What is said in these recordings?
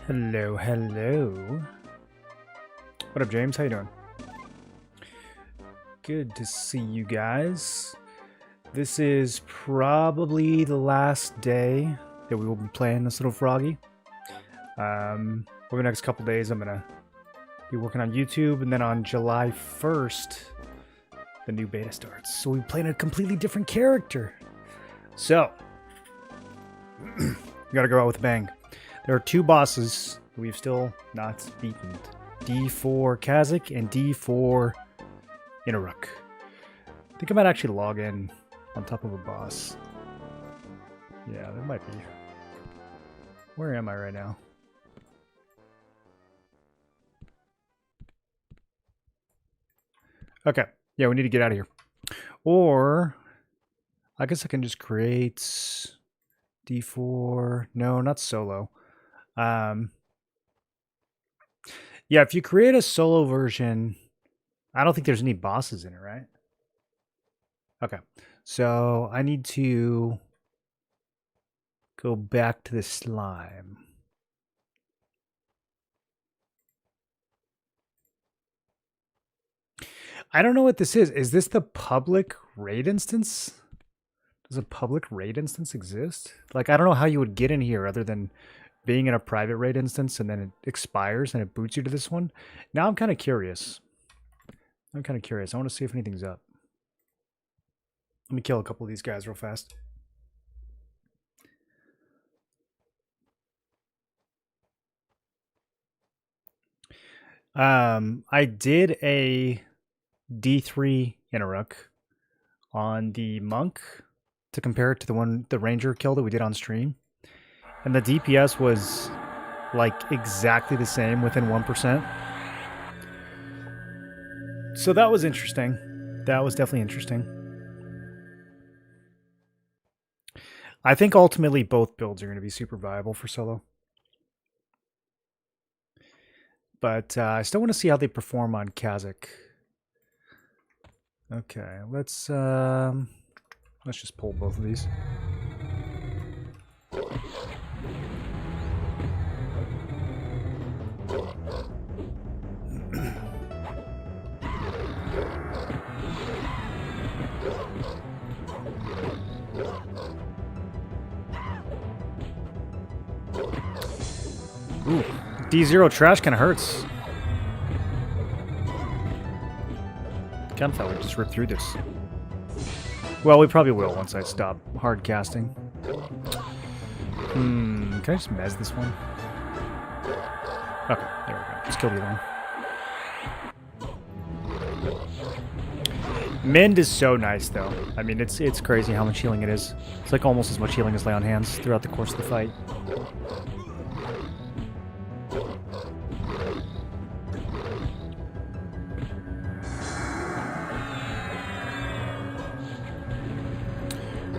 Hello, hello. What up, James? How you doing? Good to see you guys. This is probably the last day that we will be playing this little froggy. Over the next couple days, I'm gonna be working on YouTube, and then on July 1st, the new beta starts. So we're playing a completely different character. So, we gotta go out with a bang. There are two bosses We've still not beaten. D for Kazakh and D for Inaruk. I think I might actually log in on top of a boss. Yeah, there might be. Where am I right now? Okay. Yeah, we need to get out of here. Or I guess I can just create D4. No, not solo. Yeah, if you create a solo version, I don't think there's any bosses in it, right? Okay. So I need to go back to the slime. I don't know what this is. Is this the public raid instance? Does a public raid instance exist? Like, I don't know how you would get in here other than being in a private raid instance and then it expires and it boots you to this one. Now I'm kind of curious. I want to see if anything's up. Let me kill a couple of these guys real fast. I did a D3 Inaruk on the monk to compare it to the ranger kill that we did on stream, and the DPS was like exactly the same, within 1%. So that was interesting. That was definitely interesting. I think ultimately both builds are going to be super viable for solo. But I still want to see how they perform on Kazakh. Okay, let's just pull both of these. Ooh, D0 trash kind of hurts. Kind of thought we'd just rip through this. Well, we probably will once I stop hard casting. Can I just mez this one? Okay, there we go. Let's kill the other one. Mend is so nice, though. I mean, it's crazy how much healing it is. It's like almost as much healing as Lay on Hands throughout the course of the fight.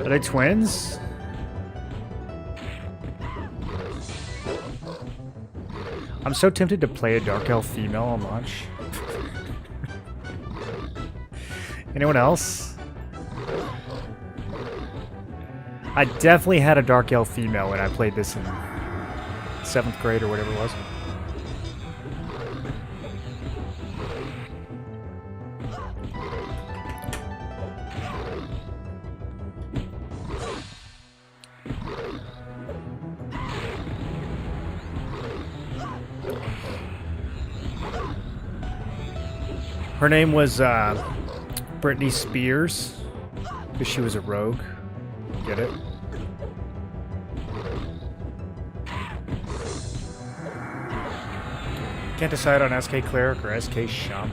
Are they twins? I'm so tempted to play a Dark Elf female on launch. Anyone else? I definitely had a Dark Elf female when I played this in 7th grade or whatever it was. Her name was Britney Spears, because she was a rogue. Get it? Can't decide on SK Cleric or SK Shaman.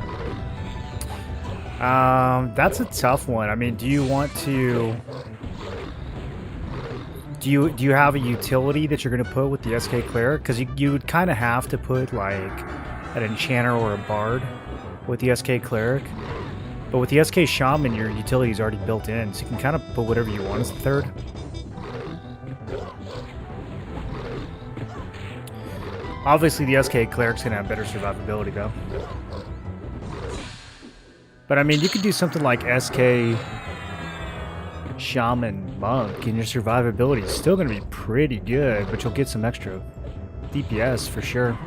That's a tough one. I mean, do you want to... Do you have a utility that you're going to put with the SK Cleric? Because you would kind of have to put, like, an Enchanter or a Bard with the SK Cleric. But with the SK Shaman, your utility is already built in, so you can kind of put whatever you want as the third. Obviously, the SK Cleric's going to have better survivability, though. But, I mean, you could do something like SK Shaman Monk, and your survivability is still going to be pretty good, but you'll get some extra DPS for sure.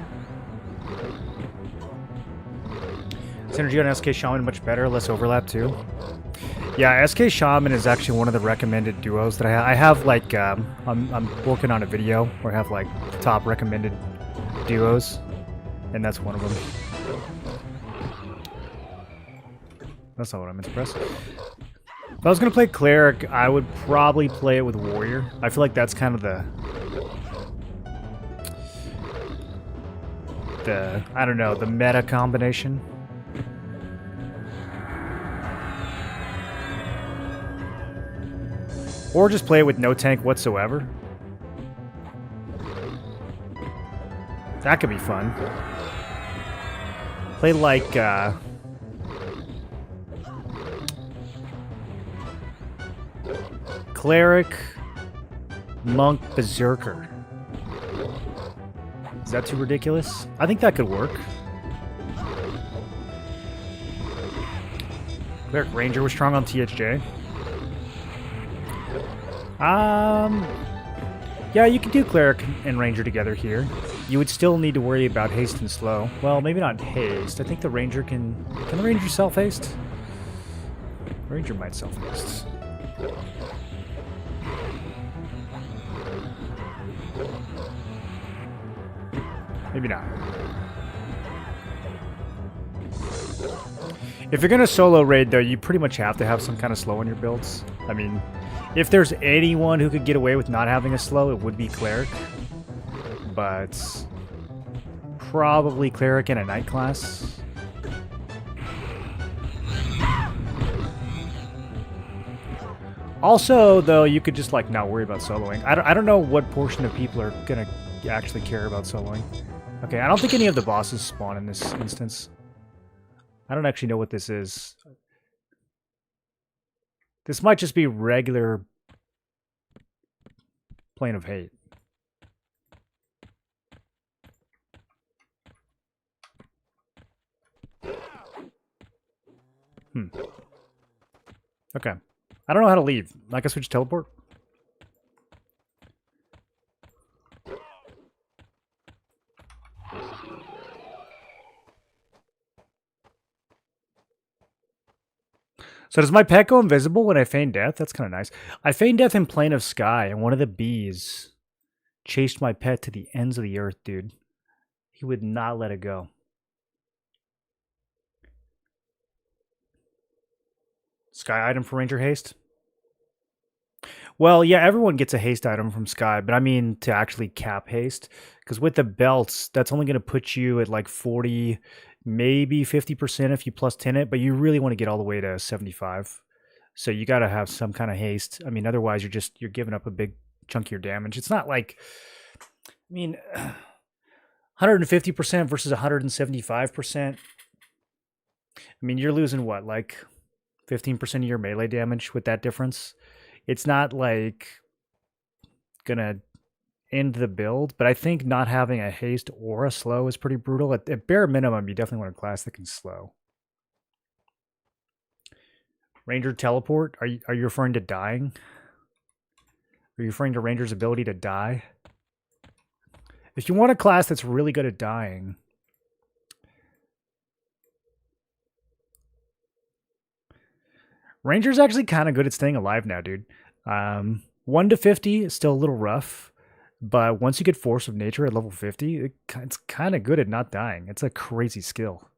Synergy on SK Shaman much better, less overlap too. Yeah, SK Shaman is actually one of the recommended duos that I have. Like, I'm working on a video where I have like the top recommended duos, and that's one of them. That's not what I meant to press. If I was gonna play Cleric, I would probably play it with Warrior. I feel like that's kind of the, I don't know, the meta combination. Or just play it with no tank whatsoever. That could be fun. Play like, Cleric, Monk, Berserker. Is that too ridiculous? I think that could work. Cleric Ranger was strong on THJ. Yeah, you can do Cleric and Ranger together here. You would still need to worry about haste and slow. Well, maybe not haste. I think the Ranger can the Ranger self-haste? Ranger might self-haste. Maybe not. If you're gonna solo raid, though, you pretty much have to have some kind of slow in your builds. I mean, if there's anyone who could get away with not having a slow, it would be Cleric. But probably Cleric in a Knight class. Also, though, you could just, like, not worry about soloing. I don't know what portion of people are gonna actually care about soloing. Okay, I don't think any of the bosses spawn in this instance. I don't actually know what this is. This might just be regular Plane of Hate. Okay. I don't know how to leave. I guess we just teleport. So does my pet go invisible when I feign death? That's kind of nice. I feigned death in Plane of Sky, and one of the bees chased my pet to the ends of the earth, dude. He would not let it go. Sky item for Ranger Haste? Well, yeah, everyone gets a haste item from Sky, but I mean to actually cap haste. Because with the belts, that's only going to put you at like 40, maybe 50% if you plus 10 it, but you really want to get all the way to 75. So you got to have some kind of haste. I mean, otherwise you're giving up a big chunk of your damage. It's not like, I mean, 150% versus 175%. I mean, you're losing what, like 15% of your melee damage with that difference? It's not like gonna end the build, but I think not having a haste or a slow is pretty brutal. At bare minimum, you definitely want a class that can slow. Ranger teleport? Are you referring to dying? Are you referring to Ranger's ability to die? If you want a class that's really good at dying, Ranger's actually kind of good at staying alive now, dude. 1 to 50 is still a little rough, but once you get Force of Nature at level 50, it's kind of good at not dying. It's a crazy skill.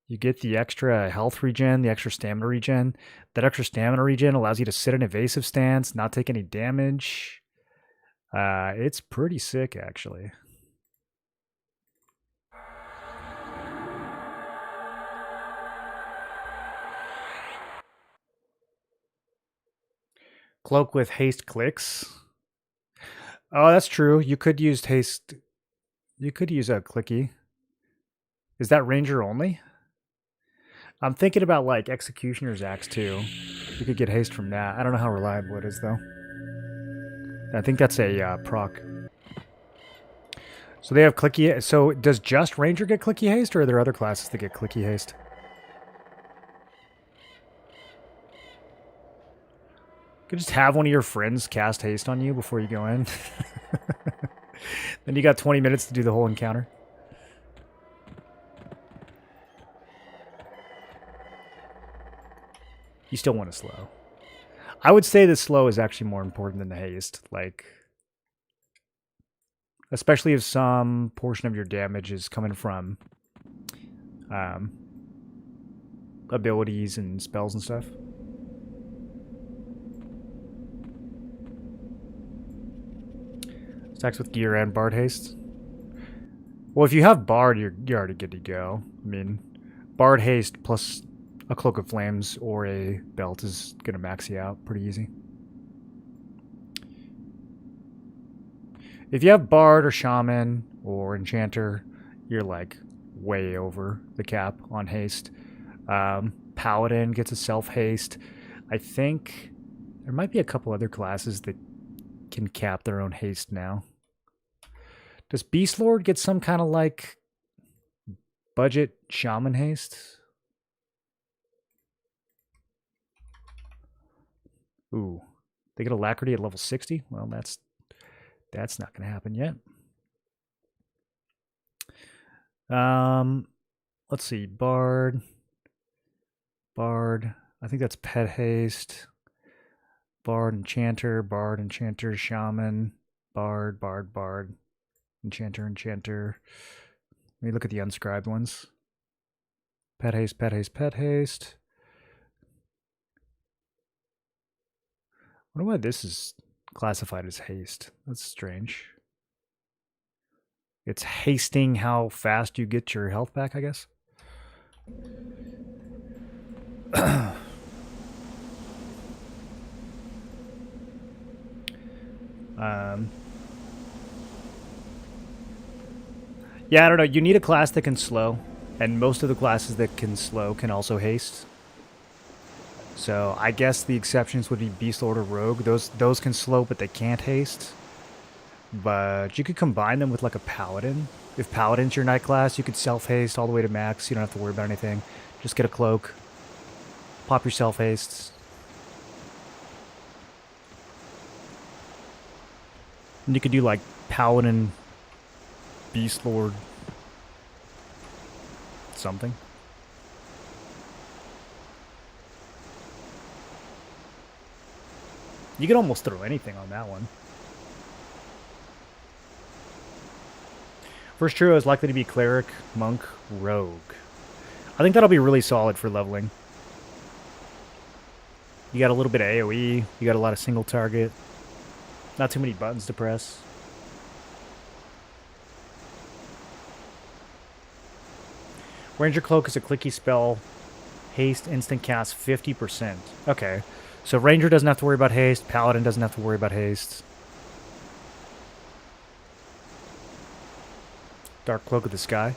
You get the extra health regen, the extra stamina regen. That extra stamina regen allows you to sit in evasive stance, not take any damage. It's pretty sick, actually. Cloak with haste clicks. Oh, that's true. You could use haste. You could use a clicky. Is that Ranger only? I'm thinking about like Executioner's Axe too. You could get haste from that. I don't know how reliable it is though. I think that's a proc. So they have clicky. So does just Ranger get clicky haste, or are there other classes that get clicky haste? You could just have one of your friends cast haste on you before you go in. Then you got 20 minutes to do the whole encounter. You still want to slow. I would say the slow is actually more important than the haste. Like, especially if some portion of your damage is coming from abilities and spells and stuff. Stacks with gear and bard haste. Well, if you have Bard, you're already good to go. I mean, Bard haste plus a Cloak of Flames or a belt is gonna max you out pretty easy. If you have Bard or Shaman or Enchanter, you're like way over the cap on haste. Paladin gets a self haste. I think there might be a couple other classes that can cap their own haste now. Does Beast Lord get some kind of like budget Shaman haste? Ooh, they get Alacrity at level 60? Well, that's not going to happen yet. Let's see. Bard. I think that's Pet Haste. Bard, Enchanter, Shaman. Bard. Enchanter. Let me look at the unscribed ones. Pet Haste. I wonder why this is classified as haste. That's strange. It's hasting how fast you get your health back, I guess. Yeah, I don't know. You need a class that can slow, and most of the classes that can slow can also haste. So I guess the exceptions would be Beast Lord or Rogue. Those can slow, but they can't haste. But you could combine them with like a Paladin. If Paladin's your night class, you could self-haste all the way to max. You don't have to worry about anything. Just get a cloak. Pop your self-hastes. And you could do like Paladin, Beast Lord, something. You could almost throw anything on that one. First trio is likely to be Cleric, Monk, Rogue. I think that'll be really solid for leveling. You got a little bit of AoE. You got a lot of single target. Not too many buttons to press. Ranger Cloak is a clicky spell. Haste instant cast 50%. Okay. So Ranger doesn't have to worry about haste. Paladin doesn't have to worry about haste. Dark Cloak of the Sky.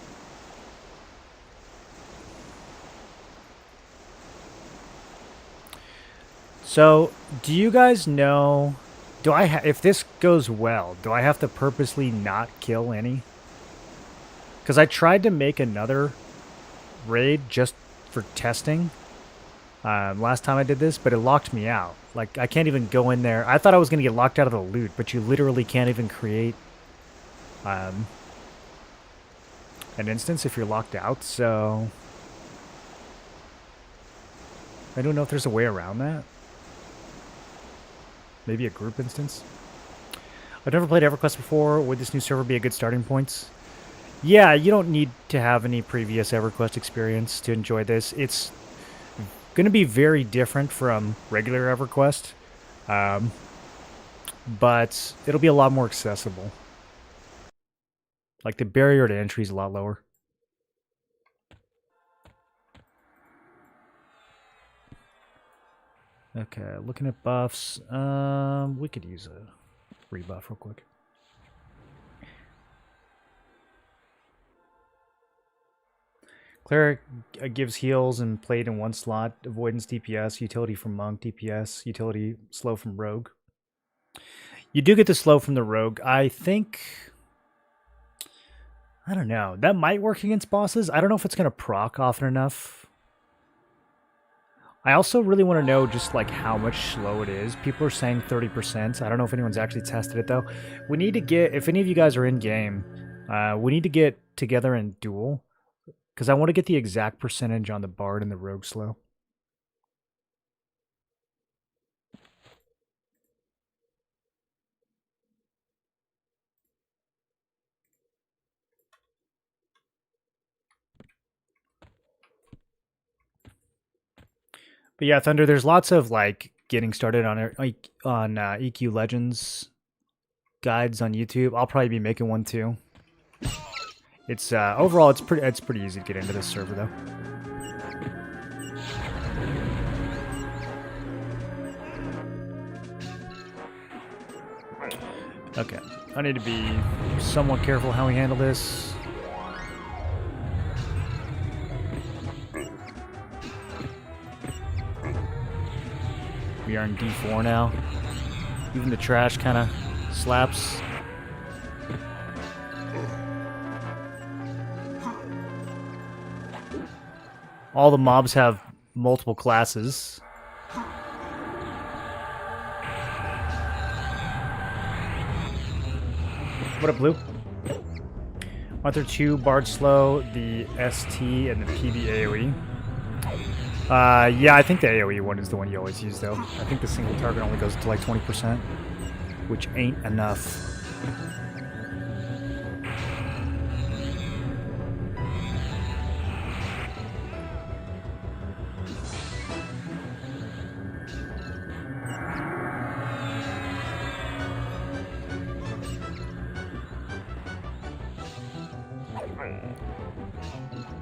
So, do you guys know... if this goes well, do I have to purposely not kill any? Because I tried to make another raid just for testing last time I did this, but it locked me out. Like, I can't even go in there. I thought I was going to get locked out of the loot, but you literally can't even create an instance if you're locked out, so... I don't know if there's a way around that. Maybe a group instance. I've never played Everquest before. Would this new server be a good starting point? Yeah, you don't need to have any previous Everquest experience to enjoy this. It's going to be very different from regular Everquest, but it'll be a lot more accessible. Like, the barrier to entry is a lot lower. Okay, looking at buffs. We could use a rebuff real quick. Cleric gives heals and played in one slot. Avoidance DPS, utility from Monk, DPS, utility slow from Rogue. You do get the slow from the Rogue. I think... I don't know. That might work against bosses. I don't know if it's going to proc often enough. I also really want to know just like how much slow it is. People are saying 30%. I don't know if anyone's actually tested it though. We need to get, if any of you guys are in game, we need to get together and duel. Because I want to get the exact percentage on the Bard and the Rogue slow. But yeah, Thunder, there's lots of like getting started on EQ Legends guides on YouTube. I'll probably be making one too. It's overall it's pretty easy to get into this server though. Okay, I need to be somewhat careful how we handle this. We are in D4 now. Even the trash kind of slaps. All the mobs have multiple classes. What up, Blue? Arthur 2, Bard Slow, the ST, and the PB AoE. Yeah, I think the AoE one is the one you always use, though. I think the single target only goes to like 20%, which ain't enough.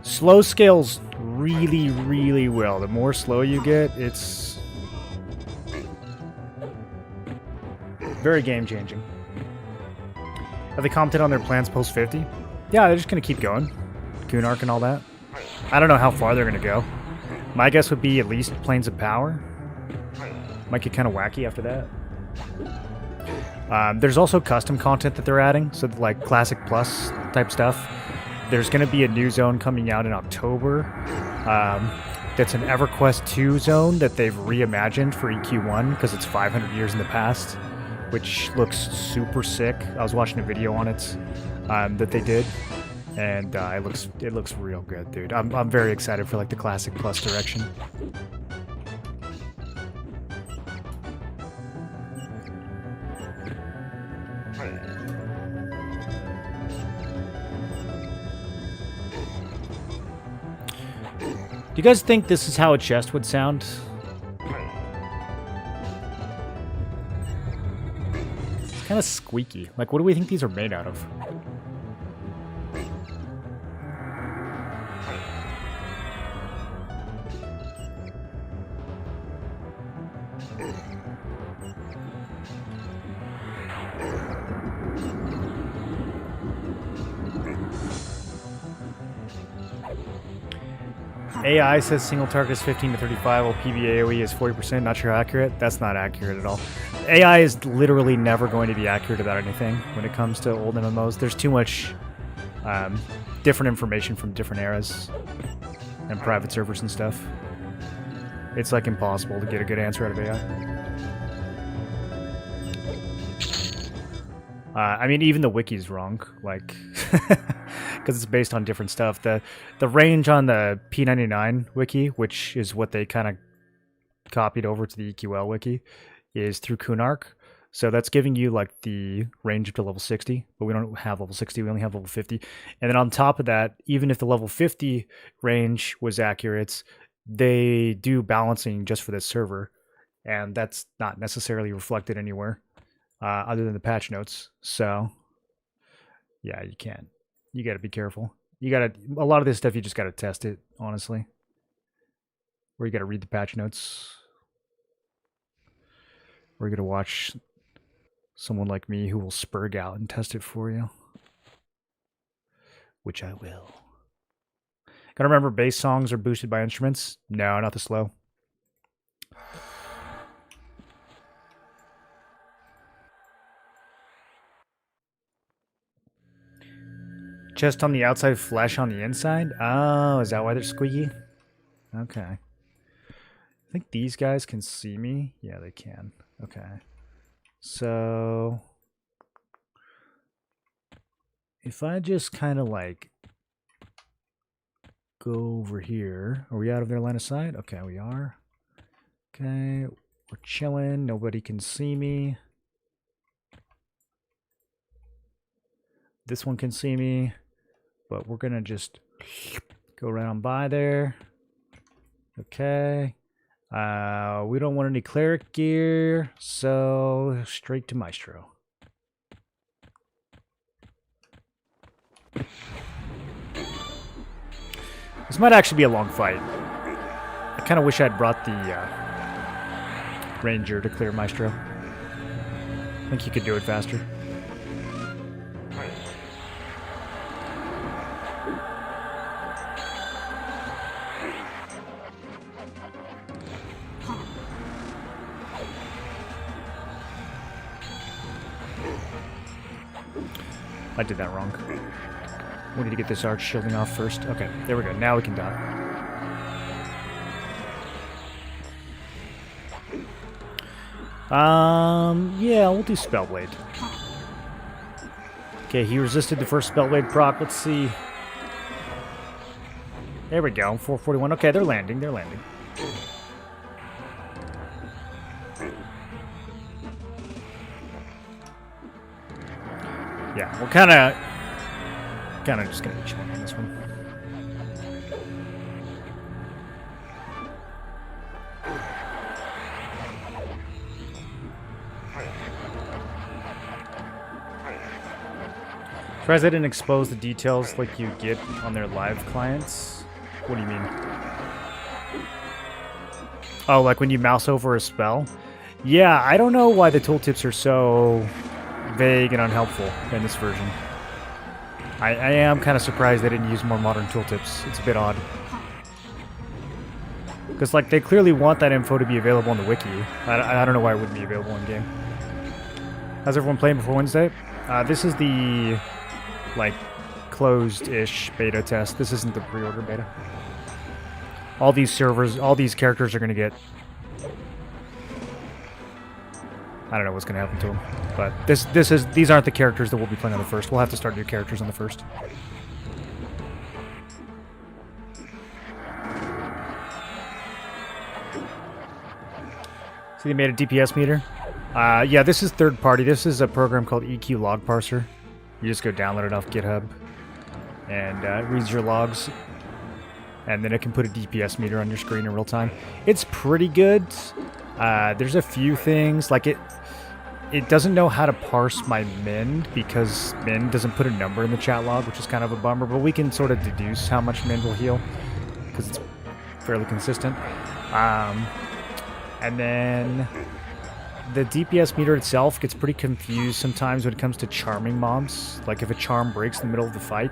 Slow scales really, really well. The more slow you get, it's very game-changing. Have they commented on their plans post-50? Yeah, they're just going to keep going. Kunark and all that. I don't know how far they're going to go. My guess would be at least Planes of Power. Might get kind of wacky after that. There's also custom content that they're adding, so like Classic Plus type stuff. There's going to be a new zone coming out in October. That's an Everquest 2 zone that they've reimagined for EQ1 because it's 500 years in the past, which looks super sick. I was watching a video on it that they did, and it looks real good, dude. I'm very excited for like the Classic Plus direction. Do you guys think this is how a chest would sound? It's kind of squeaky. Like, what do we think these are made out of? AI says single target is 15 to 35, while PBAOE is 40%. Not sure how accurate. That's not accurate at all. AI is literally never going to be accurate about anything when it comes to old MMOs. There's too much different information from different eras and private servers and stuff. It's like impossible to get a good answer out of AI. I mean, even the wiki's wrong, like, because it's based on different stuff. The range on the P99 wiki, which is what they kind of copied over to the EQL wiki, is through Kunark. So that's giving you like the range up to level 60, but we don't have level 60, we only have level 50. And then on top of that, even if the level 50 range was accurate, they do balancing just for this server, and that's not necessarily reflected anywhere. Other than the patch notes. So yeah, you can't. You got to be careful. You got to, a lot of this stuff you just got to test it, honestly. Or you got to read the patch notes. Or you got to watch someone like me who will spurg out and test it for you. Which I will. Gotta remember, bass songs are boosted by instruments. No, not the slow. Chest on the outside, flesh on the inside? Oh, is that why they're squeaky? Okay. I think these guys can see me. Yeah, they can. Okay. So if I just kind of like go over here. Are we out of their line of sight? Okay, we are. Okay, we're chilling. Nobody can see me. This one can see me. But we're going to just go right on by there. Okay. We don't want any cleric gear, so straight to Maestro. This might actually be a long fight. I kind of wish I'd brought the Ranger to clear Maestro. I think he could do it faster. I did that wrong. We need to get this arch shielding off first. Okay, there we go. Now we can die. Yeah, we'll do Spellblade. Okay, he resisted the first Spellblade proc. Let's see. There we go. 441. Okay, they're landing. They're landing. Yeah, we're kind of just gonna be chilling on this one. Surprised I didn't expose the details like you get on their live clients. What do you mean? Oh, like when you mouse over a spell? Yeah, I don't know why the tooltips are so vague and unhelpful in this version. I am kind of surprised they didn't use more modern tooltips. It's a bit odd. Because, like, they clearly want that info to be available on the wiki. I don't know why it wouldn't be available in-game. How's everyone playing before Wednesday? This is the, like, closed-ish beta test. This isn't the pre-order beta. All these servers, all these characters are going to get... I don't know what's going to happen to them. But these aren't the characters that we'll be playing on the first. We'll have to start new characters on the first. So they made a DPS meter. Yeah, this is third party. This is a program called EQ Log Parser. You just go download it off GitHub. And it reads your logs. And then it can put a DPS meter on your screen in real time. It's pretty good. There's a few things. Like it doesn't know how to parse my mend because mend doesn't put a number in the chat log, which is kind of a bummer. But we can sort of deduce how much mend will heal because it's fairly consistent. And then the DPS meter itself gets pretty confused sometimes when it comes to charming mobs. Like if a charm breaks in the middle of the fight,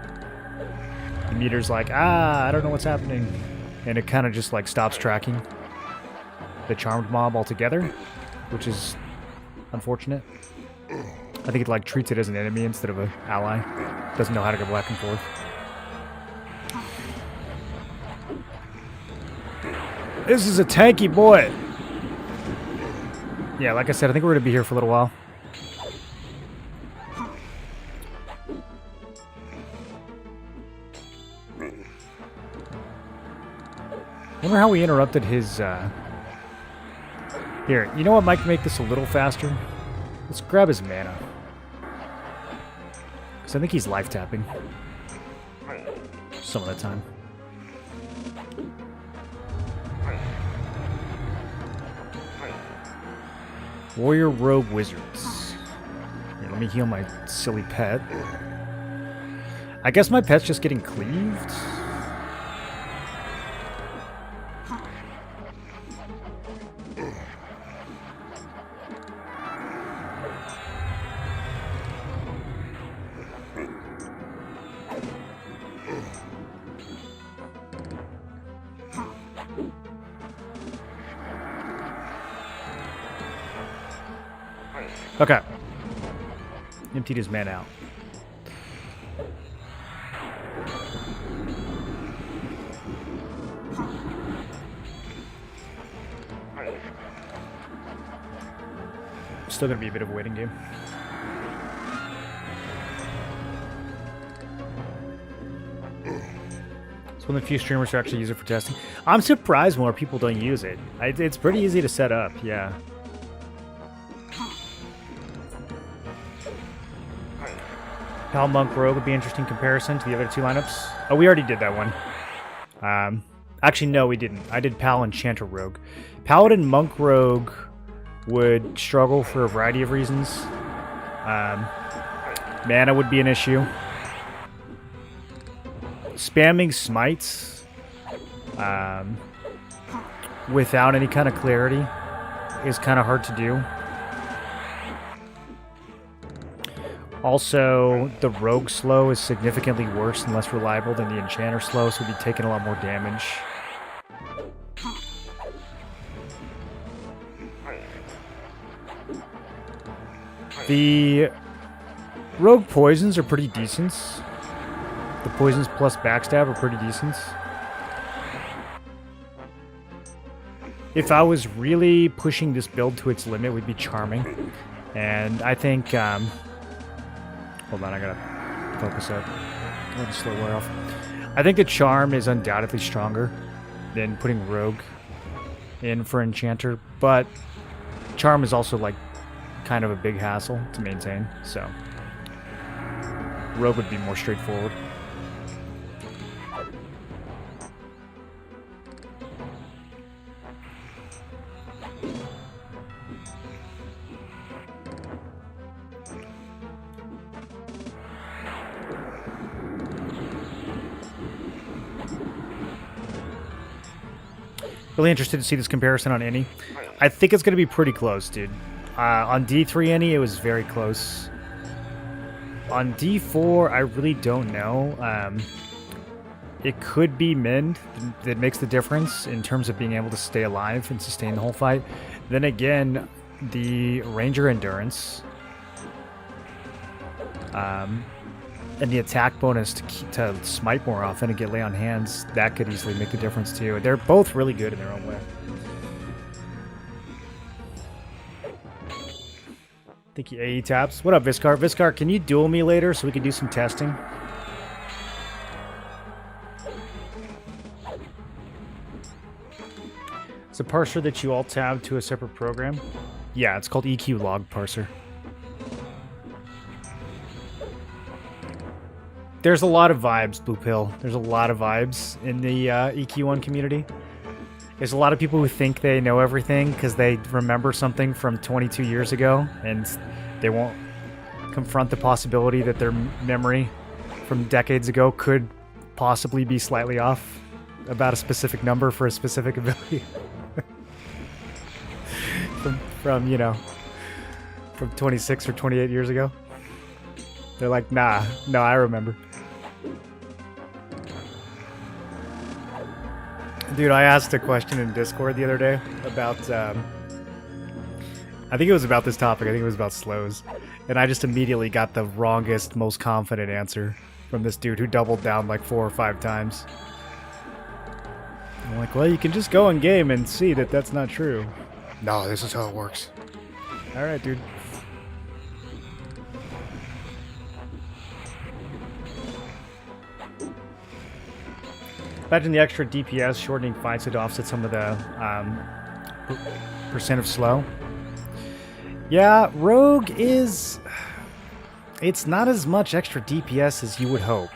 the meter's like, I don't know what's happening. And it kind of just like stops tracking the charmed mob altogether, which is unfortunate. I think it like treats it as an enemy instead of an ally. Doesn't know how to go back and forth. This is a tanky boy. Yeah, like I said, I think we're going to be here for a little while. Wonder how we interrupted his... Here, you know what might make this a little faster? Let's grab his mana. Because I think he's life tapping. Some of the time. Warrior, Rogue, Wizards. Here, let me heal my silly pet. I guess my pet's just getting cleaved. Okay. Emptied his man out. Still gonna be a bit of a waiting game. It's one of the few streamers who actually use it for testing. I'm surprised more people don't use it. It's pretty easy to set up, yeah. Pal Monk Rogue would be an interesting comparison to the other two lineups. Oh, we already did that one. Actually, no, we didn't. I did Pal Enchanter Rogue. Paladin Monk Rogue would struggle for a variety of reasons. Mana would be an issue. Spamming smites without any kind of clarity is kind of hard to do. Also, the rogue slow is significantly worse and less reliable than the enchanter slow, so we'd be taking a lot more damage. The rogue poisons are pretty decent. The poisons plus backstab are pretty decent. If I was really pushing this build to its limit, we'd be charming. And I think, hold on, I gotta focus up. Let me slow wear off. I think the charm is undoubtedly stronger than putting rogue in for enchanter, but charm is also like kind of a big hassle to maintain, so rogue would be more straightforward. Really interested to see this comparison on Inny. I think it's going to be pretty close, dude. On D3 Inny, it was very close. On D4, I really don't know. It could be Min that makes the difference in terms of being able to stay alive and sustain the whole fight. Then again, the Ranger Endurance and the attack bonus to smite more often and get lay on hands, that could easily make the difference too. They're both really good in their own way. Thank you, AE Taps. What up, Viscar? Viscar, can you duel me later so we can do some testing? It's a parser that you all tab to a separate program. Yeah, it's called EQ Log Parser. There's a lot of vibes, Blue Pill. There's a lot of vibes in the EQ1 community. There's a lot of people who think they know everything because they remember something from 22 years ago, and they won't confront the possibility that their memory from decades ago could possibly be slightly off about a specific number for a specific ability. from you know, from 26 or 28 years ago. They're like, nah, no, I remember. Dude, I asked a question in Discord the other day about, I think it was about this topic. I think it was about slows. And I just immediately got the wrongest, most confident answer from this dude who doubled down like 4 or 5 times. I'm like, well, you can just go in game and see that that's not true. No, this is how it works. All right, dude. Imagine the extra DPS shortening fights to offset some of the percent of slow. Yeah, Rogue is... It's not as much extra DPS as you would hope.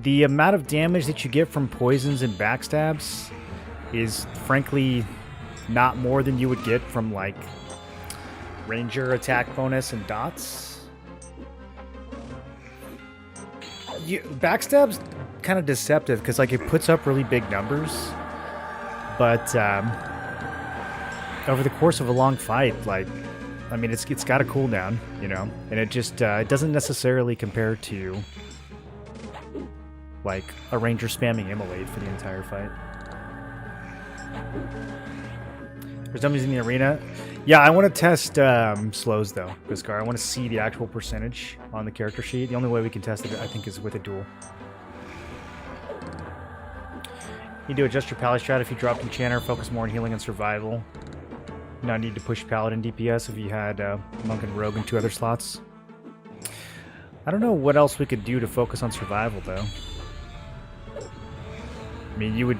The amount of damage that you get from poisons and backstabs is frankly not more than you would get from like Ranger attack bonus and dots. Backstab's kind of deceptive because like it puts up really big numbers, but over the course of a long fight, like I mean, it's got a cooldown, you know, and it just it doesn't necessarily compare to like a Ranger spamming Immolate for the entire fight. There's dummies in the arena. Yeah, I want to test slows though, Viscar. I want to see the actual percentage on the character sheet. The only way we can test it, I think, is with a duel. You need to adjust your Pally strat if you dropped Enchanter, focus more on healing and survival. Not need to push Paladin DPS if you had Monk and Rogue in 2 other slots. I don't know what else we could do to focus on survival though. I mean, you would...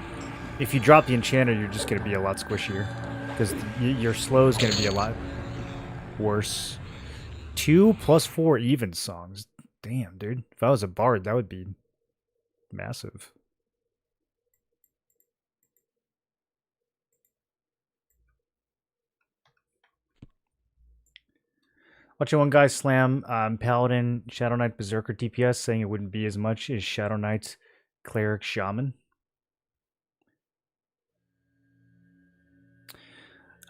If you drop the Enchanter, you're just going to be a lot squishier. Because your slow is going to be a lot worse. 2 + 4 even songs. Damn, dude. If I was a bard, that would be massive. Watching one guy slam Paladin, Shadow Knight, Berserker DPS, saying it wouldn't be as much as Shadow Knight, Cleric, Shaman.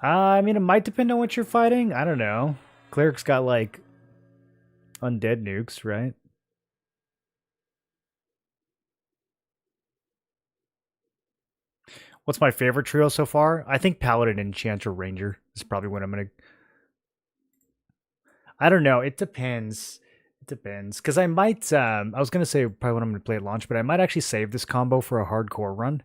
I mean, it might depend on what you're fighting. I don't know. Cleric's got, like, undead nukes, right? What's my favorite trio so far? I think Paladin, Enchanter, Ranger is probably what I'm going to... I don't know. It depends. It depends. Because I might... I was going to say probably what I'm going to play at launch, but I might actually save this combo for a hardcore run.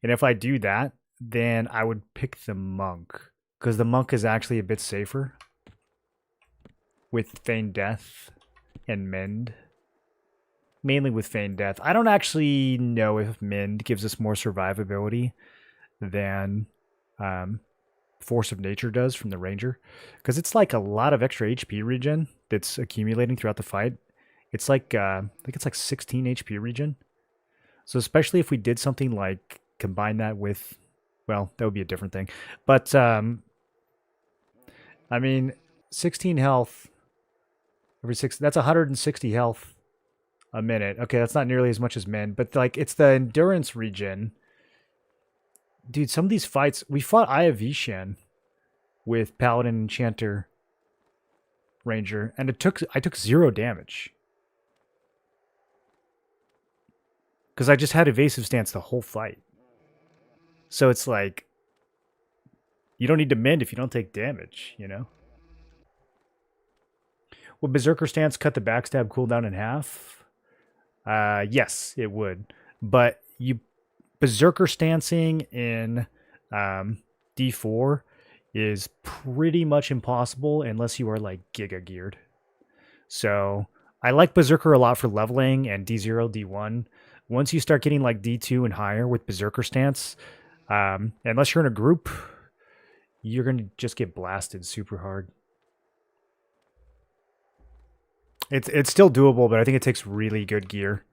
And if I do that, then I would pick the Monk. Because the Monk is actually a bit safer. With Feign Death and Mend. Mainly with Feign Death. I don't actually know if Mend gives us more survivability than Force of Nature does from the Ranger. Because it's like a lot of extra HP regen that's accumulating throughout the fight. It's like, I think it's like 16 HP regen. So especially if we did something like combine that with, well, that would be a different thing. But, I mean, 16 health every 6, that's 160 health a minute. Okay, that's not nearly as much as men, but like it's the endurance regen. Dude, some of these fights, we fought Aya Vishan with Paladin, Enchanter, Ranger, and I took 0 damage. Because I just had evasive stance the whole fight. So it's like, you don't need to mend if you don't take damage, you know? Would Berserker stance cut the backstab cooldown in half? Yes, it would. But you Berserker stancing in D4 is pretty much impossible unless you are like Giga geared. So I like Berserker a lot for leveling and D0, D1. Once you start getting like D2 and higher with Berserker stance, unless you're in a group, you're going to just get blasted super hard. It's still doable, but I think it takes really good gear.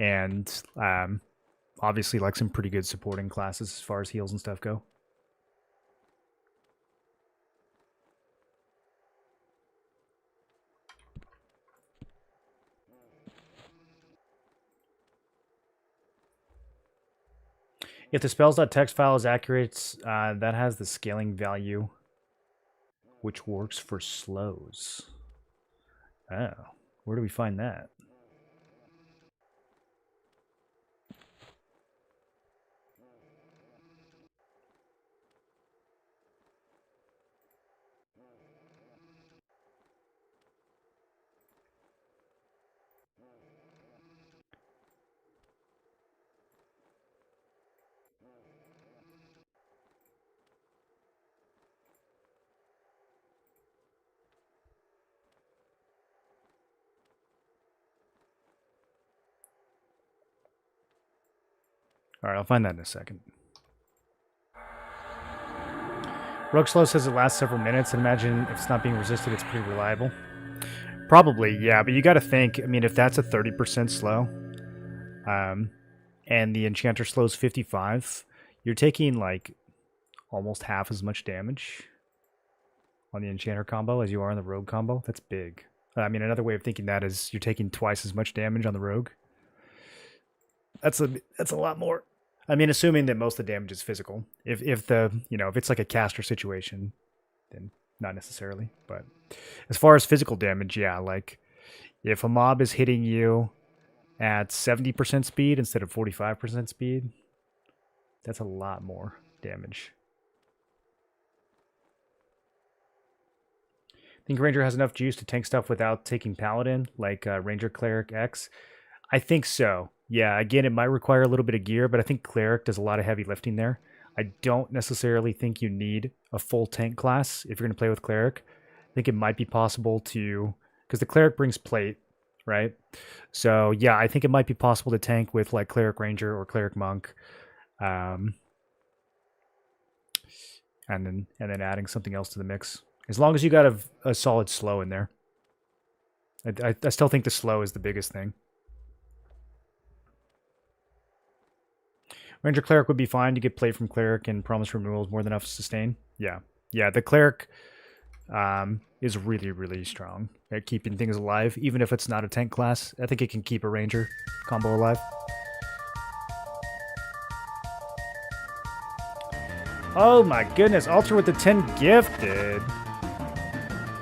And obviously like some pretty good supporting classes as far as heals and stuff go. If the spells.txt file is accurate, that has the scaling value, which works for slows. Oh, where do we find that? All right, I'll find that in a second. Rogue Slow says it lasts several minutes, and imagine if it's not being resisted, it's pretty reliable. Probably, yeah, but you got to think, I mean, if that's a 30% slow, and the Enchanter slows 55, you're taking like almost half as much damage on the Enchanter combo as you are on the Rogue combo. That's big. I mean, another way of thinking that is you're taking twice as much damage on the Rogue. That's a lot more. I mean, assuming that most of the damage is physical. If it's like a caster situation, then not necessarily. But as far as physical damage, yeah, like if a mob is hitting you at 70% speed instead of 45% speed, that's a lot more damage. Think Ranger has enough juice to tank stuff without taking Paladin, like Ranger Cleric X? I think so. Yeah, again, it might require a little bit of gear, but I think Cleric does a lot of heavy lifting there. I don't necessarily think you need a full tank class if you're going to play with Cleric. I think it might be possible to... Because the Cleric brings plate, right? So, yeah, I think it might be possible to tank with, like, Cleric Ranger or Cleric Monk. And then adding something else to the mix. As long as you got a solid slow in there. I still think the slow is the biggest thing. Ranger Cleric would be fine to get plate from Cleric and promise removal is more than enough to sustain. Yeah. Yeah, the Cleric... is really, really strong at keeping things alive, even if it's not a tank class. I think it can keep a ranger combo alive. Oh my goodness, Alter with the 10 gifted.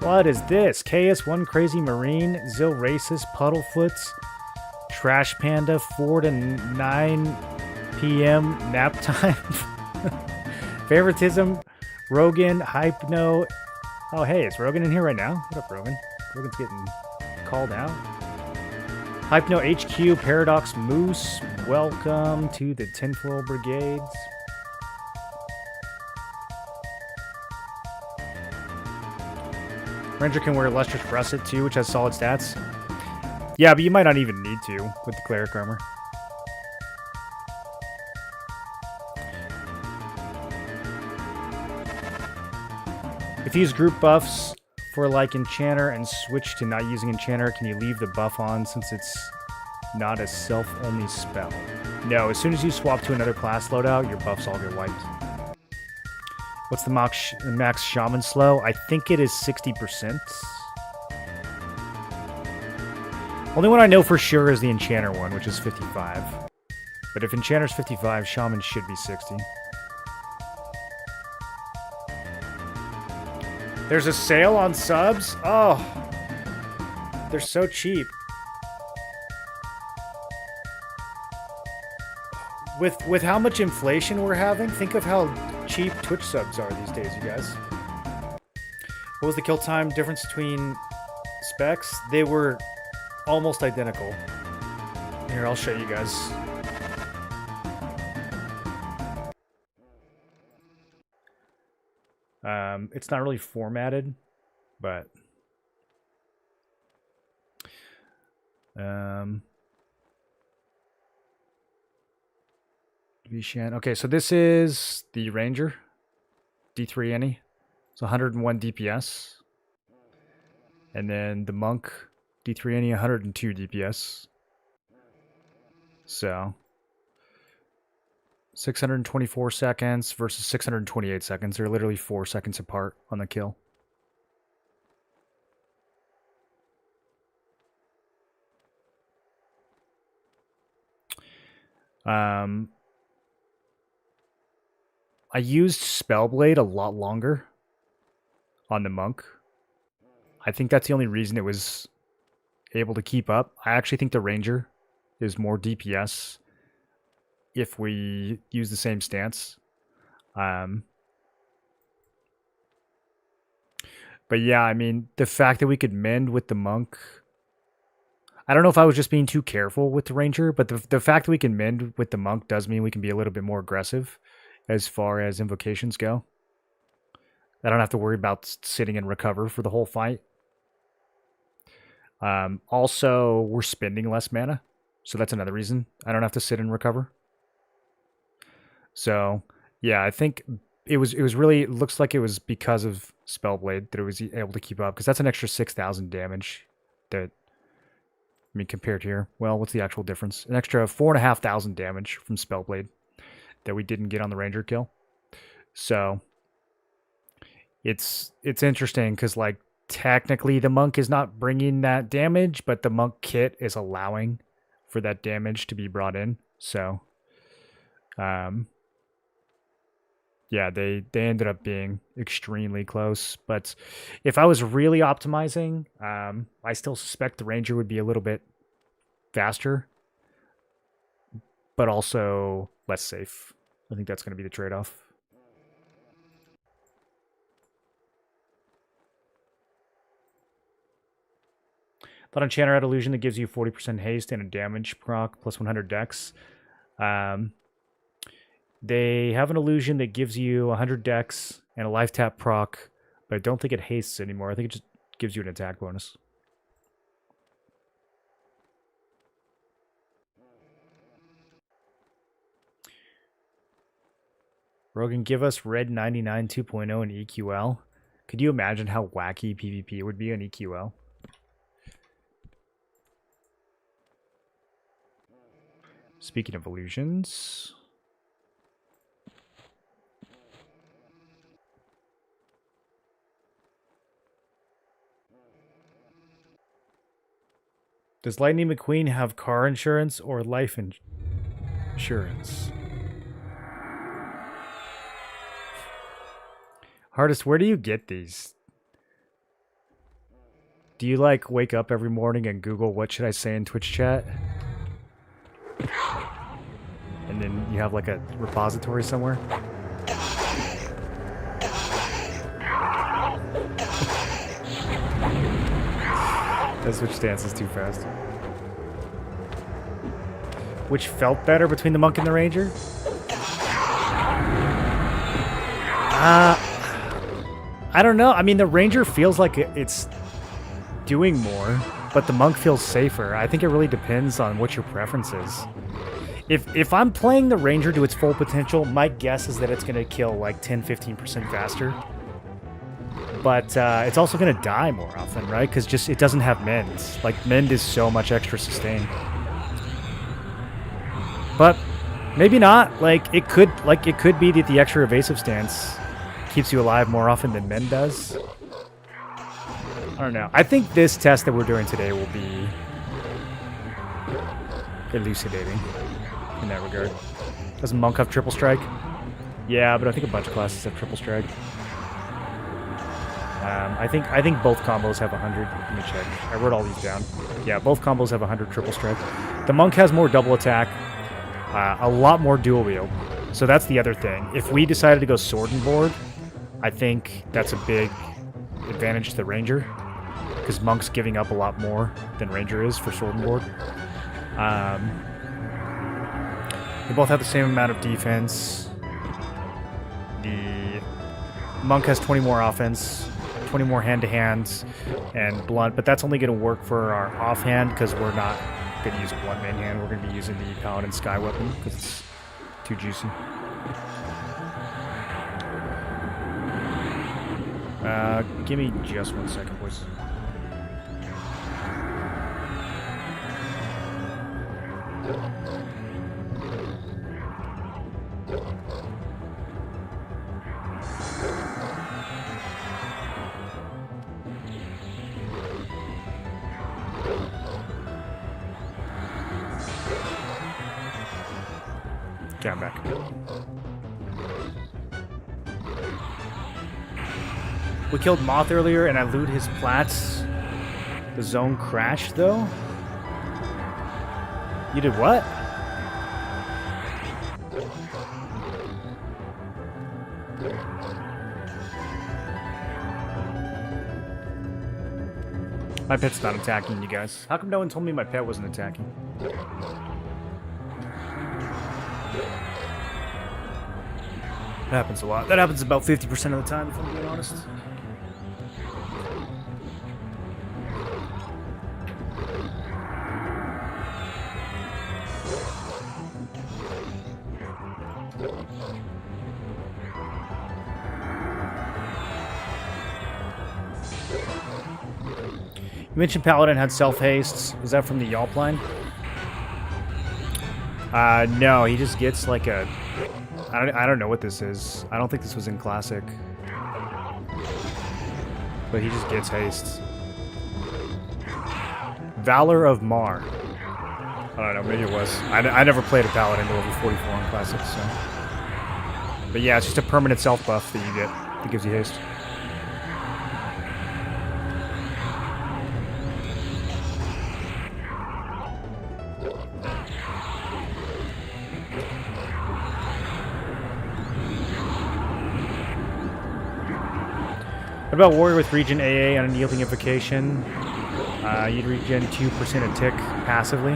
What is this? KS1 Crazy Marine, Zil Racist, Puddlefoots, Trash Panda, 4 to 9 p.m. nap time. Favoritism, Rogan, Hypno. Oh, hey, is Rogan in here right now? What up, Rogan? Rogan's getting called out. Hypno HQ, Paradox Moose, welcome to the Tinfoil Brigades. Ranger can wear Lustrous Russet too, which has solid stats. Yeah, but you might not even need to with the Cleric armor. If you use group buffs for like Enchanter and switch to not using Enchanter, can you leave the buff on since it's not a self-only spell? No, as soon as you swap to another class loadout, your buffs all get wiped. What's the max Shaman slow? I think it is 60%. Only one I know for sure is the Enchanter one, which is 55. But if Enchanter's 55, Shaman should be 60. There's a sale on subs? Oh, they're so cheap. With how much inflation we're having, think of how cheap Twitch subs are these days, you guys. What was the kill time difference between specs? They were almost identical. Here, I'll show you guys. It's not really formatted, but Vishan. Okay, so this is the Ranger D3 Inny. It's 101 DPS. And then the Monk D3 Inny 102 DPS. So 624 seconds versus 628 seconds. They're literally 4 seconds apart on the kill. I used Spellblade a lot longer on the Monk. I think that's the only reason it was able to keep up. I actually think the Ranger is more DPS if we use the same stance. But yeah, I mean, the fact that we could mend with the Monk... I don't know if I was just being too careful with the Ranger, but the fact that we can mend with the Monk does mean we can be a little bit more aggressive as far as invocations go. I don't have to worry about sitting and recover for the whole fight. Also, we're spending less mana, so that's another reason I don't have to sit and recover. So, yeah, I think it was really, it looks like it was because of Spellblade that it was able to keep up, because that's an extra 6,000 damage that, I mean, compared here, well, what's the actual difference? An extra 4,500 damage from Spellblade that we didn't get on the Ranger kill. So it's interesting because, like, technically the Monk is not bringing that damage, but the Monk kit is allowing for that damage to be brought in. So yeah, they ended up being extremely close. But if I was really optimizing, I still suspect the Ranger would be a little bit faster, but also less safe. I think that's going to be the trade-off. Thought Enchanter had Illusion that gives you 40% haste and a damage proc plus 100 dex. They have an illusion that gives you 100 dex and a life tap proc, but I don't think it hastes anymore. I think it just gives you an attack bonus. Rogan, give us Red 99 2.0 and EQL. Could you imagine how wacky PvP would be on EQL? Speaking of illusions... Does Lightning McQueen have car insurance or life insurance? Hardest, where do you get these? Do you like wake up every morning and Google what should I say in Twitch chat? And then you have like a repository somewhere? That switch stance is too fast. Which felt better between the monk and the ranger? I don't know. I mean, the ranger feels like it's doing more, but the monk feels safer. I think it really depends on what your preference is. If I'm playing the ranger to its full potential, my guess is that it's going to kill like 10-15% faster. But it's also going to die more often, right? Because just it doesn't have mend. Like, mend is so much extra sustain. But maybe not. Like it could be that the extra evasive stance keeps you alive more often than mend does. I don't know. I think this test that we're doing today will be elucidating in that regard. Does Monk have triple strike? Yeah, but I think a bunch of classes have triple strike. I think both combos have 100. Let me check. I wrote all these down. Yeah, both combos have 100 triple strike. The Monk has more double attack, a lot more dual wield. So that's the other thing. If we decided to go sword and board, I think that's a big advantage to the Ranger, because Monk's giving up a lot more than Ranger is for sword and board. They both have the same amount of defense. The Monk has 20 more offense, 20 more hand-to-hands, and blunt, but that's only going to work for our offhand because we're not going to use a blunt main hand. We're going to be using the Paladin Sky Weapon because it's too juicy. Give me just 1 second, boys. Okay, I'm back. We killed Moth earlier and I looted his plats. The zone crashed though? You did what? My pet's not attacking you guys. How come no one told me my pet wasn't attacking? That happens a lot. That happens about 50% of the time, if I'm being honest. You mentioned Paladin had self-haste. Was that from the Yalp line? No, he just gets like a... I don't know what this is. I don't think this was in Classic. But he just gets haste. Valor of Mar. I don't know, maybe it was. I never played a Paladin to level 44 in Classic, so... But yeah, it's just a permanent self-buff that you get that gives you haste. What about Warrior with Regen AA and Unyielding Invocation? You'd regen 2% a tick passively.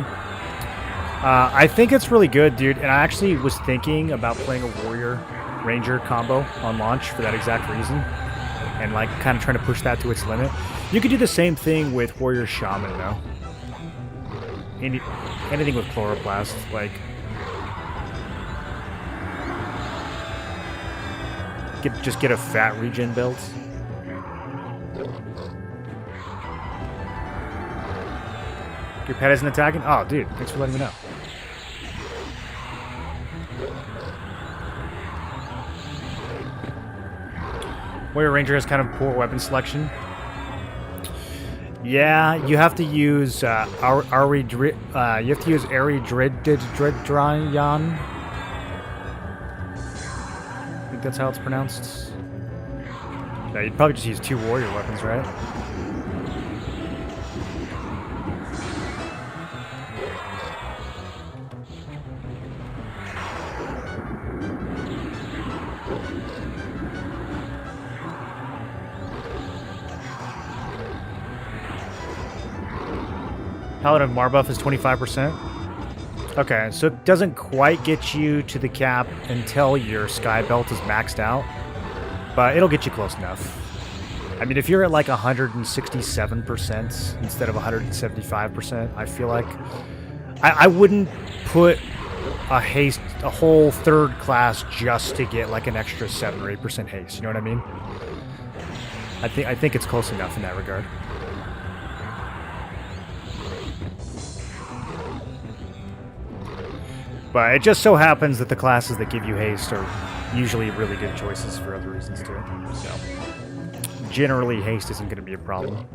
I think it's really good, dude, and I actually was thinking about playing a Warrior Ranger combo on launch for that exact reason, and like kind of trying to push that to its limit. You could do the same thing with Warrior Shaman, though. Anything with Chloroplast, like... Just get a fat regen build. Your pet isn't attacking? Oh, dude, thanks for letting me know. Warrior Ranger has kind of poor weapon selection. Yeah, you have to use you have to use Eridridryan. I think that's how it's pronounced. No, you'd probably just use 2 warrior weapons, right? Paladin Marbuff is 25%. Okay, so it doesn't quite get you to the cap until your Sky Belt is maxed out, but it'll get you close enough. I mean, if you're at like 167% instead of 175%, I feel like I wouldn't put a whole 3rd class just to get like an extra 7 or 8% haste. You know what I mean? I think it's close enough in that regard. But it just so happens that the classes that give you haste are usually really good choices for other reasons too. So generally, haste isn't going to be a problem.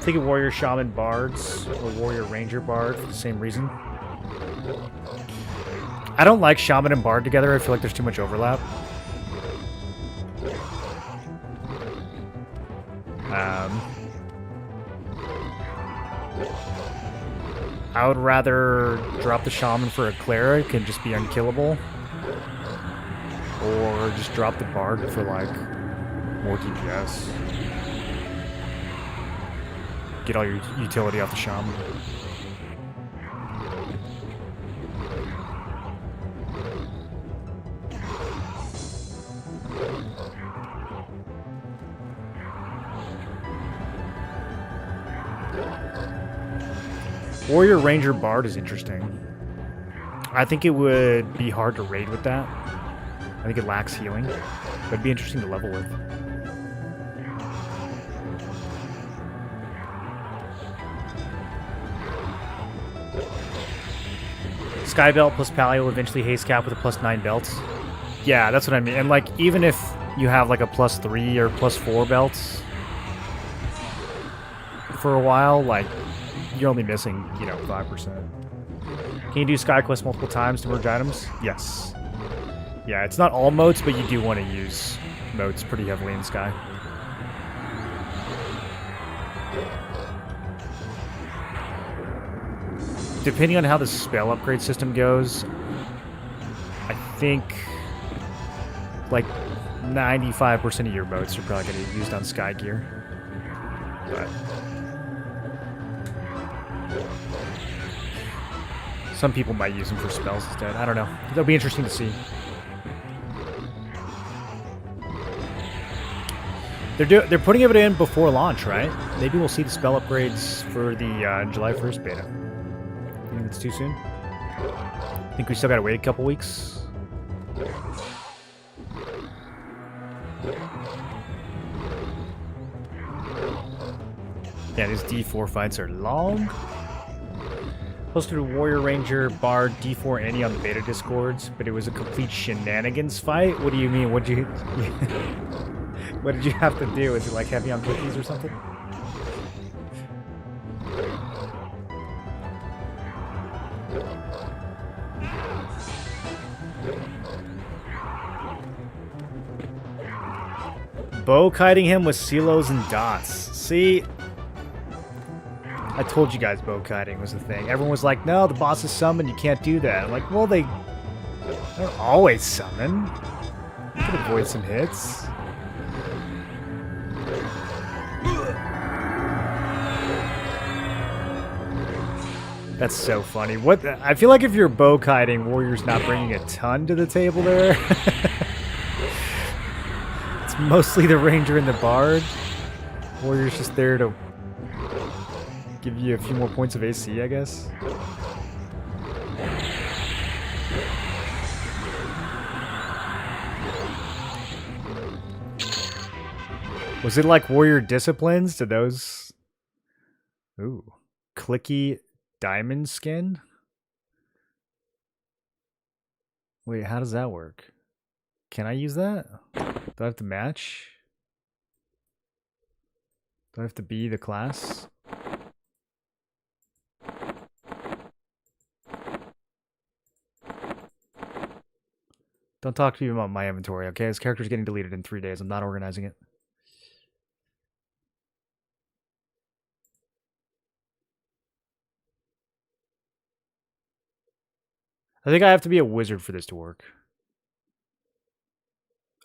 Think of Warrior Shaman Bards or Warrior Ranger Bard for the same reason. I don't like Shaman and Bard together. I feel like there's too much overlap. I would rather drop the Shaman for a Cleric and just be unkillable. Or just drop the Bard for, like, more DPS. Get all your utility off the Shaman. Warrior Ranger Bard is interesting. I think it would be hard to raid with that. I think it lacks healing, but it'd be interesting to level with. Sky Belt plus Pally will eventually haste cap with a +9 belts. Yeah, that's what I mean. And like, even if you have like a +3 or +4 belts for a while, like, you're only missing, you know, 5%. Can you do Sky Quest multiple times to merge items? Yes. Yeah, it's not all moats, but you do want to use moats pretty heavily in Sky. Depending on how the spell upgrade system goes, I think like 95% of your moats are probably going to be used on Sky gear. But some people might use them for spells instead. I don't know. That'll be interesting to see. They're putting it in before launch, right? Maybe we'll see the spell upgrades for the July 1st beta. You think it's too soon? Think we still gotta wait a couple weeks? Yeah, these D4 fights are long. Posted a Warrior Ranger Bard D4 Inny on the beta discords, but it was a complete shenanigans fight. What do you mean? What did you have to do? Is it like heavy on cookies or something? Bow kiting him with silos and dots. See, I told you guys bow kiting was a thing. Everyone was like, no, the boss is summoned, you can't do that. I'm like, well, they don't always summon. You can avoid some hits. That's so funny. What? I feel like if you're bow kiting, Warrior's not bringing a ton to the table there. It's mostly the Ranger and the Bard. Warrior's just there to give you a few more points of AC, I guess. Was it like Warrior Disciplines to those? Ooh. Clicky diamond skin? Wait, how does that work? Can I use that? Do I have to match? Do I have to be the class? Don't talk to me about my inventory, okay? This character's getting deleted in 3 days. I'm not organizing it. I think I have to be a wizard for this to work.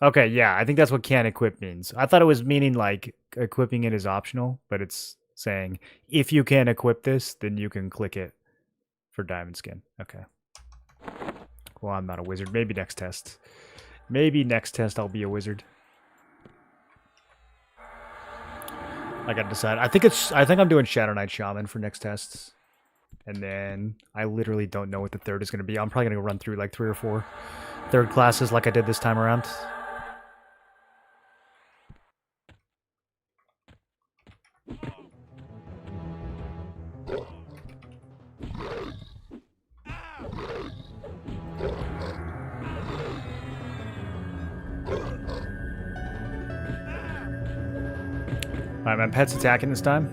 Okay, yeah, I think that's what can equip means. I thought it was meaning like equipping it is optional, but it's saying if you can equip this, then you can click it for diamond skin. Okay. Well, I'm not a wizard. Maybe next test. Maybe next test I'll be a wizard. I gotta decide. I think I'm doing Shadow Knight Shaman for next tests. And then I literally don't know what the third is gonna be. I'm probably gonna go run through like 3 or 4 third classes like I did this time around. Alright, my pet's attacking this time.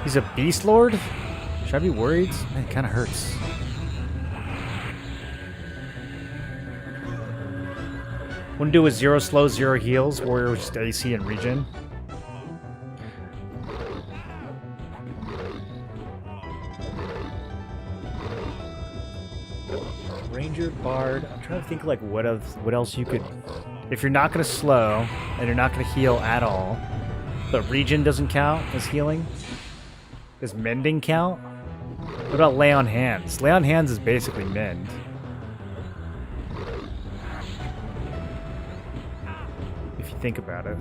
He's a beast lord? Should I be worried? Man, it kind of hurts. Wouldn't do a 0 slow, 0 heals, warrior with just AC and regen. Ranger, Bard. I'm trying to think like what else you could. If you're not gonna slow and you're not gonna heal at all, but regen doesn't count as healing. Does mending count? What about lay on hands? Lay on hands is basically mend. If you think about it.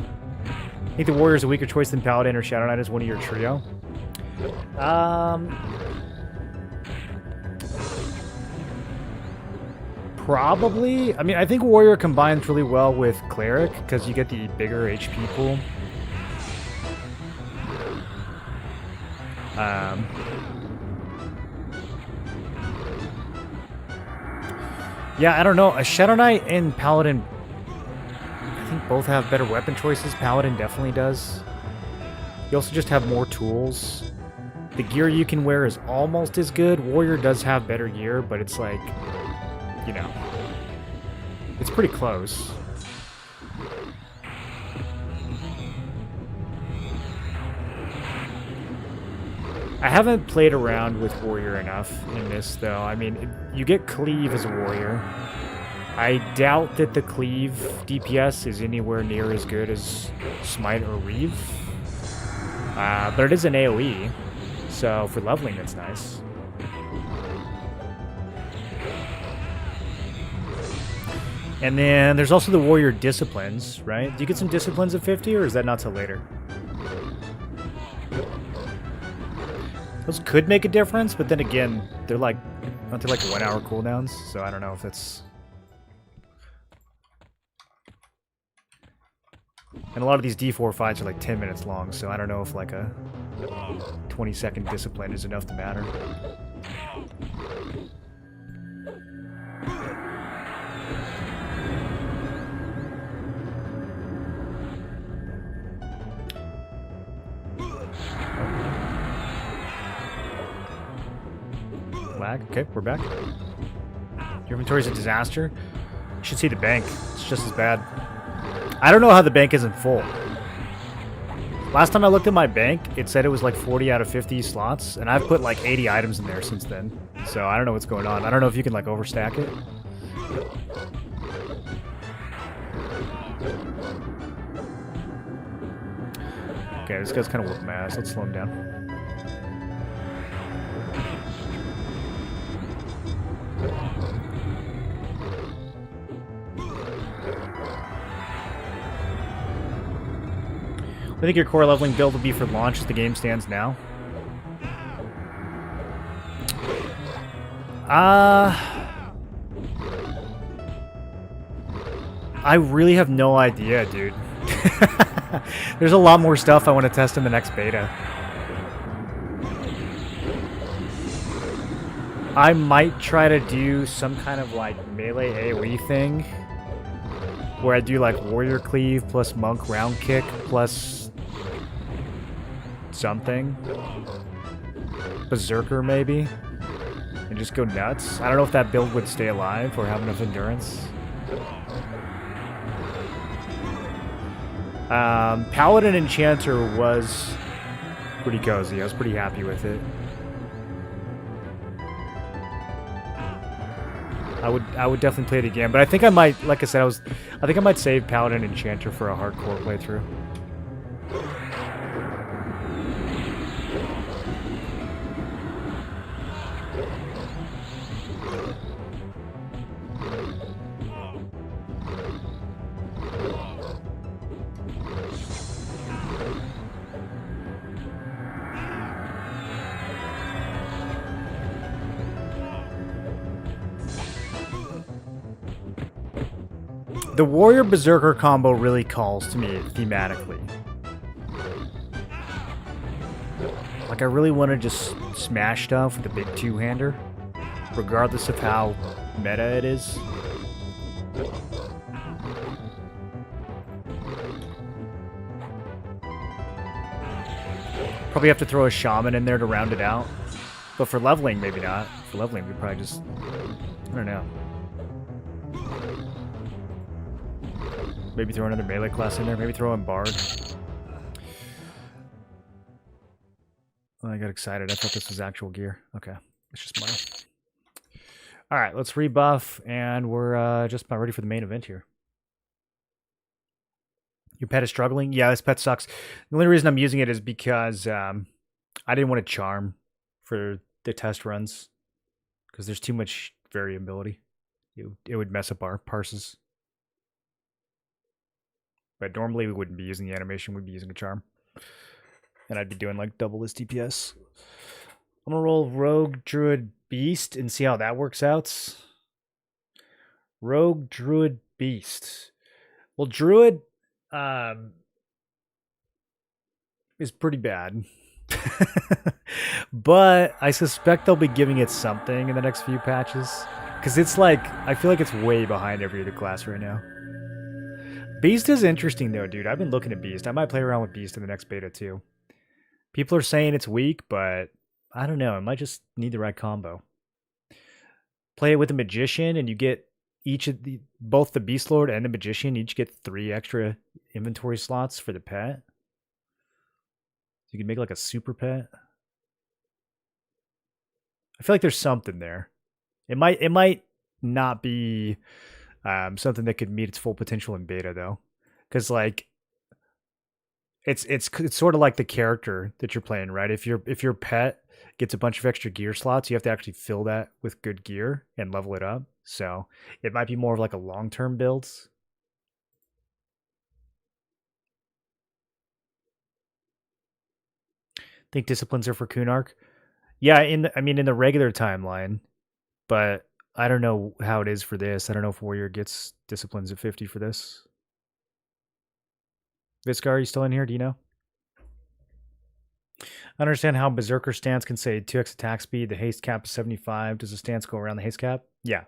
I think the warrior is a weaker choice than paladin or shadow knight as one of your trio. Probably. I mean, I think warrior combines really well with cleric because you get the bigger HP pool. Yeah, I don't know. A Shadow Knight and Paladin, I think both have better weapon choices. Paladin definitely does. You also just have more tools. The gear you can wear is almost as good. Warrior does have better gear, but it's like, you know, it's pretty close. I haven't played around with warrior enough in this, though. I mean, you get cleave as a warrior. I doubt that the cleave DPS is anywhere near as good as smite or reave. But it is an AoE, so for leveling it's nice. And then there's also the warrior disciplines, right? Do you get some disciplines at 50, or is that not till later? Those could make a difference, but then again, they're like, aren't they like 1 hour cooldowns? So I don't know if it's... And a lot of these D4 fights are like 10 minutes long, so I don't know if like a 20-second discipline is enough to matter. Lag. Okay, we're back. Your inventory's a disaster. You should see the bank. It's just as bad. I don't know how the bank isn't full. Last time I looked at my bank, it said it was like 40 out of 50 slots, and I've put like 80 items in there since then. So I don't know what's going on. I don't know if you can like overstack it. Okay, this guy's kind of whooping my ass. Let's slow him down. I think your core leveling build will be for launch as the game stands now. I really have no idea, dude. There's a lot more stuff I want to test in the next beta. I might try to do some kind of like melee AoE thing where I do like warrior cleave plus monk round kick plus something. Berserker maybe. And just go nuts. I don't know if that build would stay alive or have enough endurance. Paladin Enchanter was pretty cozy. I was pretty happy with it. I would definitely play it again, but I think I might, like I said, I think I might save Paladin Enchanter for a hardcore playthrough. The Warrior Berserker combo really calls to me thematically. Like, I really want to just smash stuff with a big two-hander, regardless of how meta it is. Probably have to throw a shaman in there to round it out. But for leveling, maybe not. For leveling, we probably just... I don't know. Maybe throw another melee class in there. Maybe throw in Bard. Oh, I got excited. I thought this was actual gear. Okay. It's just money. Alright, let's rebuff, and we're just about ready for the main event here. Your pet is struggling? Yeah, this pet sucks. The only reason I'm using it is because I didn't want to charm for the test runs. Because there's too much variability. It would mess up our parses. But normally we wouldn't be using the animation, we'd be using a charm. And I'd be doing like double his DPS. I'm gonna roll Rogue, Druid, Beast and see how that works out. Rogue, Druid, Beast. Well, Druid is pretty bad. But I suspect they'll be giving it something in the next few patches. Because it's like, I feel like it's way behind every other class right now. Beast is interesting though, dude. I've been looking at Beast. I might play around with Beast in the next beta too. People are saying it's weak, but I don't know. It might just need the right combo. Play it with a Magician, and you get both the Beast Lord and the Magician each get 3 extra inventory slots for the pet. You can make like a super pet. I feel like there's something there. It might not be something that could meet its full potential in beta though, because like it's sort of like the character that you're playing, right? If your pet gets a bunch of extra gear slots, you have to actually fill that with good gear and level it up. So it might be more of like a long-term build. Think disciplines are for Kunark. Yeah, in the regular timeline, but I don't know how it is for this. I don't know if Warrior gets disciplines at 50 for this. Viscar, are you still in here? Do you know? I understand how Berserker stance can say 2x attack speed. The haste cap is 75. Does the stance go around the haste cap? Yeah.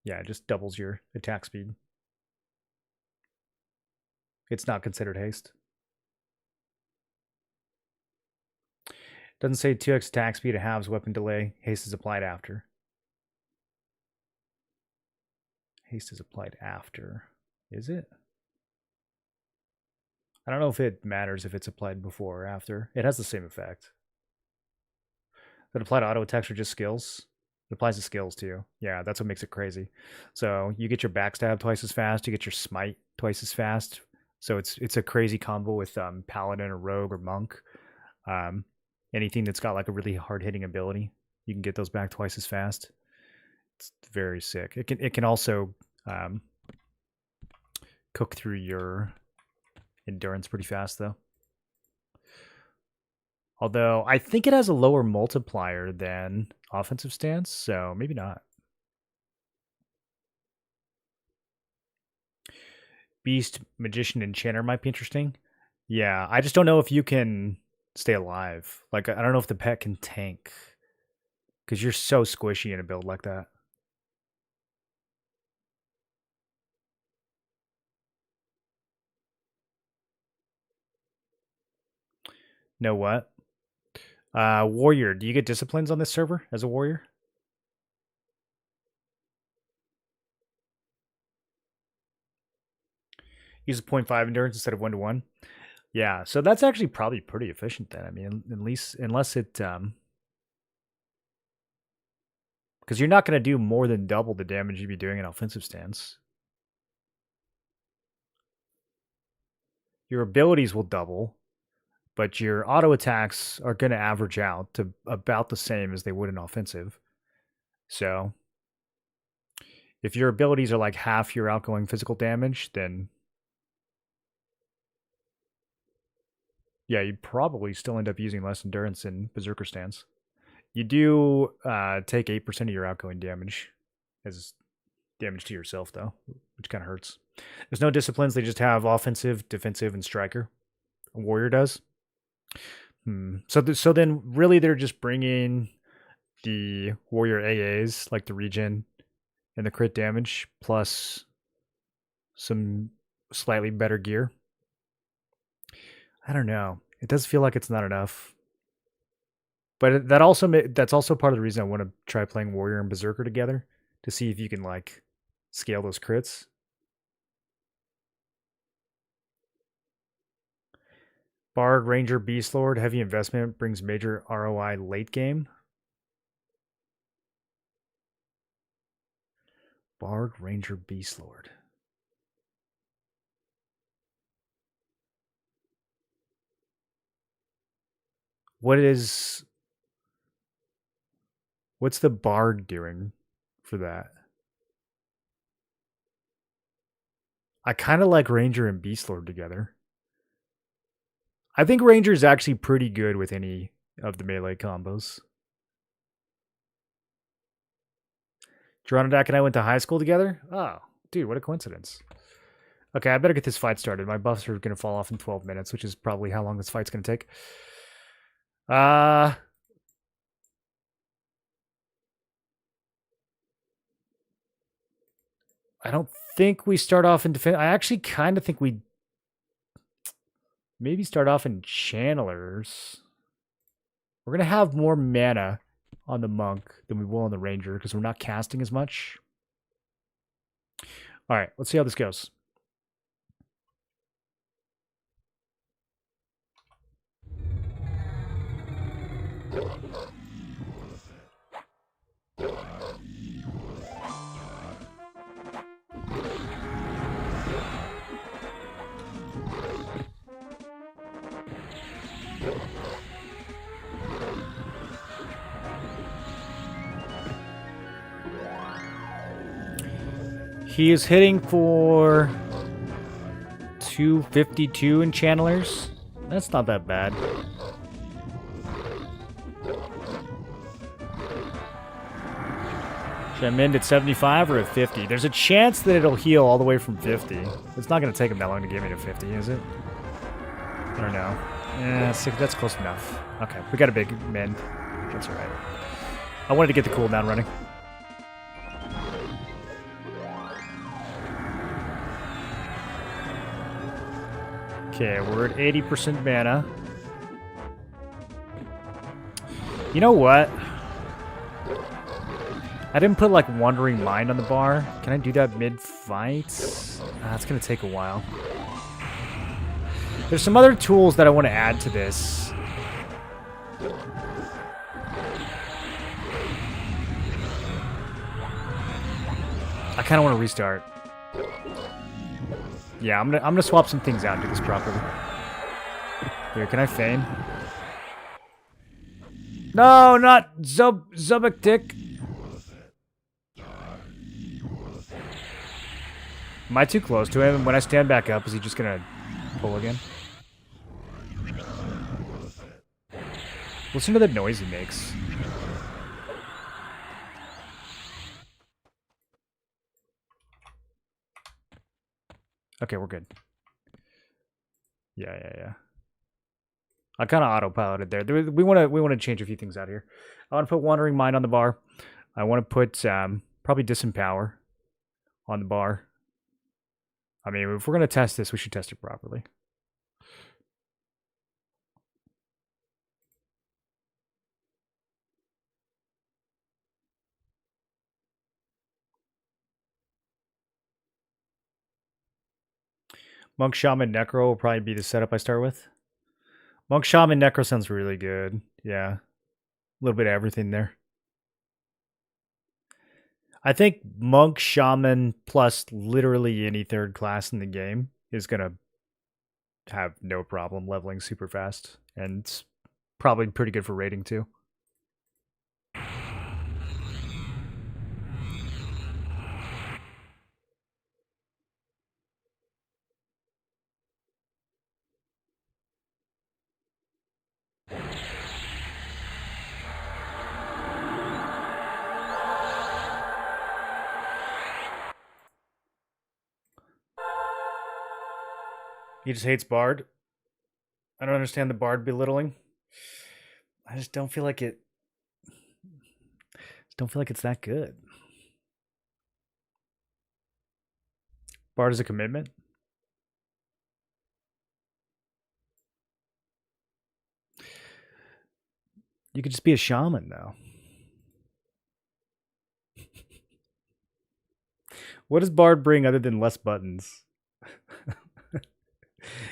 Yeah, it just doubles your attack speed. It's not considered haste. Doesn't say 2x attack speed, it halves weapon delay. Haste is applied after. Haste is applied after. Is it? I don't know if it matters if it's applied before or after. It has the same effect. Does it apply to auto attacks or just skills? It applies to skills too. Yeah, that's what makes it crazy. So you get your backstab twice as fast. You get your smite twice as fast. So it's a crazy combo with paladin or rogue or monk. Anything that's got like a really hard hitting ability, you can get those back twice as fast. It's very sick. It can also cook through your endurance pretty fast though. Although I think it has a lower multiplier than offensive stance, so maybe not. Beast, Magician, Enchanter might be interesting. Yeah, I just don't know if you can stay alive. Like, I don't know if the pet can tank. Because you're so squishy in a build like that. Know what? Warrior. Do you get disciplines on this server as a warrior? Use a 0.5 endurance instead of 1-to-1. Yeah, so that's actually probably pretty efficient then. I mean, at least unless it because you're not going to do more than double the damage you'd be doing in offensive stance. Your abilities will double, but your auto attacks are going to average out to about the same as they would in offensive. So if your abilities are like half your outgoing physical damage, then yeah, you'd probably still end up using less endurance in Berserker stance. You do take 8% of your outgoing damage as damage to yourself, though, which kind of hurts. There's no disciplines. They just have offensive, defensive, and striker. A warrior does. So then really they're just bringing the warrior AAs, like the regen and the crit damage, plus some slightly better gear. I don't know. It does feel like it's not enough. But that's also part of the reason I want to try playing warrior and berserker together to see if you can like scale those crits. Bard, Ranger, Beast Lord, heavy investment brings major ROI late game. Bard, Ranger, Beast Lord. What's the Bard doing for that? I kind of like Ranger and Beast Lord together. I think Ranger is actually pretty good with any of the melee combos. Geronimodak and I went to high school together? Oh, dude, what a coincidence. Okay, I better get this fight started. My buffs are going to fall off in 12 minutes, which is probably how long this fight's going to take. I don't think we start off in defense. I actually kind of think we maybe start off in channelers. We're going to have more mana on the monk than we will on the ranger because we're not casting as much. All right, let's see how this goes. He is hitting for 252 in channelers. That's not that bad. Should I mend at 75 or at 50? There's a chance that it'll heal all the way from 50. It's not going to take him that long to get me to 50, is it? I don't know. Yeah, that's close enough. Okay, we got a big mend. That's all right. I wanted to get the cooldown running. Okay, we're at 80% mana. You know what? I didn't put, like, Wandering Mind on the bar. Can I do that mid-fight? It's going to take a while. There's some other tools that I want to add to this. I kind of want to restart. Yeah, I'm gonna swap some things out and do this properly. Here, can I feign? No, not Zubik Dick. Am I too close to him? And when I stand back up, is he just gonna pull again? Listen to the noise he makes. Okay, we're good. Yeah. I kind of autopiloted there. We want to change a few things out here. I want to put Wandering Mind on the bar. I want to put probably Disempower on the bar. I mean, if we're going to test this, we should test it properly. Monk, Shaman, Necro will probably be the setup I start with. Monk, Shaman, Necro sounds really good. Yeah. A little bit of everything there. I think Monk, Shaman, plus literally any third class in the game is going to have no problem leveling super fast. And probably pretty good for rating too. He just hates Bard. I don't understand the Bard belittling. I just don't feel like it. Don't feel like it's that good. Bard is a commitment. You could just be a shaman though. What does Bard bring other than less buttons?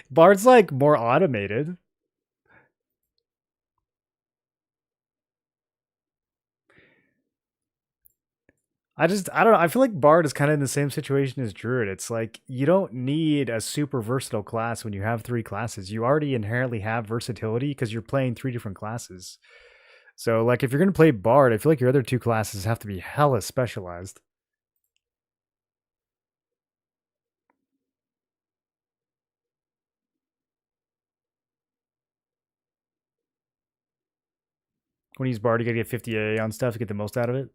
Bard's like more automated. I don't know. I feel like Bard is kind of in the same situation as Druid. It's like you don't need a super versatile class when you have 3 classes. You already inherently have versatility because you're playing 3 different classes. So, like, if you're going to play Bard, I feel like your other 2 classes have to be hella specialized. When you use Bard, you gotta get 50 AA on stuff to get the most out of it.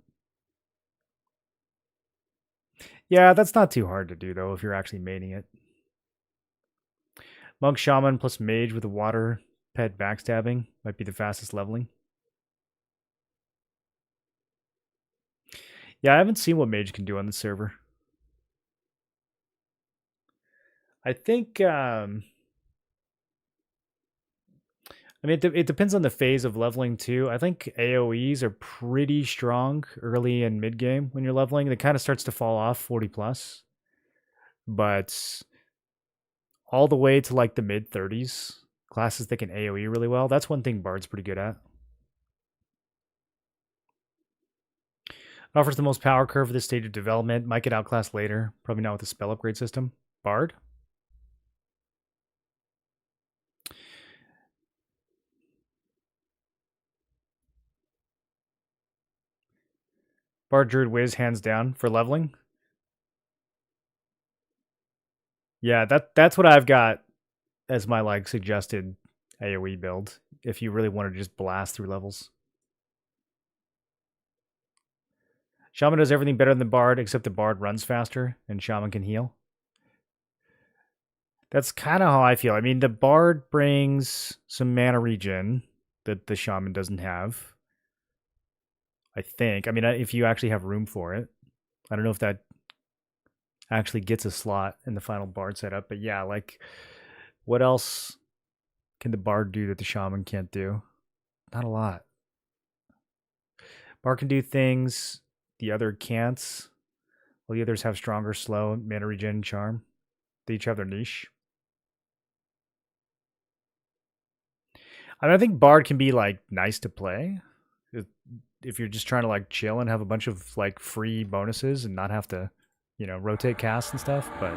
Yeah, that's not too hard to do, though, if you're actually maining it. Monk, Shaman plus Mage with a Water Pet backstabbing might be the fastest leveling. Yeah, I haven't seen what Mage can do on the server. I think, I mean, it depends on the phase of leveling too. I think AoEs are pretty strong early and mid game when you're leveling. It kind of starts to fall off 40 plus, but all the way to like the mid 30s, classes that can AoE really well. That's one thing Bard's pretty good at. Offers the most power curve for this stage of development. Might get outclassed later. Probably not with the spell upgrade system. Bard. Bard, Druid, Wiz, hands down for leveling. Yeah, that's what I've got as my like suggested AoE build if you really want to just blast through levels. Shaman does everything better than the Bard, except the Bard runs faster and Shaman can heal. That's kind of how I feel. I mean, the Bard brings some mana regen that the Shaman doesn't have. I think. I mean, if you actually have room for it. I don't know if that actually gets a slot in the final Bard setup, but yeah, like, what else can the Bard do that the Shaman can't do? Not a lot. Bard can do things the other can't. Well, the others have stronger, slow, mana regen, charm. They each have their niche. I mean, I think Bard can be like nice to play if you're just trying to like chill and have a bunch of like free bonuses and not have to, you know, rotate casts and stuff. But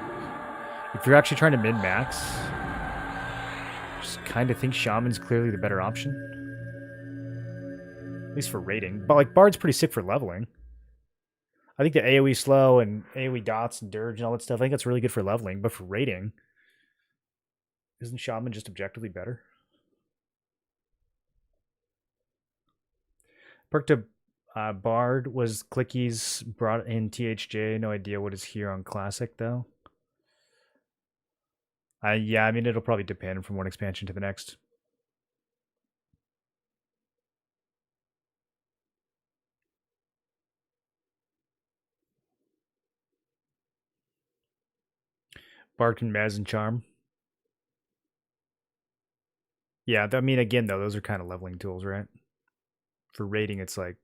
if you're actually trying to min max, I just kind of think Shaman's clearly the better option, at least for rating. But like Bard's pretty sick for leveling. I think the AoE slow and AoE dots and dirge and all that stuff, I think that's really good for leveling. But for rating, isn't Shaman just objectively better? Perk to Bard was Clickies brought in THJ. No idea what is here on Classic, though. Yeah, I mean, it'll probably depend from one expansion to the next. Barkin, Mez, and Charm. Yeah, I mean, again, though, those are kind of leveling tools, right? For rating, it's like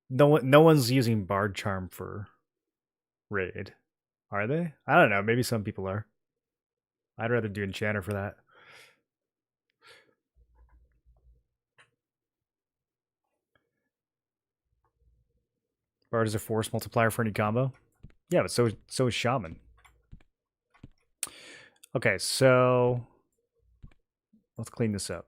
no one's using Bard Charm for raid, are they? I don't know. Maybe some people are. I'd rather do Enchanter for that. Bard is a force multiplier for any combo. Yeah, but so is Shaman. Okay, so let's clean this up.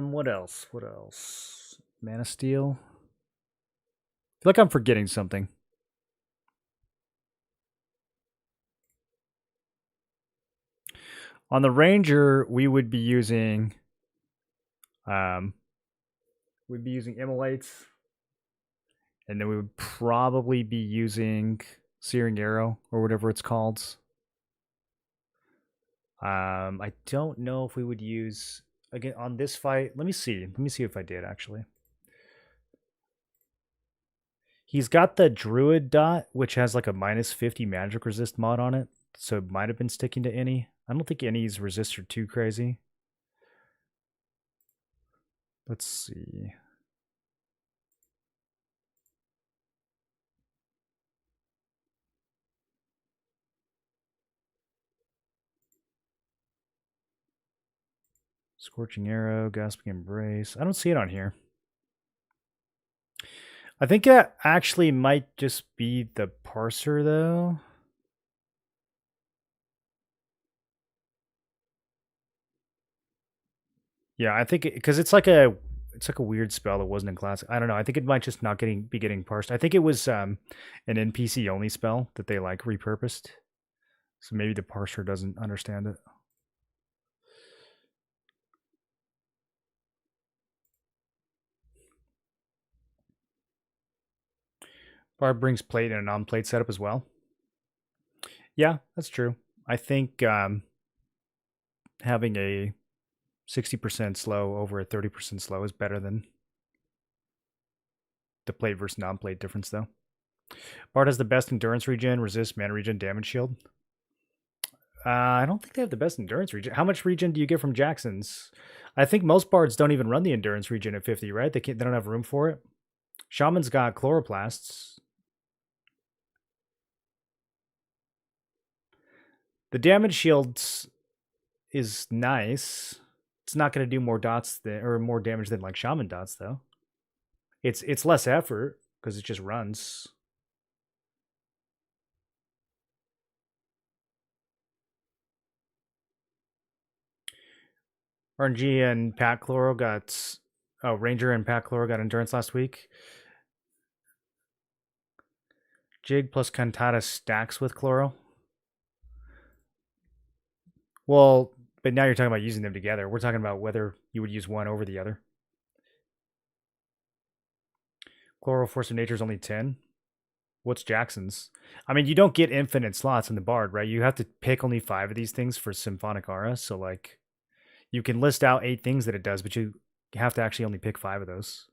What else? What else? Mana Steel. I feel like I'm forgetting something. On the Ranger, we would be using we'd be using Immolates, and then we would probably be using Searing Arrow or whatever it's called. I don't know if we would use again on this fight. Let me see. Let me see if I did actually. He's got the Druid dot, which has like a minus 50 magic resist mod on it, so it might have been sticking to Inny. I don't think Inny's resists are too crazy. Let's see. Scorching Arrow, Gasping Embrace. I don't see it on here. I think that actually might just be the parser, though. Yeah, I think because it's like a weird spell that wasn't in classic. I don't know. I think it might just not be getting parsed. I think it was an NPC only spell that they like repurposed. So maybe the parser doesn't understand it. Barb brings plate and a non-plate setup as well. Yeah, that's true. I think having a 60% slow over a 30% slow is better than the plate versus non-plate difference, though. Bard has the best endurance regen, resist, mana regen, damage shield. I don't think they have the best endurance regen. How much regen do you get from Jackson's? I think most bards don't even run the endurance regen at 50, right? They don't have room for it. Shaman's got chloroplasts. The damage shields is nice. It's not going to do more dots or more damage than like Shaman dots, though. It's less effort because it just runs. RNG and Pat Chloro got Ranger and Pat Chloro got endurance last week. Jig plus Cantata stacks with Chloro. Well, but now you're talking about using them together. We're talking about whether you would use one over the other. Chloral Force of Nature is only 10. What's Jackson's? I mean, you don't get infinite slots in the Bard, right? You have to pick only 5 of these things for Symphonic Aura. So, like, you can list out 8 things that it does, but you have to actually only pick 5 of those.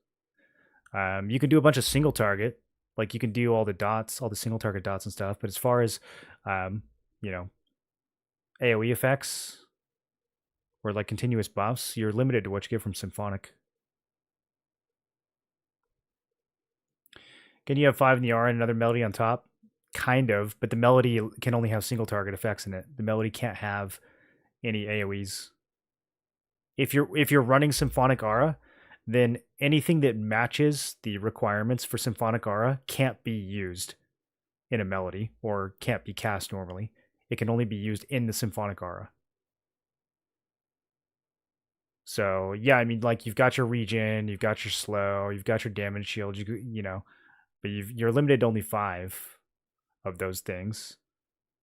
You can do a bunch of single target. Like, you can do all the dots, all the single target dots and stuff. But as far as, you know, AoE effects or like continuous buffs, you're limited to what you get from Symphonic. Can you have 5 in the R and another melody on top? Kind of, but the melody can only have single target effects in it. The melody can't have any AoEs. If you're running Symphonic Aura, then anything that matches the requirements for Symphonic Aura can't be used in a melody or can't be cast normally. It can only be used in the Symphonic Aura. So yeah, I mean, like you've got your regen, you've got your slow, you've got your damage shield. You know, but you're limited to only 5 of those things.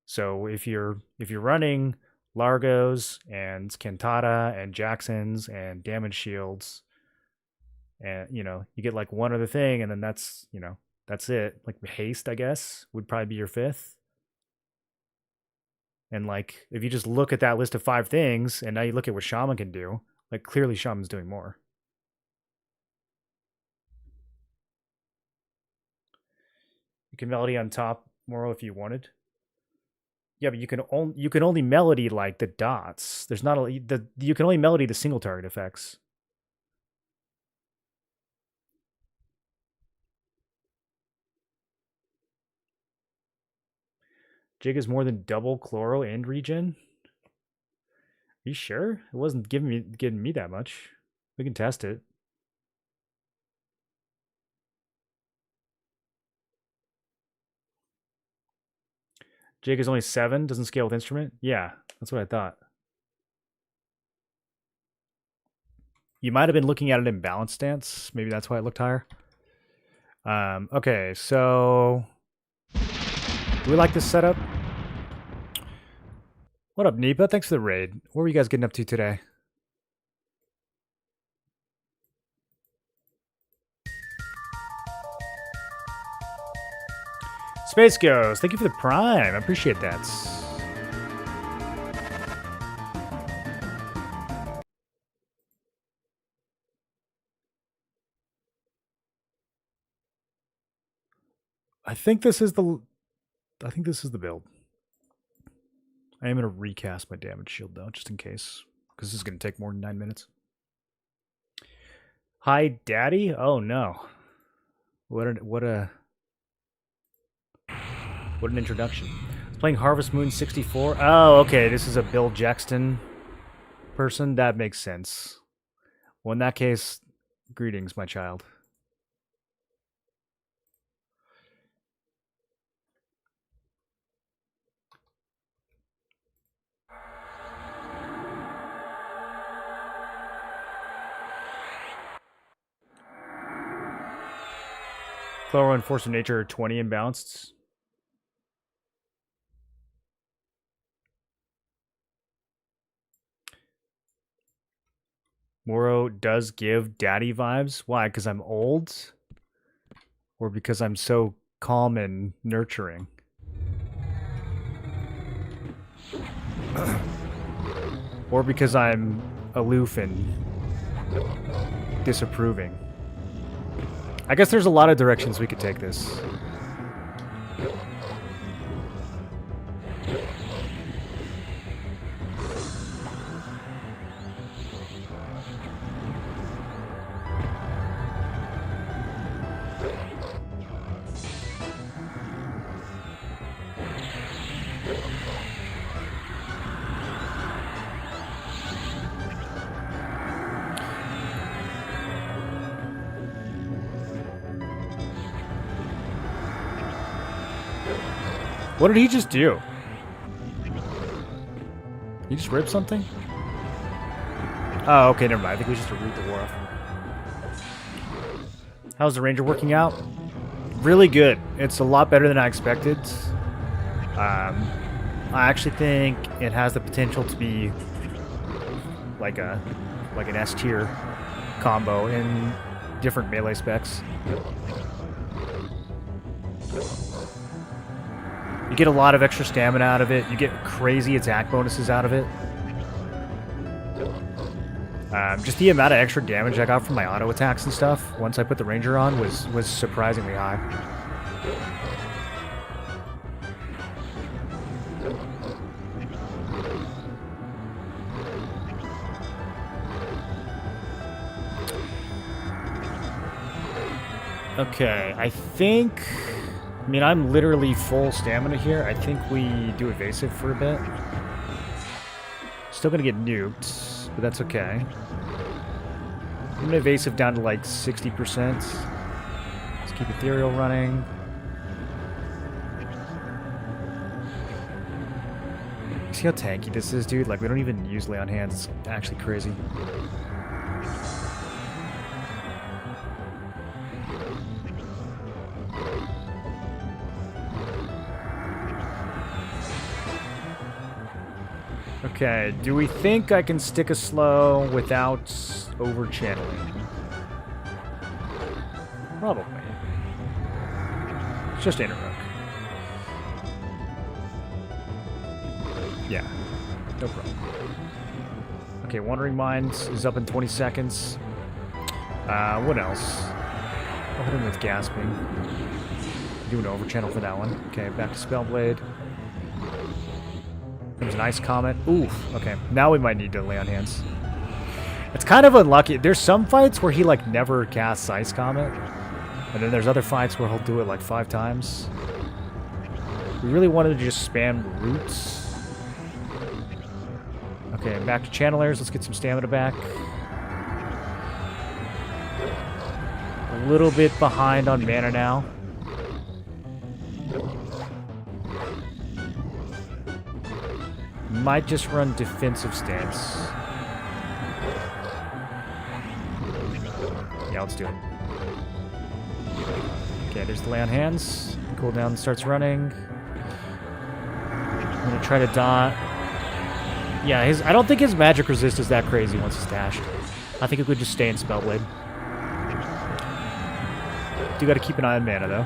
So if you're running Largos and Cantata and Jacksons and damage shields, and you get like one other thing, and then that's that's it. Like haste, I guess, would probably be your 5th. And like if you just look at that list of 5 things, and now you look at what Shaman can do, like clearly Shaman's doing more. You can melody on top Moro if you wanted. Yeah, but you can only melody like the dots. There's not you can only melody the single target effects. Jig is more than double chloro and regen. Are you sure? It wasn't giving me that much. We can test it. Jig is only 7, doesn't scale with instrument? Yeah, that's what I thought. You might have been looking at it in balance stance. Maybe that's why it looked higher. Okay, so do we like this setup? What up, Nipa? Thanks for the raid. What were you guys getting up to today? Space Ghost, thank you for the prime. I appreciate that. I think this is the build. I am going to recast my damage shield though, just in case, because this is going to take more than 9 minutes. Hi, Daddy. Oh no! What an introduction. I was playing Harvest Moon 64. Oh, okay. This is a Bill Jackson person. That makes sense. Well, in that case, greetings, my child. Chloro and Force of Nature are 20 imbalanced. Moro does give daddy vibes. Why? Because I'm old? Or because I'm so calm and nurturing? Or because I'm aloof and disapproving? I guess there's a lot of directions we could take this. What did he just do? He just ripped something? Oh, okay, never mind. I think we just root the war off. How's the Ranger working out? Really good. It's a lot better than I expected. I actually think it has the potential to be like an S tier combo in different melee specs. You get a lot of extra stamina out of it. You get crazy attack bonuses out of it. Just the amount of extra damage I got from my auto attacks and stuff once I put the Ranger on was surprisingly high. Okay, I think... I mean, I'm literally full stamina here. I think we do evasive for a bit. Still gonna get nuked, but that's okay. I'm gonna evasive down to like 60%. Let's keep ethereal running. You see how tanky this is, dude? Like, we don't even use lay on hands. It's actually crazy. Okay, do we think I can stick a slow without over-channeling? Probably. It's just interrupt. Yeah, no problem. Okay, Wandering Minds is up in 20 seconds. What else? I'll hit him with Gasping. Do an over-channel for that one. Okay, back to Spellblade. There's an Ice Comet. Oof. Okay, now we might need to lay on hands. It's kind of unlucky. There's some fights where he, like, never casts Ice Comet. And then there's other fights where he'll do it, like, 5 times. We really wanted to just spam Roots. Okay, back to Channelers. Let's get some stamina back. A little bit behind on mana now. Might just run defensive stance. Yeah, let's do it. Okay, there's the lay on hands. Cooldown starts running. I'm gonna try to dot. Yeah, I don't think his magic resist is that crazy once it's dashed. I think it could just stay in Spellblade. Do gotta keep an eye on mana though.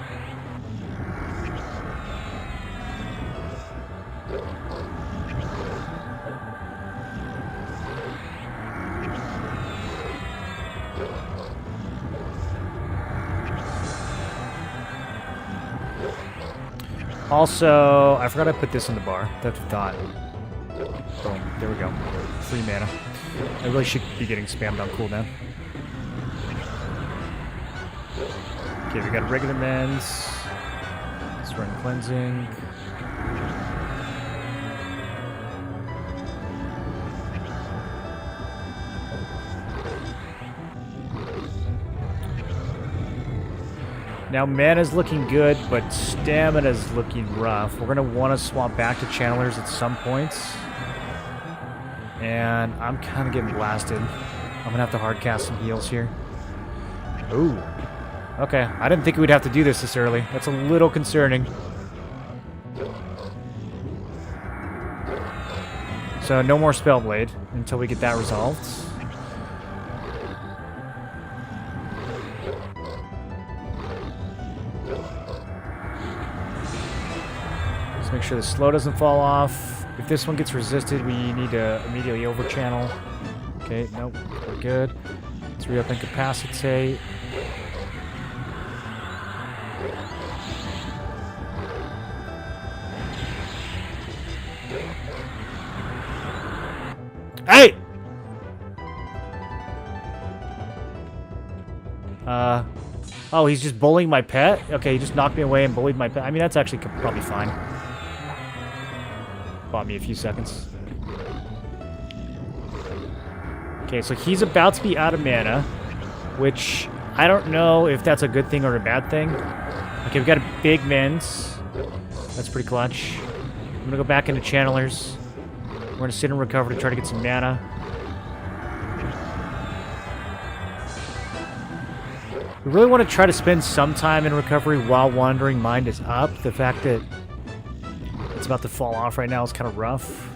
Also, I forgot I put this in the bar. That's a thought. Boom. There we go. Free mana. I really should be getting spammed on cooldown. Okay, we got regular mends. Let's run cleansing. Now mana's looking good, but stamina's looking rough. We're gonna want to swap back to channelers at some points. And I'm kind of getting blasted. I'm gonna have to hard cast some heals here. Ooh. Okay, I didn't think we'd have to do this early. That's a little concerning. So no more Spellblade until we get that resolved. Let's make sure the slow doesn't fall off. If this one gets resisted, we need to immediately over-channel. Okay, nope, we're good. Let's re-up Incapacitate. Hey! Oh, he's just bullying my pet? Okay, he just knocked me away and bullied my pet. I mean, that's actually probably fine. Bought me a few seconds. Okay, so he's about to be out of mana, which I don't know if that's a good thing or a bad thing. Okay, we've got a big mends. That's pretty clutch. I'm gonna go back into channelers. We're gonna sit and recover to try to get some mana. We really want to try to spend some time in recovery while Wandering Mind is up. The fact that it's about to fall off right now is kind of rough.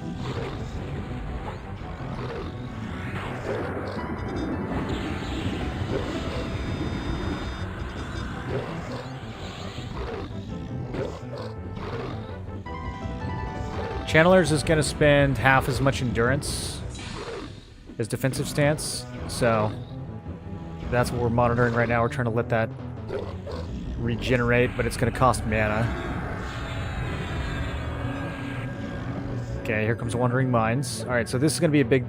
Channelers is going to spend half as much endurance as defensive stance, so that's what we're monitoring right now. We're trying to let that regenerate, but it's going to cost mana. Okay, here comes Wandering Minds. Alright, so this is going to be a big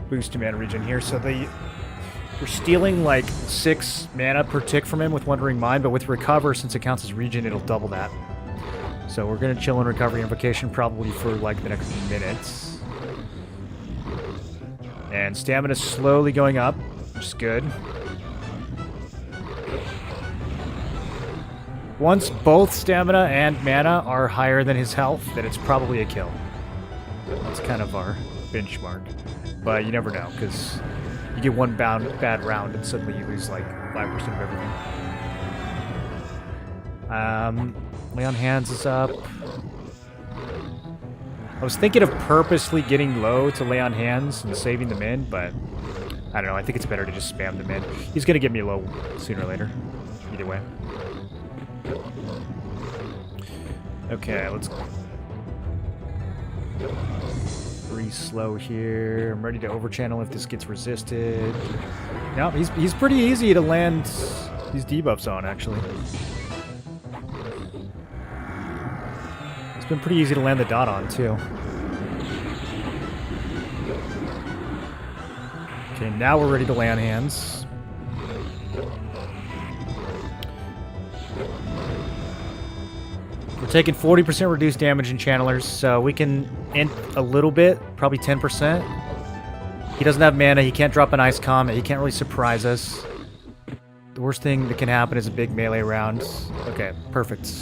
boost to mana regen here. So we're stealing like 6 mana per tick from him with Wandering Mind, but with Recover, since it counts as regen, it'll double that. So we're going to chill in Recovery Invocation probably for like the next minutes. And stamina's slowly going up, which is good. Once both stamina and mana are higher than his health, then it's probably a kill. That's kind of our benchmark. But you never know, because you get one bad round and suddenly you lose like 5% of everything. Lay on Hands is up. I was thinking of purposely getting low to lay on hands and saving them in, but I don't know. I think it's better to just spam them in. He's going to get me low sooner or later. Either way. Okay, let's slow here. I'm ready to overchannel if this gets resisted. No, he's pretty easy to land these debuffs on, actually. It's been pretty easy to land the dot on, too. Okay, now we're ready to lay on hands. We're taking 40% reduced damage in channelers, so we can int a little bit, probably 10%. He doesn't have mana, he can't drop an ice comet, he can't really surprise us. The worst thing that can happen is a big melee round. Okay, perfect.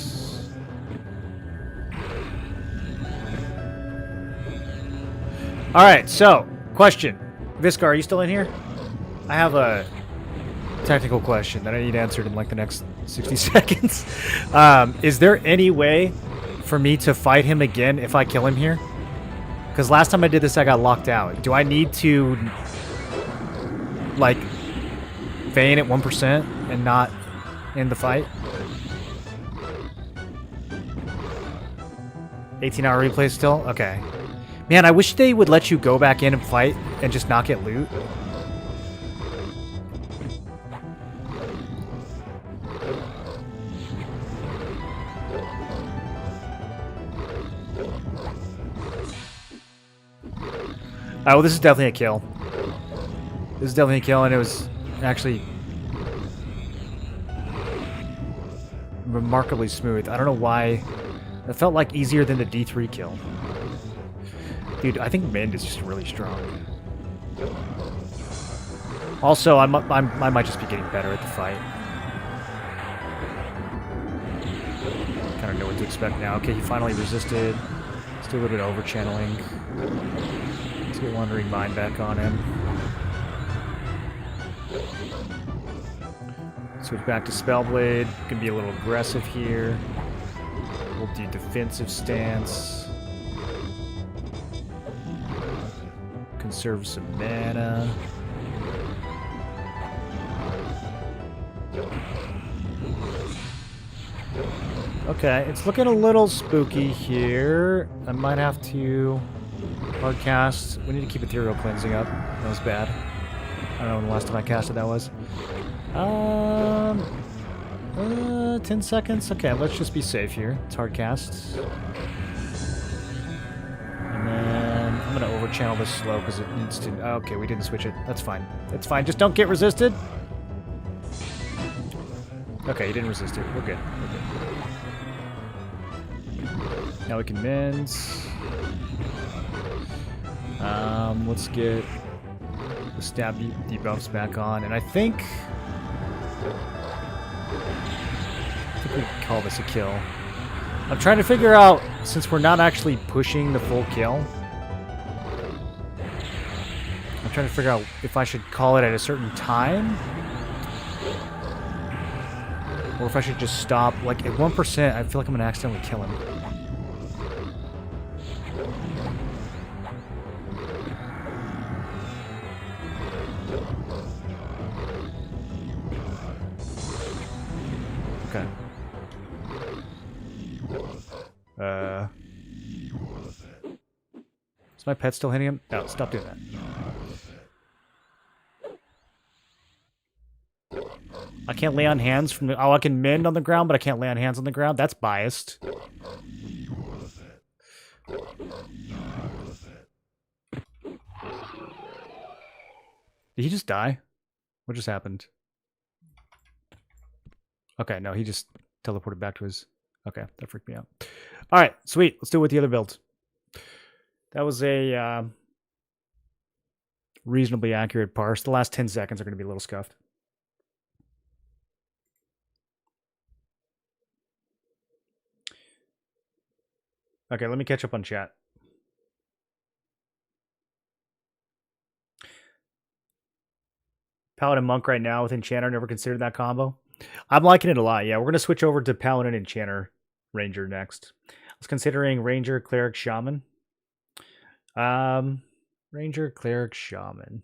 Alright, so, question. Viscar, are you still in here? I have a technical question that I need answered in like the next 60 seconds. Is there any way for me to fight him again if I kill him here? Because last time I did this, I got locked out. Do I need to, like, feign at 1% and not end the fight? 18-hour replay still? Okay. Man, I wish they would let you go back in and fight and just not get loot. Oh, well, this is definitely a kill. This is definitely a kill, and it was actually remarkably smooth. I don't know why. It felt like easier than the D3 kill. Dude, I think Mend is just really strong. Also, I might just be getting better at the fight. Kind of know what to expect now. Okay, he finally resisted. Let's do a little bit of over-channeling. Let's get Wandering Mind back on him. Switch back to Spellblade. Gonna be a little aggressive here. We'll do defensive stance. Conserve some mana. Okay, it's looking a little spooky here. I might have to hard cast. We need to keep Ethereal Cleansing up. That was bad. I don't know when the last time I casted that was. 10 seconds? Okay, let's just be safe here. It's hard cast. And then I'm going to over-channel this slow because it needs to... Okay, we didn't switch it. That's fine. That's fine. Just don't get resisted. Okay, you didn't resist it. We're good. We're good. Now we can mend. Let's get the stab debuffs back on. And I think we can call this a kill. I'm trying to figure out, since we're not actually pushing the full kill, I'm trying to figure out if I should call it at a certain time, or if I should just stop. Like, at 1%, I feel like I'm going to accidentally kill him. Okay. Is my pet still hitting him? No, stop doing that. I can't lay on hands from the... Oh, I can mend on the ground, but I can't lay on hands on the ground? That's biased. Did he just die? What just happened? Okay, no, he just teleported back to his... Okay, that freaked me out. Alright, sweet. Let's do it with the other builds. That was a reasonably accurate parse. The last 10 seconds are going to be a little scuffed. Okay, let me catch up on chat. Paladin Monk right now with Enchanter. Never considered that combo. I'm liking it a lot. Yeah, we're going to switch over to Paladin Enchanter Ranger next. I was considering Ranger, Cleric, Shaman. Ranger, Cleric, Shaman.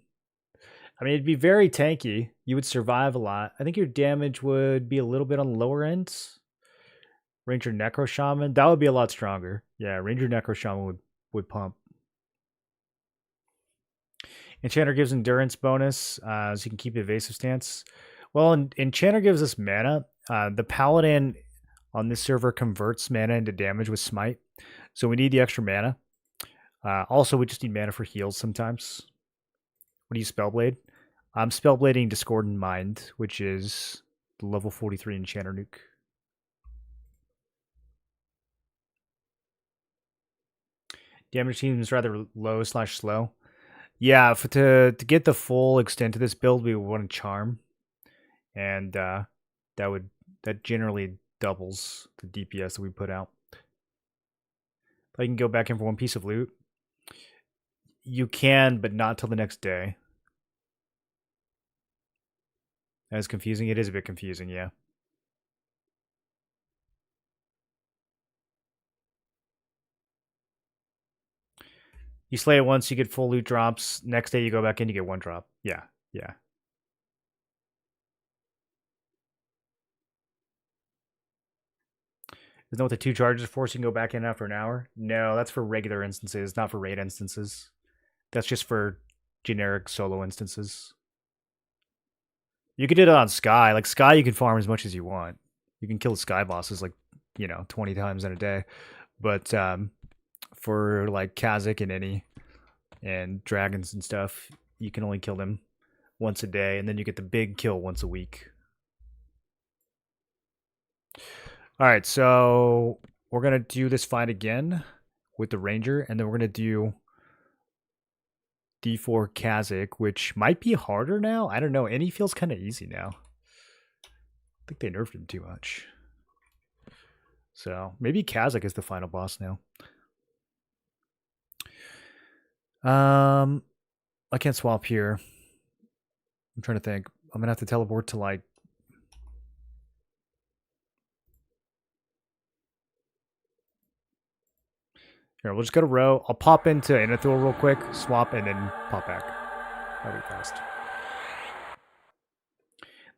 I mean, it'd be very tanky. You would survive a lot. I think your damage would be a little bit on the lower end. Ranger, Necro, Shaman. That would be a lot stronger. Yeah, Ranger, Necro, Shaman would pump. Enchanter gives endurance bonus, so you can keep evasive stance. Well, Enchanter gives us mana. The Paladin on this server converts mana into damage with Smite, so we need the extra mana. Also, we just need mana for heals sometimes. What do you Spellblade? I'm Spellblading Discordant Mind, which is the level 43 Enchanter nuke. Damage seems rather low/slow. Yeah, to get the full extent of this build, we would want to Charm, and that generally doubles the DPS that we put out. I can go back in for one piece of loot. You can, but not till the next day. That is confusing. It is a bit confusing, yeah. You slay it once, you get full loot drops. Next day you go back in, you get one drop. Yeah, yeah. Isn't that what the 2 charges are for? So you can go back in after an hour? No, that's for regular instances, not for raid instances. That's just for generic solo instances. You can do it on Sky. Like Sky, you can farm as much as you want. You can kill the Sky bosses 20 times in a day. But for like Kazakh and Inny and dragons and stuff, you can only kill them once a day, and then you get the big kill once a week. All right, so we're gonna do this fight again with the Ranger, and then we're gonna do D4 Kazakh, which might be harder now. I don't know. Inny feels kind of easy now. I think they nerfed him too much. So maybe Kazakh is the final boss now. I can't swap here. I'm trying to think. I'm gonna have to teleport to like. Here, we'll just go to row. I'll pop into Inithul real quick, swap, and then pop back. That'll be fast.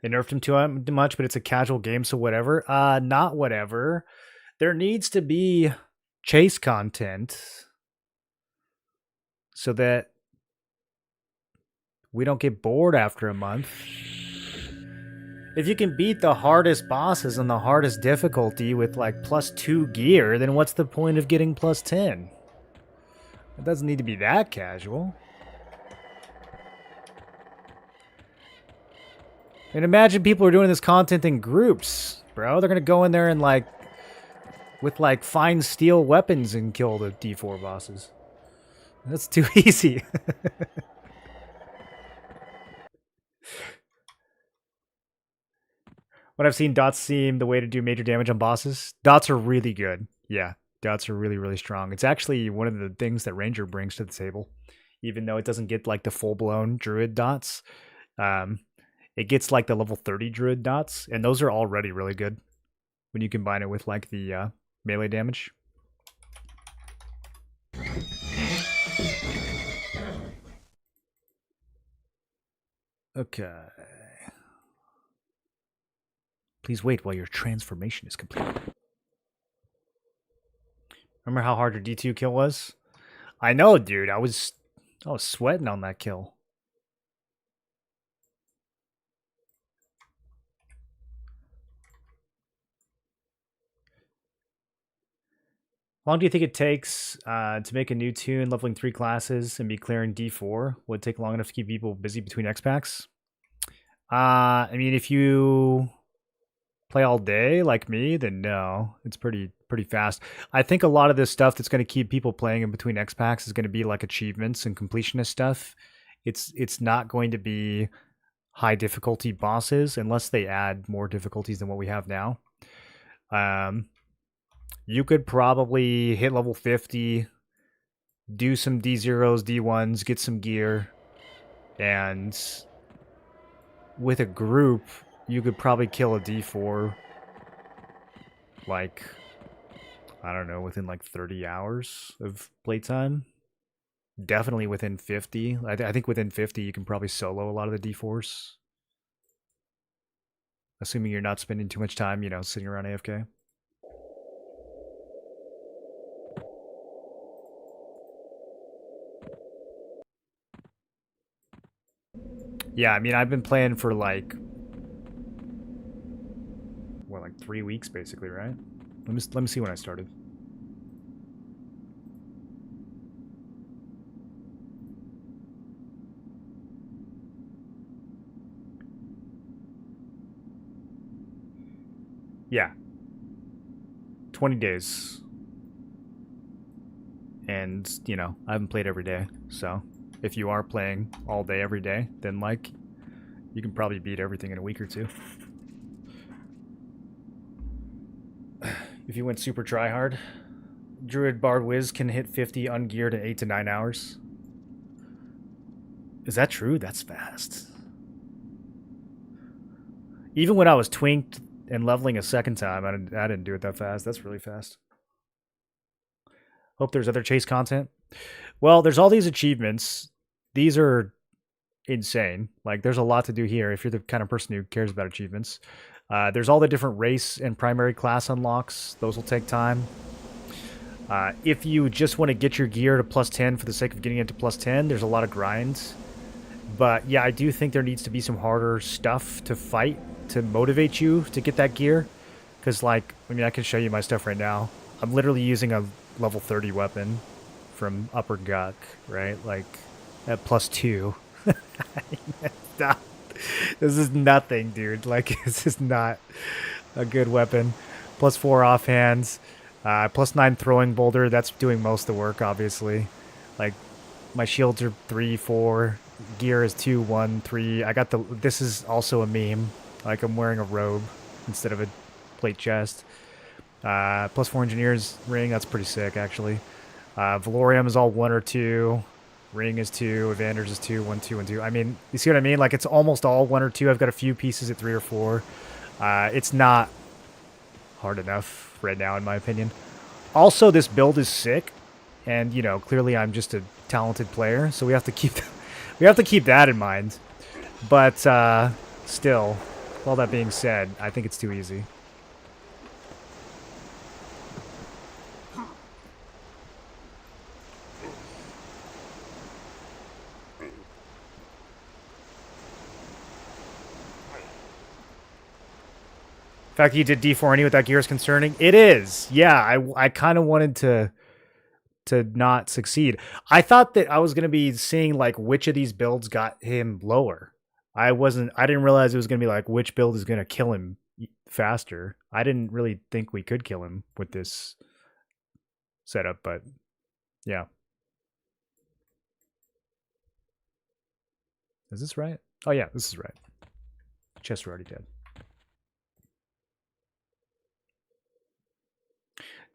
They nerfed him too much, but it's a casual game, so whatever. Not whatever. There needs to be chase content so that we don't get bored after a month. If you can beat the hardest bosses on the hardest difficulty with like +2 gear, then what's the point of getting +10? It doesn't need to be that casual. And imagine people are doing this content in groups, bro. They're gonna go in there and with fine steel weapons and kill the D4 bosses. That's too easy. When I've seen dots seem the way to do major damage on bosses, dots are really good. Yeah, dots are really, really strong. It's actually one of the things that Ranger brings to the table. Even though it doesn't get like the full-blown druid dots, it gets like the level 30 druid dots, and those are already really good when you combine it with like the melee damage. Okay. Please wait while your transformation is complete. Remember how hard your D2 kill was? I know, dude. I was sweating on that kill. How long do you think it takes to make a new tune, leveling 3 classes, and be clearing D4? Would it take long enough to keep people busy between X packs? I mean, if you play all day like me, then no, it's pretty fast. I think a lot of this stuff that's going to keep people playing in between X packs is going to be like achievements and completionist stuff. It's not going to be high difficulty bosses unless they add more difficulties than what we have now. You could probably hit level 50, do some D0s, D1s, get some gear, and with a group, you could probably kill a D4 like, I don't know, within like 30 hours of playtime. definitely within 50. I think within 50 you can probably solo a lot of the D-Force. Assuming you're not spending too much time, sitting around AFK. Yeah, I mean, I've been playing for like 3 weeks basically, right? Let me see when I started. Yeah, 20 days. And, I haven't played every day. So, if you are playing all day every day, then like you can probably beat everything in a week or two. If you went super try hard, Druid Bard Wiz can hit 50 ungeared in 8 to 9 hours. Is that true? That's fast. Even when I was twinked and leveling a second time, I didn't do it that fast. That's really fast. Hope there's other chase content. Well, there's all these achievements. These are insane. Like, there's a lot to do here if you're the kind of person who cares about achievements. There's all the different race and primary class unlocks. Those will take time. If you just want to get your gear to plus 10 for the sake of getting it to plus 10, there's a lot of grinds. But yeah, I do think there needs to be some harder stuff to fight to motivate you to get that gear. Because, like, I mean, I can show you my stuff right now. I'm literally using a level 30 weapon from Upper Guk, right? Like, at plus 2. This is nothing, dude. Like, this is not a good weapon. Plus 4 offhands. Plus 9 throwing boulder. That's doing most of the work, obviously. Like, my shields are 3, 4. Gear is 2, 1, 3. I got the... This is also a meme. Like, I'm wearing a robe instead of a plate chest. Plus 4 engineers ring. That's pretty sick, actually. Valorium is all 1 or 2. Ring is 2. Evander's is 2. 1, 2, 1, 2. I mean, you see what I mean? Like, it's almost all 1 or 2. I've got a few pieces at 3 or 4. It's not hard enough right now, in my opinion. Also, this build is sick. And, clearly I'm just a talented player. So we have to keep... we have to keep that in mind. But, still, all that being said, I think it's too easy. The fact that you did D4 Inny with that gear is concerning. It is. Yeah, I kind of wanted to not succeed. I thought that I was going to be seeing like which of these builds got him lower. I didn't realize it was going to be like which build is going to kill him faster. I didn't really think we could kill him with this setup, but yeah. Is this right? Oh yeah, this is right. Chester already dead.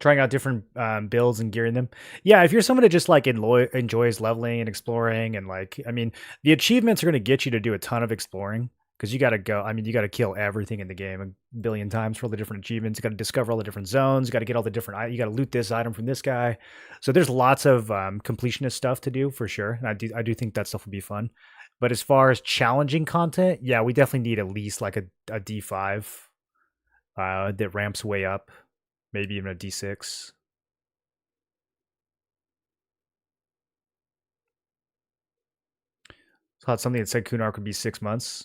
Trying out different builds and gearing them. Yeah, if you're someone that just like enjoys leveling and exploring, and like, I mean, the achievements are going to get you to do a ton of exploring because you got to go. I mean, you got to kill everything in the game a billion times for all the different achievements. You got to discover all the different zones. You got to get all the different. You got to loot this item from this guy. So there's lots of completionist stuff to do for sure. And I do think that stuff will be fun. But as far as challenging content, yeah, we definitely need at least like a D5 that ramps way up. Maybe even a D6. Thought something that said Kunark would be 6 months.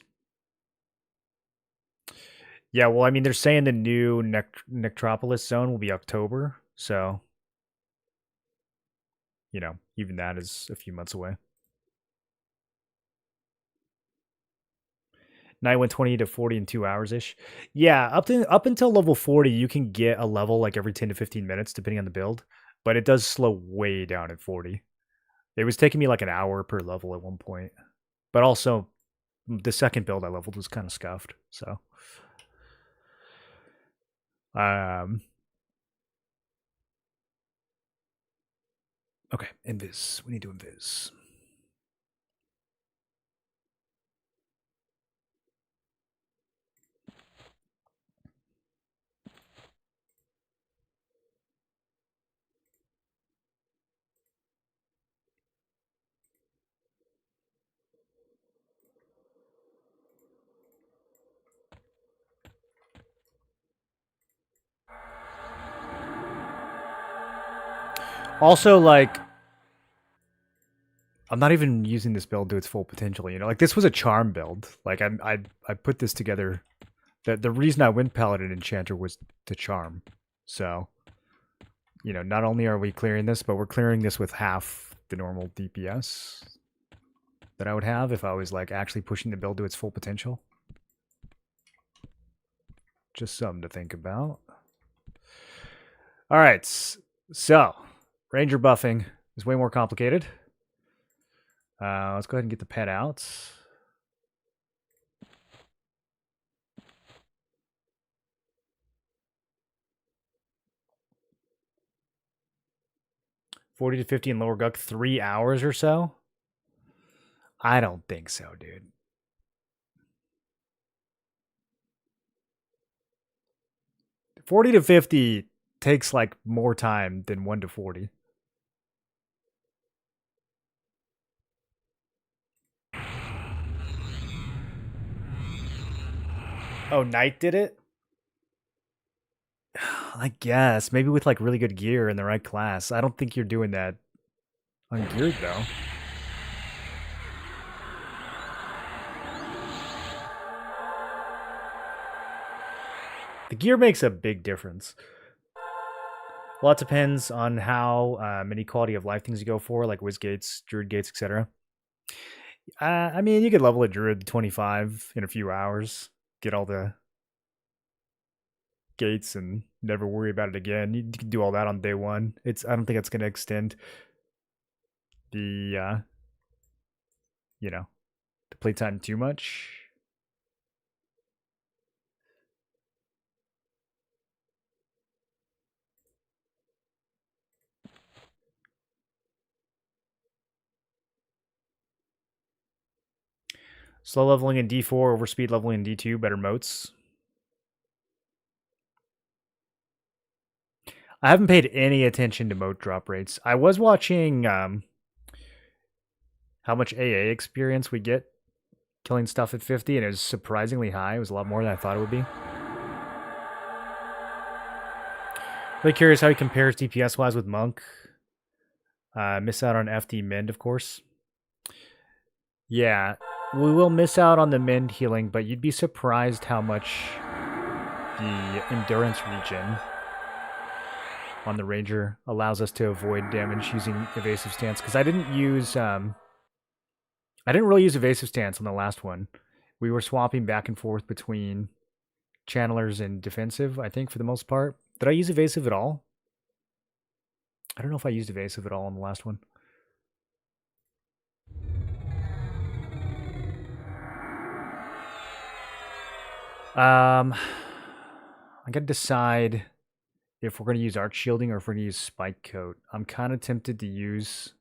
Yeah, well, I mean, they're saying the new Nectropolis zone will be October, so even that is a few months away. Night went 20 to 40 in 2 hours ish. Yeah, up until level 40, you can get a level like every 10 to 15 minutes, depending on the build, but it does slow way down at 40. It was taking me like an hour per level at one point, but also the second build I leveled was kind of scuffed. So, okay, invis. We need to invis. Also, like, I'm not even using this build to its full potential. You know, like this was a charm build. Like I put this together. The reason I went Paladin Enchanter was to charm. So, you know, not only are we clearing this, but we're clearing this with half the normal DPS that I would have if I was like actually pushing the build to its full potential. Just something to think about. All right, so Ranger buffing is way more complicated. Let's go ahead and get the pet out. $40 to $50 in lower Guck, 3 hours or so? I don't think so, dude. $40 to $50 takes like more time than 1 to 40. Oh, Knight did it? I guess. Maybe with like really good gear in the right class. I don't think you're doing that ungeared though. The gear makes a big difference. A lot depends on how many quality of life things you go for, like Wiz Gates, Druid Gates, etc. I mean, you could level a Druid 25 in a few hours, get all the gates, and never worry about it again. You can do all that on day one. I don't think it's going to extend the you know, the playtime too much. Slow leveling in D4 over speed leveling in D2, better moats. I haven't paid any attention to moat drop rates. I was watching how much AA experience we get killing stuff at 50, and it was surprisingly high. It was a lot more than I thought it would be. Really curious how he compares DPS-wise with Monk. Miss out on FD Mend, of course. Yeah, we will miss out on the Mend healing, but you'd be surprised how much the Endurance regen on the Ranger allows us to avoid damage using Evasive Stance. Because I didn't really use Evasive Stance on the last one. We were swapping back and forth between Channelers and Defensive, I think, for the most part. Did I use Evasive at all? I don't know if I used Evasive at all on the last one. I gotta decide if we're gonna use Arch Shielding or if we're gonna use Spike Coat. I'm kind of tempted to use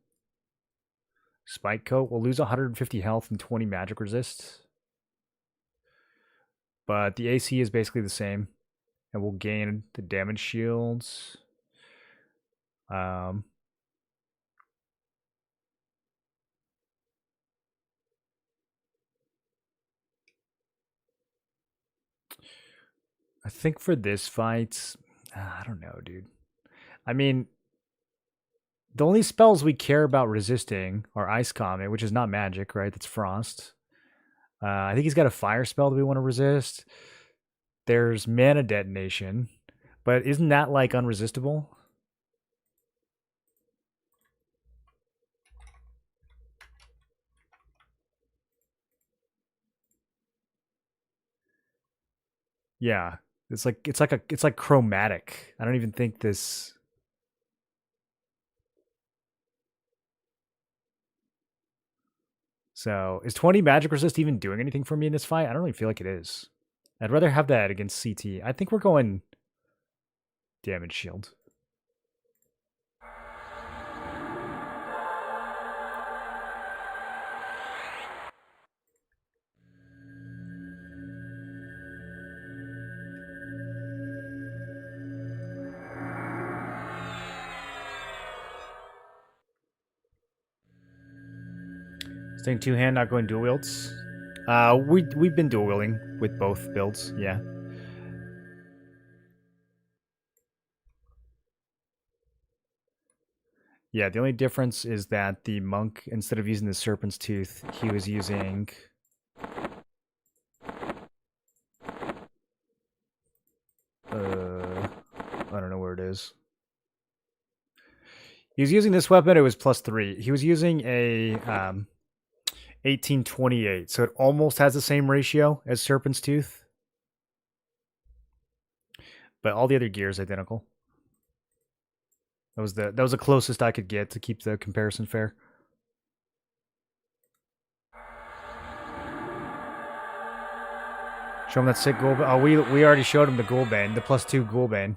Spike Coat. We'll lose 150 health and 20 magic resist, but the AC is basically the same, and we'll gain the damage shields. I think for this fight, I don't know, dude. I mean, the only spells we care about resisting are Ice Comet, which is not magic, right? That's Frost. I think he's got a fire spell that we want to resist. There's Mana Detonation, but isn't that like unresistible? Yeah, it's like chromatic. I don't even think this. So is 20 magic resist even doing anything for me in this fight? I don't really feel like it is. I'd rather have that against CT. I think we're going damage shield. Staying two hand, not going dual wields. We've been dual wielding with both builds, yeah. Yeah, the only difference is that the monk, instead of using the serpent's tooth, he was using I don't know where it is. He was using this weapon, it was +3. He was using a 1828, so it almost has the same ratio as serpent's tooth. But all the other gear is identical. That was the closest I could get to keep the comparison fair. Show him that sick ghoul. Oh, we already showed him the ghoul bane, the +2 ghoul bane.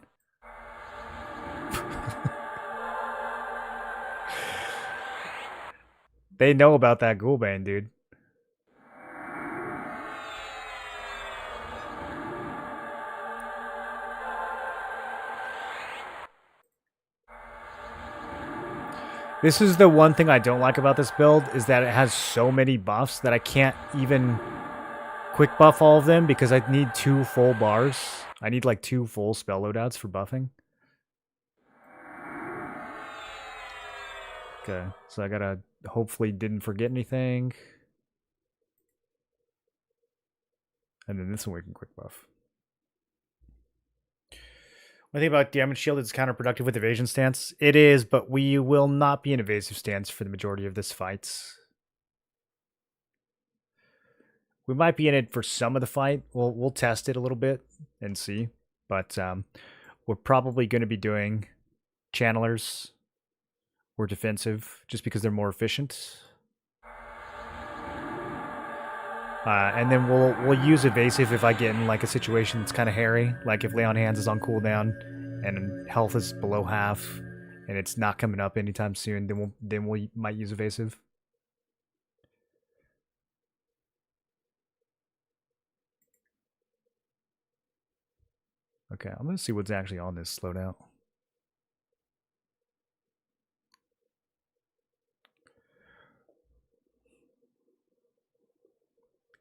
They know about that ghoul bane, dude. This is the one thing I don't like about this build, is that it has so many buffs that I can't even quick buff all of them because I need 2 full bars. I need like 2 full spell loadouts for buffing. Okay, so I gotta hopefully didn't forget anything. And then this one we can quick buff. One thing about damage shield is counterproductive with evasion stance. It is, but we will not be in evasive stance for the majority of this fight. We might be in it for some of the fight. We'll test it a little bit and see. But we're probably going to be doing channelers or defensive just because they're more efficient. And then we'll use evasive if I get in like a situation that's kind of hairy, like if Lay on Hands is on cooldown and health is below half and it's not coming up anytime soon, then we might use evasive. Okay, I'm gonna see what's actually on this slowdown.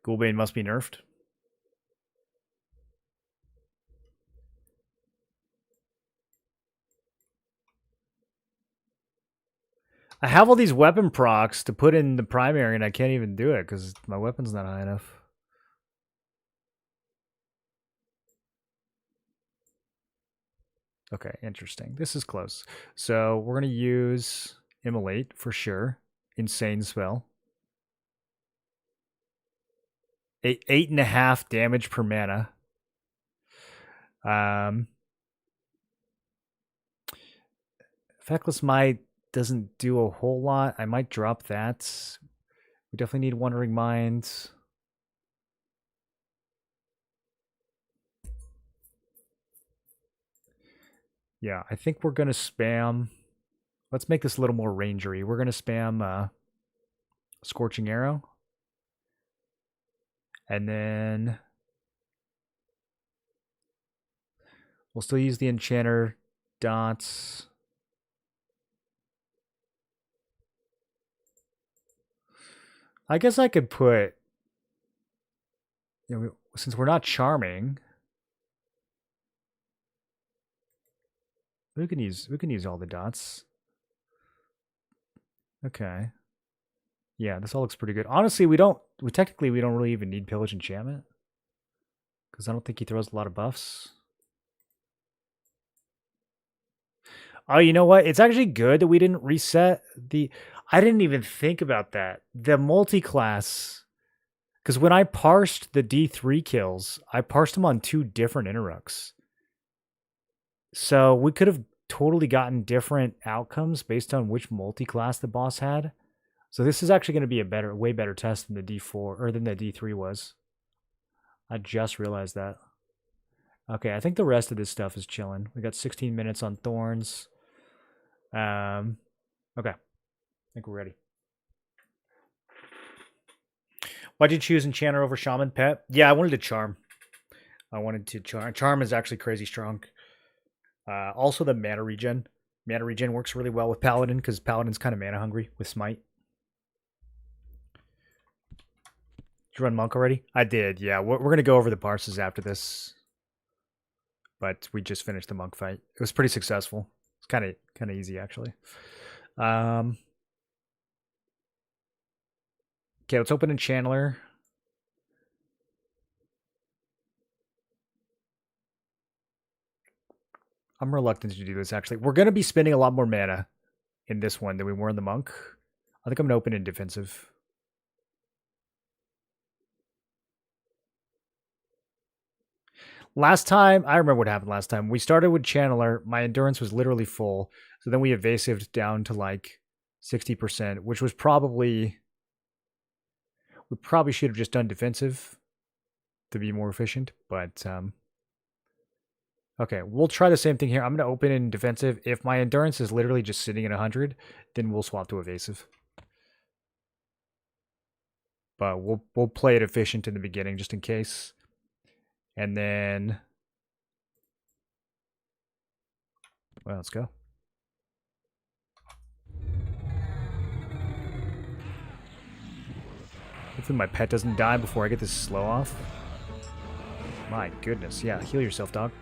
Ghoulbane must be nerfed. I have all these weapon procs to put in the primary and I can't even do it because my weapon's not high enough. Okay, interesting. This is close. So we're going to use Immolate for sure. Insane spell. 8.5 damage per mana. Feckless Might doesn't do a whole lot. I might drop that. We definitely need Wandering Mind. Yeah, I think we're going to spam. Let's make this a little more rangery. We're going to spam Scorching Arrow. And then we'll still use the Enchanter dots. I guess I could put, since we're not charming, we can use all the dots. Okay. Yeah, this all looks pretty good. Honestly, we technically don't really even need Pillage Enchantment. Because I don't think he throws a lot of buffs. Oh, you know what? It's actually good that we didn't reset the... I didn't even think about that. The multi-class... Because when I parsed the D3 kills, I parsed them on 2 different interrupts. So we could have totally gotten different outcomes based on which multi-class the boss had. So this is actually going to be a way better test than the D4 or than the D3 was. I just realized that. Okay, I think the rest of this stuff is chilling. We got 16 minutes on Thorns. Okay. I think we're ready. Why'd you choose Enchanter over Shaman, Pet? Yeah, I wanted to Charm. I wanted to Charm. Charm is actually crazy strong. Also, the mana regen. Mana regen works really well with Paladin because Paladin's kind of mana hungry with Smite. Did you run Monk already? I did, yeah. We're going to go over the parses after this. But we just finished the Monk fight. It was pretty successful. It's kind of easy, actually. Okay, let's open a channeler. I'm reluctant to do this, actually. We're going to be spending a lot more mana in this one than we were in the monk. I think I'm going to open in defensive. Last time, I remember what happened last time. We started with channeler. My endurance was literally full. So then we evasived down to like 60%, which was probably... We probably should have just done defensive to be more efficient, but... Okay, we'll try the same thing here. I'm going to open in defensive. If my endurance is literally just sitting at 100, then we'll swap to evasive. But we'll play it efficient in the beginning just in case. And then... Well, let's go. Hopefully my pet doesn't die before I get this slow off. My goodness. Yeah, heal yourself, dog.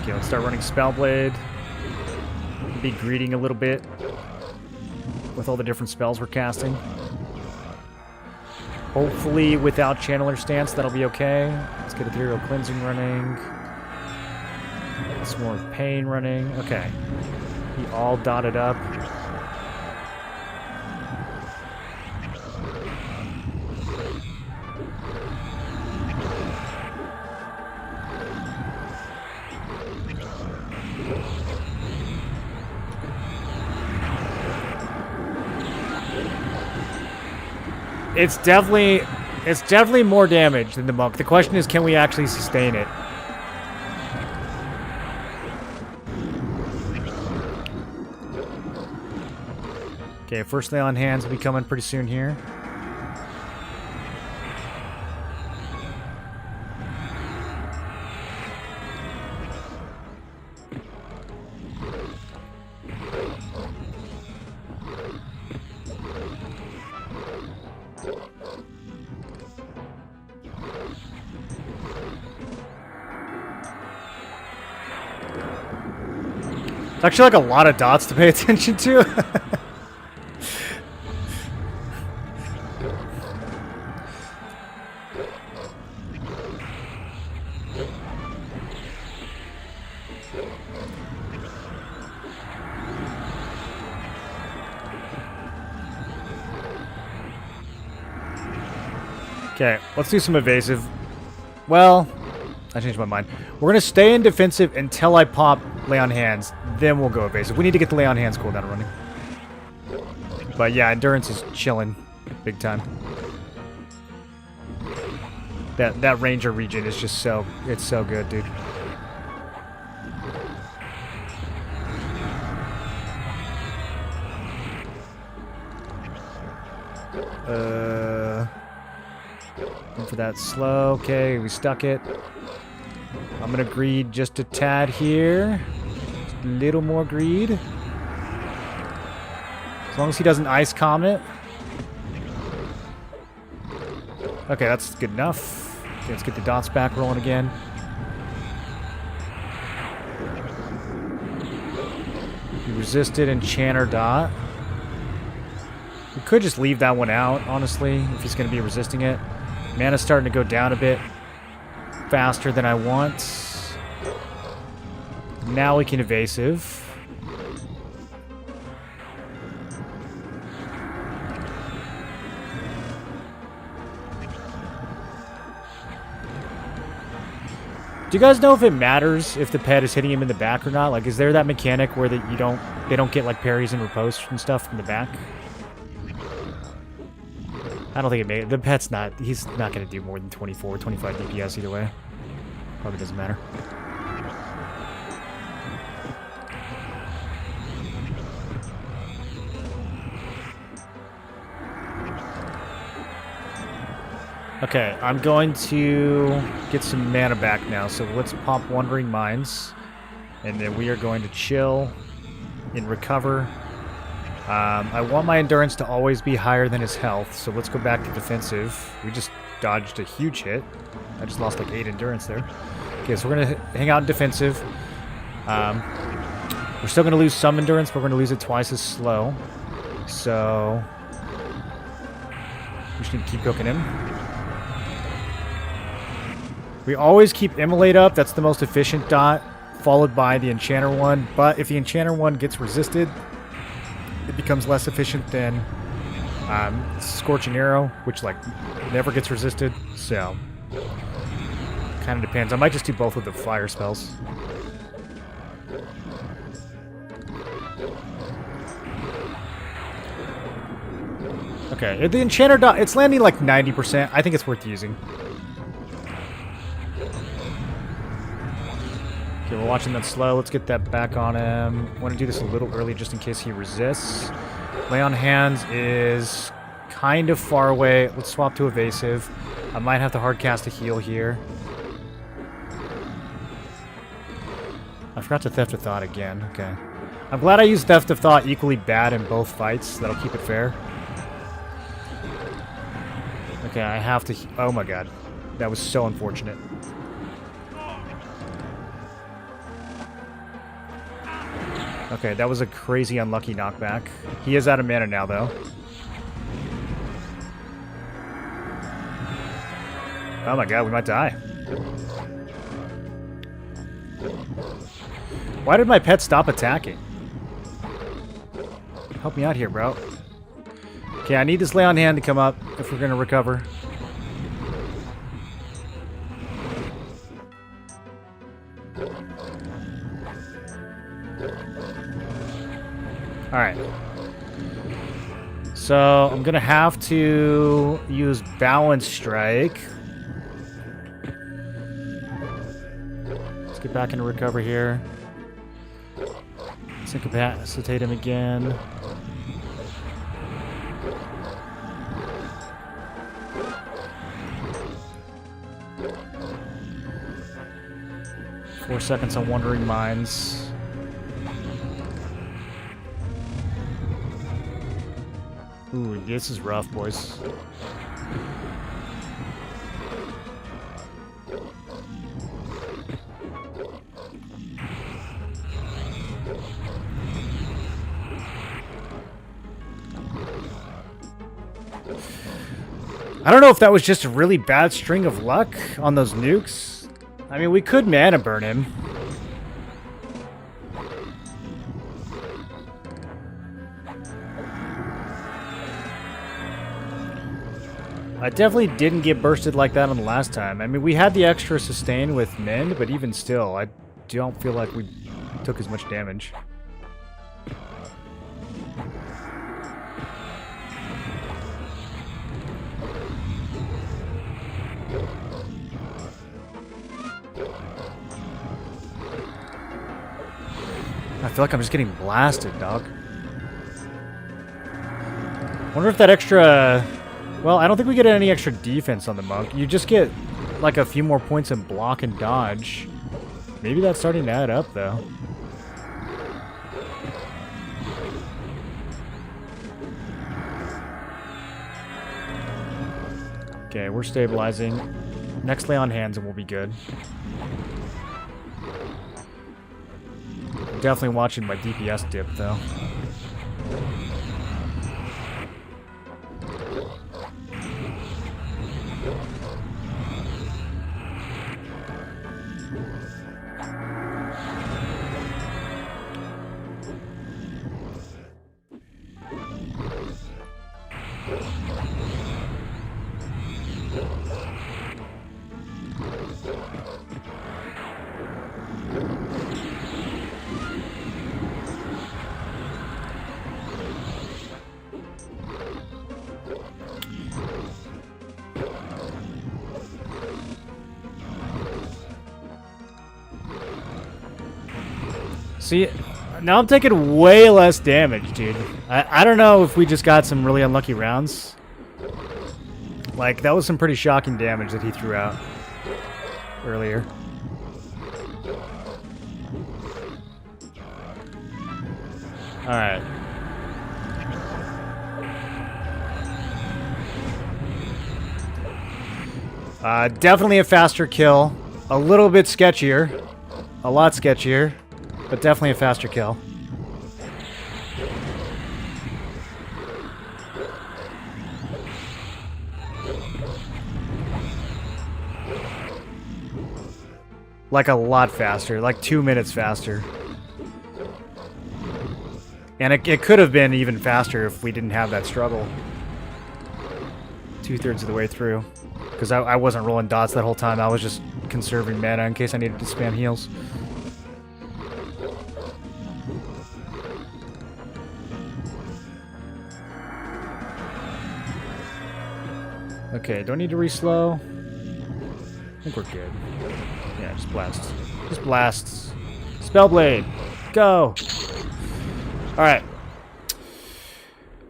Okay, let's start running Spellblade. Be greeting a little bit with all the different spells we're casting. Hopefully without Channeler Stance, that'll be okay. Let's get Ethereal Cleansing running. Some more Pain running. Okay. He all dotted up. It's definitely more damage than the monk. The question is, can we actually sustain it? Okay, first lay on hands will be coming pretty soon here. It's actually like a lot of dots to pay attention to. Okay, let's do some evasive. Well, I changed my mind. We're going to stay in defensive until I pop Lay on Hands. Then we'll go evasive. We need to get the Lay on Hands cooldown running. But yeah, endurance is chilling big time. That ranger region is just it's so good, dude. Going for that slow. Okay, we stuck it. I'm gonna greed just a tad here. Just a little more greed. As long as he doesn't ice comet. Okay, that's good enough. Okay, let's get the dots back rolling again. He resisted enchanter dot. We could just leave that one out, honestly, if he's gonna be resisting it. Mana's starting to go down a bit faster than I want. Now we can evasive. Do you guys know if it matters if the pet is hitting him in the back or not? Like, is there that mechanic where that they don't get like parries and riposte and stuff from the back? I don't think it may. The pet's not. He's not going to do more than 24, 25 DPS either way. Probably doesn't matter. Okay, I'm going to get some mana back now. So let's pop Wandering Minds. And then we are going to chill and recover. I want my endurance to always be higher than his health, so let's go back to defensive. We just dodged a huge hit. I just lost like 8 endurance there. Okay, so we're going to hang out in defensive. We're still going to lose some endurance, but we're going to lose it twice as slow. So we just need to keep cooking him. We always keep Immolate up. That's the most efficient dot, followed by the Enchanter one. But if the Enchanter one gets resisted, it becomes less efficient than Scorching Arrow, which like never gets resisted. So kind of depends. I might just do both with the fire spells. Okay, the Enchanter dot, it's landing like 90%. I think it's worth using. Okay, we're watching that slow. Let's get that back on him. I want to do this a little early just in case he resists. Lay on Hands is kind of far away. Let's swap to Evasive. I might have to hard cast a heal here. I forgot to Theft of Thought again. Okay. I'm glad I used Theft of Thought equally bad in both fights. That'll keep it fair. Okay, I have to... Oh my god. That was so unfortunate. Okay, that was a crazy unlucky knockback. He is out of mana now, though. Oh my god, we might die. Why did my pet stop attacking? Help me out here, bro. Okay, I need this Lay on Hand to come up if we're going to recover. Alright. So, I'm going to have to use Balance Strike. Let's get back into recover here. Let's incapacitate him again. Four seconds on Wandering Minds. Ooh, this is rough, boys. I don't know if that was just a really bad string of luck on those nukes. I mean, we could mana burn him. I definitely didn't get bursted like that on the last time. I mean, we had the extra sustain with Mend, but even still, I don't feel like we took as much damage. I feel like I'm just getting blasted, dog. Wonder if that extra... Well, I don't think we get any extra defense on the monk. You just get like a few more points in block and dodge. Maybe that's starting to add up, though. Okay, we're stabilizing. Next Lay on Hands and we'll be good. Definitely watching my DPS dip, though. See, now I'm taking way less damage, dude. I don't know if we just got some really unlucky rounds. Like, that was some pretty shocking damage that he threw out earlier. Alright. Definitely a faster kill. A little bit sketchier. A lot sketchier. But definitely a faster kill. Like a lot faster. Like 2 minutes faster. And it could have been even faster if we didn't have that struggle. 2/3 of the way through. Because I wasn't rolling dots that whole time. I was just conserving mana in case I needed to spam heals. Okay, don't need to reslow. I think we're good. Yeah, just blast. Just blast. Spellblade! Go! Alright.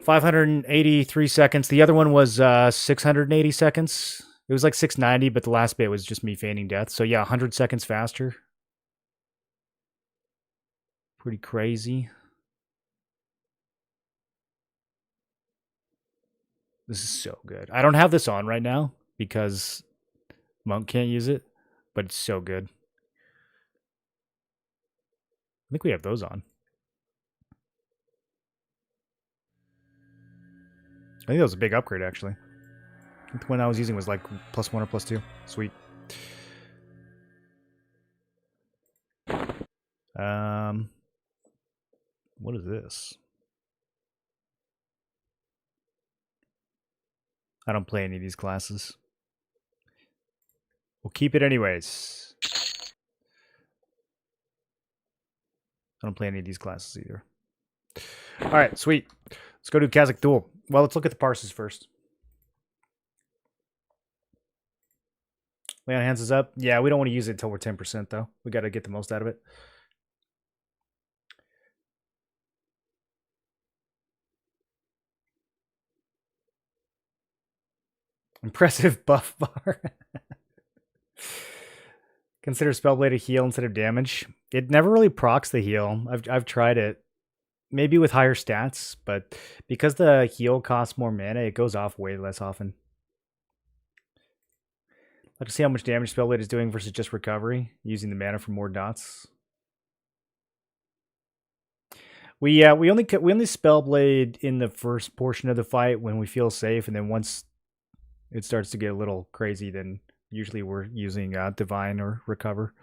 583 seconds. The other one was 680 seconds. It was like 690, but the last bit was just me feigning death. So yeah, 100 seconds faster. Pretty crazy. This is so good. I don't have this on right now because Monk can't use it, but it's so good. I think we have those on. I think that was a big upgrade, actually. I think the one I was using was like +1 or +2. Sweet. What is this? I don't play any of these classes. We'll keep it anyways. I don't play any of these classes either. Alright, sweet. Let's go to Kazakh Duel. Well, let's look at the parses first. Lay on hands is up. Yeah, we don't want to use it until we're 10%, though. We got to get the most out of it. Impressive buff bar. Consider Spellblade a heal instead of damage. It never really procs the heal. I've tried it. Maybe with higher stats, but because the heal costs more mana, it goes off way less often. I'd like to see how much damage Spellblade is doing versus just recovery, using the mana for more dots. We only Spellblade in the first portion of the fight when we feel safe, and then once it starts to get a little crazy, then usually we're using Divine or Recover.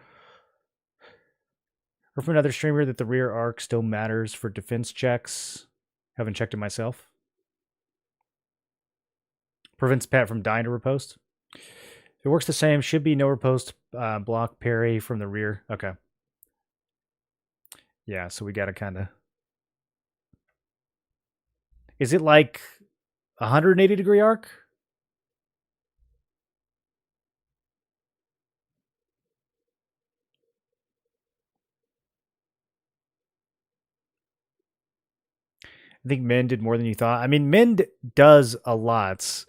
Or from another streamer that the rear arc still matters for defense checks. Haven't checked it myself. Prevents Pat from dying to riposte. If it works the same, should be no riposte, block parry from the rear. Okay. Yeah, so we gotta kind of... Is it like 180 degree arc? I think Min did more than you thought. I mean, Min does a lot.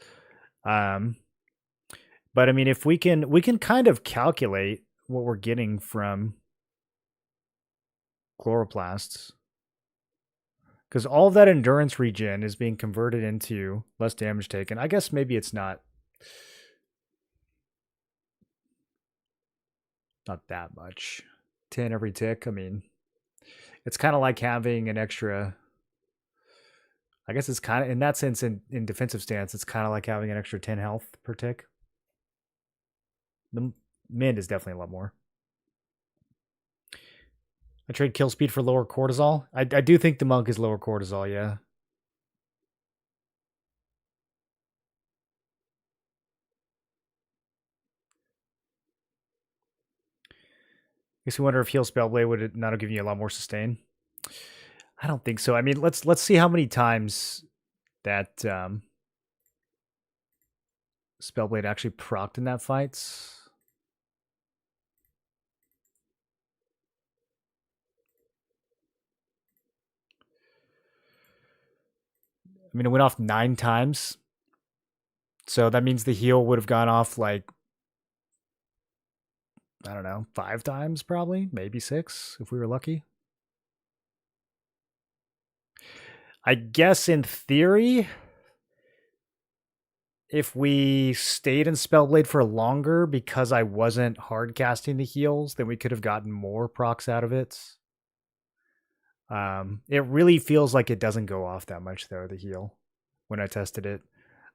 But I mean, if we can kind of calculate what we're getting from chloroplasts. Because all of that endurance regen is being converted into less damage taken. I guess maybe it's not that much. 10 every tick. I mean, it's kind of like having an extra... I guess it's kind of, in that sense, in defensive stance, it's kind of like having an extra 10 health per tick. The Min is definitely a lot more. I trade kill speed for lower cortisol. I do think the Monk is lower cortisol, yeah. Makes me wonder if heal Spellblade would not have given you a lot more sustain. I don't think so. I mean, let's see how many times that Spellblade actually procced in that fight. I mean, it went off 9 times. So that means the heal would have gone off like, I don't know, 5 times probably, maybe 6 if we were lucky. I guess in theory, if we stayed in Spellblade for longer because I wasn't hard casting the heals, then we could have gotten more procs out of it. It really feels like it doesn't go off that much though, the heal, when I tested it.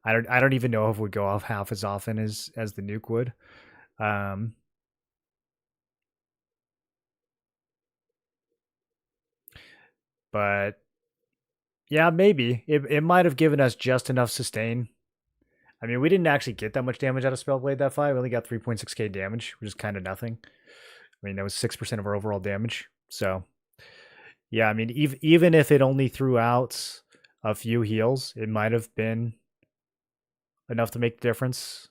I don't even know if it would go off half as often as the nuke would. But yeah, maybe. It might have given us just enough sustain. I mean, we didn't actually get that much damage out of Spellblade that fight. We only got 3.6k damage, which is kind of nothing. I mean, that was 6% of our overall damage. So, yeah, I mean, even if it only threw out a few heals, it might have been enough to make the difference.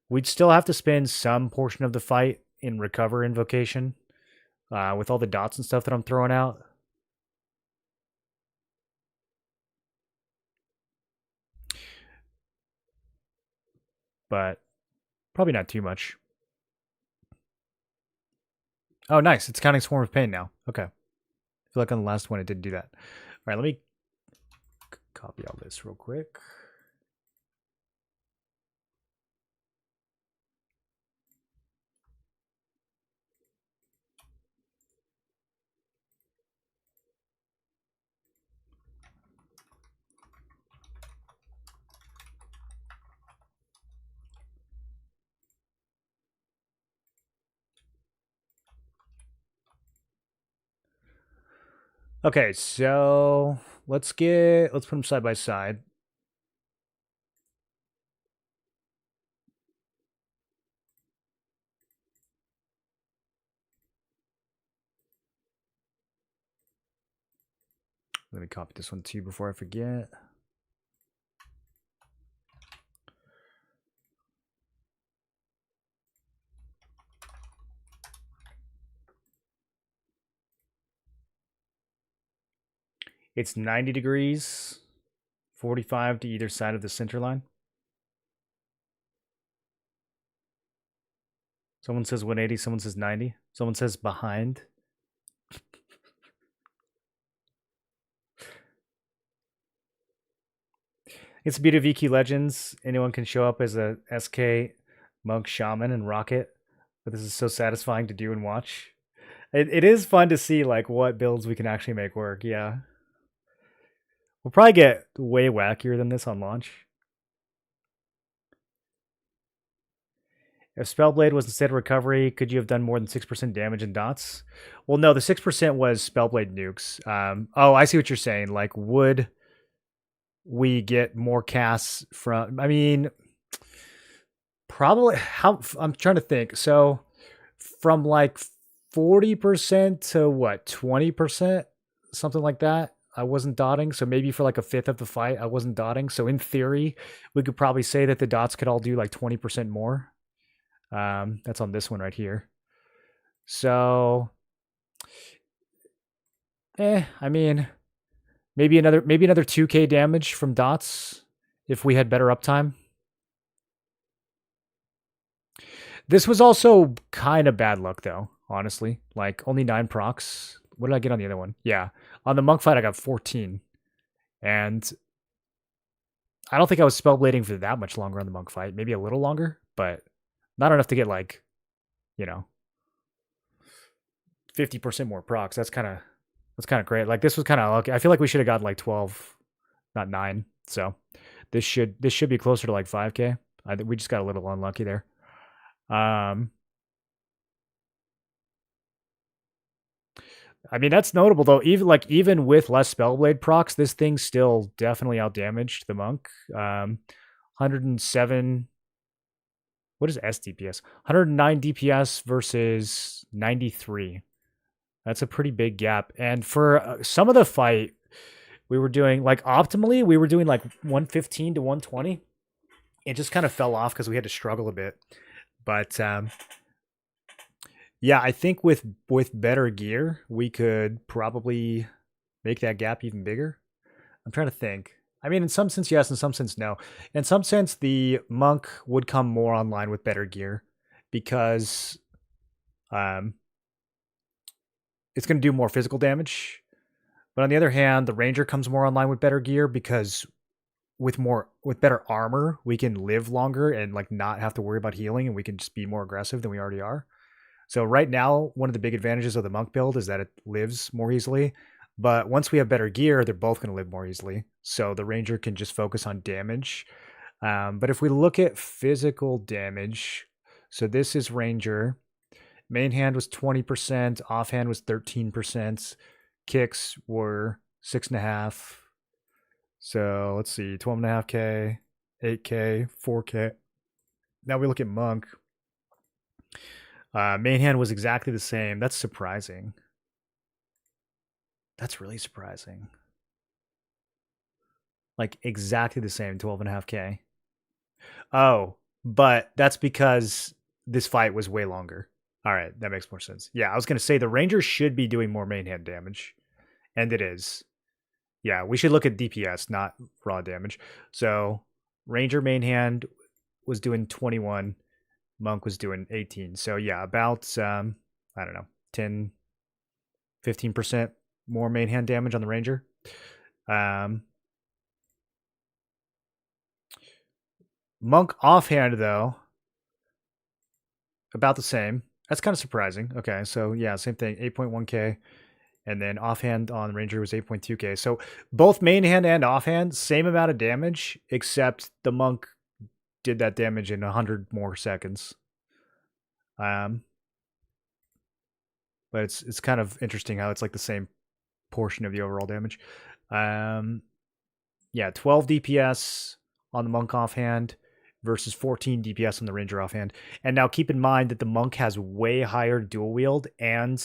We'd still have to spend some portion of the fight in recover invocation with all the dots and stuff that I'm throwing out. But probably not too much. Oh, nice. It's counting Swarm of Pain now. Okay. I feel like on the last one it didn't do that. All right, let me copy all this real quick. Okay, so let's put them side by side. Let me copy this one too before I forget. It's 90 degrees, 45 to either side of the center line. Someone says 180, someone says 90, someone says behind. It's the beauty of EQ Legends. Anyone can show up as a SK monk shaman and rock it. But this is so satisfying to do and watch. It is fun to see like what builds we can actually make work. Yeah. We'll probably get way wackier than this on launch. If Spellblade was instead of recovery, could you have done more than 6% damage in dots? Well, no, the 6% was Spellblade nukes. Oh, I see what you're saying. Like, would we get more casts from... I mean, probably... I'm trying to think. So, from like 40% to what, 20%? Something like that. I wasn't dotting, so maybe for like a fifth of the fight, I wasn't dotting. So in theory, we could probably say that the dots could all do like 20% more. That's on this one right here. So, I mean, maybe another 2k damage from dots if we had better uptime. This was also kind of bad luck though, honestly. Like only 9 procs. What did I get on the other one? Yeah, on the monk fight I got 14, and I don't think I was spellblading for that much longer on the monk fight. Maybe a little longer, but not enough to get like, 50% more procs. That's kind of great. Like this was kind of lucky. I feel like we should have gotten like 12, not 9. So this should be closer to like 5k. I think we just got a little unlucky there. I mean, that's notable though. Even with less Spellblade procs, this thing still definitely outdamaged the monk. 107. What is SDPS? 109 DPS versus 93. That's a pretty big gap. And for some of the fight, we were doing like optimally, we were doing like 115 to 120. It just kind of fell off because we had to struggle a bit. But yeah, I think with better gear, we could probably make that gap even bigger. I'm trying to think. I mean, in some sense, yes. In some sense, no. In some sense, the monk would come more online with better gear because it's going to do more physical damage. But on the other hand, the ranger comes more online with better gear because with better armor, we can live longer and like not have to worry about healing, and we can just be more aggressive than we already are. So right now, one of the big advantages of the monk build is that it lives more easily. But once we have better gear, they're both going to live more easily. So the ranger can just focus on damage. But if we look at physical damage, so this is ranger. Main hand was 20%, offhand was 13%, kicks were 6.5. So let's see, 12.5k, 8k, 4k. Now we look at monk. Main hand was exactly the same. That's surprising. That's really surprising. Like exactly the same, 12.5k. Oh, but that's because this fight was way longer. All right, that makes more sense. Yeah, I was going to say the ranger should be doing more main hand damage, and it is. Yeah, we should look at DPS, not raw damage. So ranger main hand was doing 21, monk was doing 18. So yeah, about I don't know, 10, 15% more main hand damage on the ranger. Monk offhand though, about the same. That's kind of surprising. Okay, so yeah, same thing, 8.1k, and then offhand on ranger was 8.2k. So both main hand and offhand, same amount of damage, except the monk did that damage in 100 more seconds. But it's kind of interesting how it's like the same portion of the overall damage. Yeah, 12 DPS on the monk offhand versus 14 DPS on the ranger offhand. And now keep in mind that the monk has way higher dual wield, and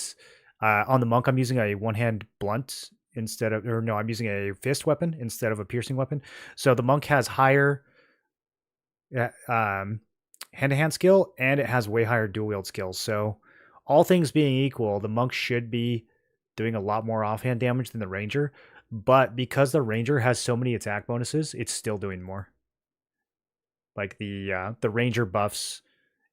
on the monk I'm using a one-hand blunt instead of, or no, I'm using a fist weapon instead of a piercing weapon. So the monk has higher hand-to-hand skill, and it has way higher dual wield skills. So all things being equal, the monk should be doing a lot more offhand damage than the ranger, but because the ranger has so many attack bonuses, it's still doing more. Like the ranger buffs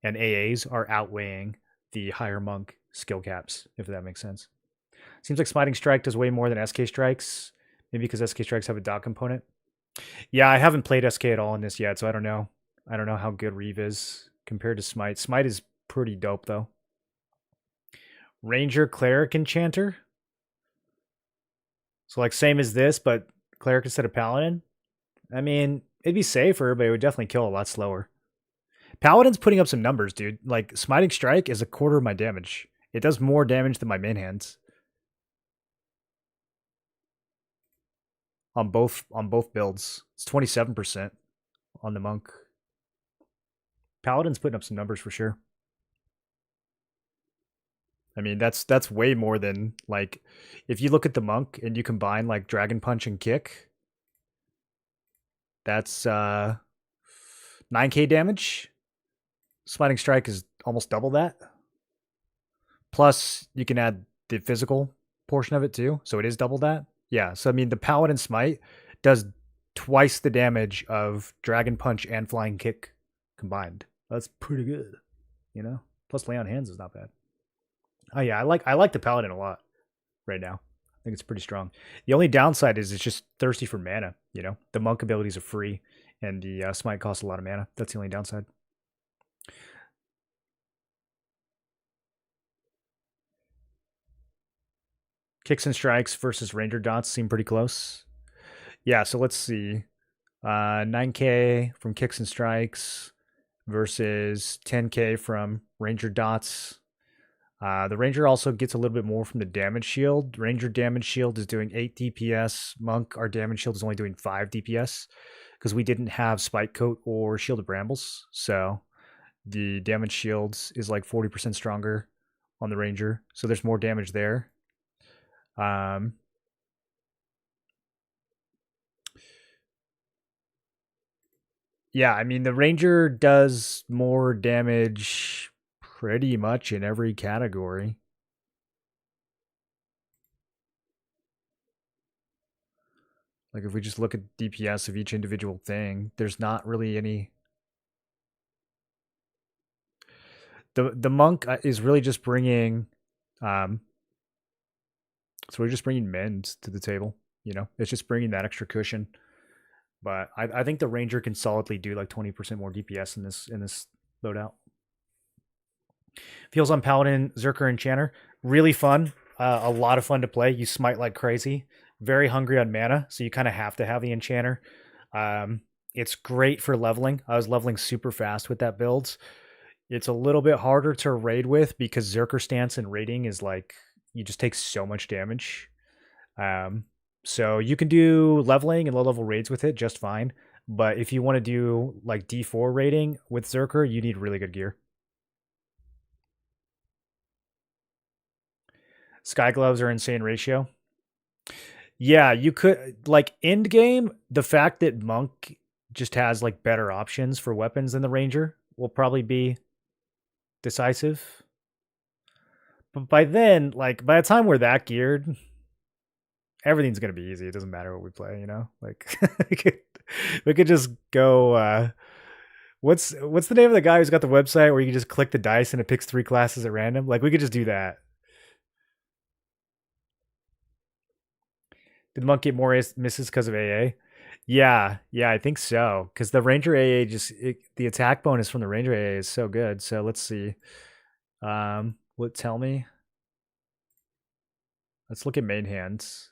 and AAs are outweighing the higher monk skill caps, if that makes sense. Seems like Smiting Strike does way more than SK Strikes, maybe because SK Strikes have a dot component. Yeah, I haven't played SK at all in this yet, so I don't know. I don't know how good Reeve is compared to Smite. Smite is pretty dope though. Ranger, Cleric, Enchanter. So like same as this, but Cleric instead of Paladin. I mean, it'd be safer, but it would definitely kill a lot slower. Paladin's putting up some numbers, dude. Like Smiting Strike is a quarter of my damage. It does more damage than my main hands. On both builds. It's 27% on the monk. Paladin's putting up some numbers for sure. I mean, that's way more than like if you look at the monk and you combine like Dragon Punch and Kick, that's 9k damage. Smiting Strike is almost double that. Plus, you can add the physical portion of it too, so it is double that. Yeah, so I mean, the Paladin Smite does twice the damage of Dragon Punch and Flying Kick combined. That's pretty good, you know. Plus, Lay on Hands is not bad. Oh yeah, I like the Paladin a lot right now. I think it's pretty strong. The only downside is it's just thirsty for mana. You know, the monk abilities are free, and the Smite costs a lot of mana. That's the only downside. Kicks and strikes versus ranger dots seem pretty close. Yeah, so let's see. 9k from kicks and strikes versus 10k from ranger dots. The ranger also gets a little bit more from the damage shield. Ranger damage shield is doing 8 DPS. Monk, our damage shield is only doing 5 DPS because we didn't have Spike Coat or Shield of Brambles. So the damage shields is like 40% stronger on the ranger. So there's more damage there. Yeah, I mean, the ranger does more damage pretty much in every category. Like if we just look at DPS of each individual thing, there's not really any. The monk is really just bringing, so we're just bringing mend to the table. You know, it's just bringing that extra cushion. But I think the Ranger can solidly do like 20% more DPS in this loadout. Feels on Paladin, Zerker, and Chanter. Really fun. A lot of fun to play. You smite like crazy. Very hungry on mana, so you kind of have to have the Enchanter. It's great for leveling. I was leveling super fast with that build. It's a little bit harder to raid with because Zerker stance and raiding is like you just take so much damage. So you can do leveling and low level raids with it just fine. But if you want to do like D4 raiding with Zerker, you need really good gear. Sky gloves are insane ratio. Yeah, you could like end game. The fact that Monk just has like better options for weapons than the Ranger will probably be decisive. But by then, like by the time we're that geared, everything's gonna be easy. It doesn't matter what we play, you know. Like we could just go. What's the name of the guy who's got the website where you can just click the dice and it picks 3 classes at random? Like we could just do that. Did Monk get more misses because of AA? Yeah, I think so. Because the Ranger AA the attack bonus from the Ranger AA is so good. So let's see. What tell me? Let's look at main hands.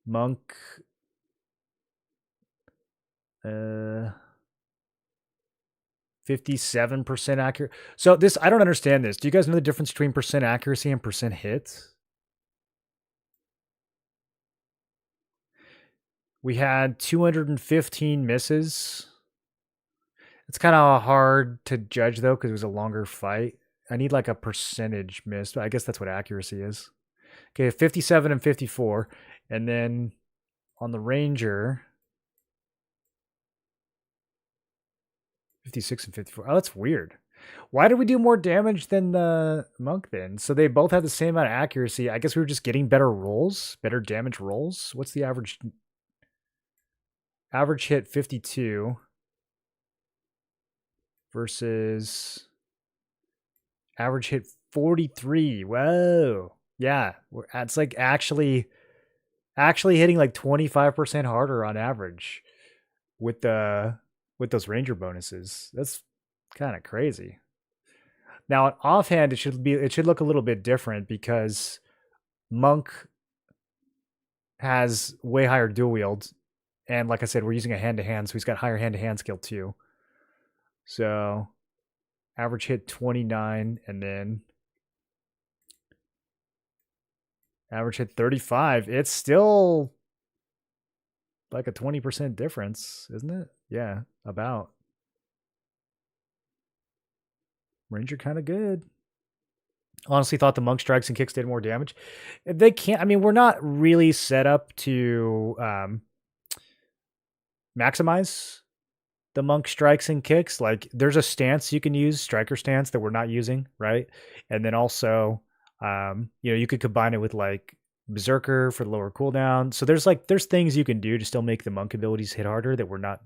Monk. 57% accurate. So this, I don't understand this. Do you guys know the difference between percent accuracy and percent hit? We had 215 misses. It's kind of hard to judge though because it was a longer fight. I need like a percentage miss. I guess that's what accuracy is. Okay, 57 and 54. And then on the Ranger, 56 and 54. Oh, that's weird. Why did we do more damage than the Monk then? So they both have the same amount of accuracy. I guess we were just getting better rolls, better damage rolls. What's the average? Average hit 52 versus average hit 43. Whoa. Yeah, it's like actually hitting like 25% harder on average with those Ranger bonuses. That's kind of crazy. Now, on offhand, it should look a little bit different because Monk has way higher dual wield, and like I said, we're using a hand to hand, so he's got higher hand to hand skill too. So, average hit 29, and then average hit 35. It's still like a 20% difference, isn't it? Yeah, about. Ranger kind of good. Honestly, thought the Monk strikes and kicks did more damage. They can't. I mean, we're not really set up to maximize the Monk strikes and kicks. Like, there's a stance you can use, striker stance, that we're not using, right? And then also, you could combine it with like Berserker for the lower cooldown. So there's things you can do to still make the Monk abilities hit harder that we're not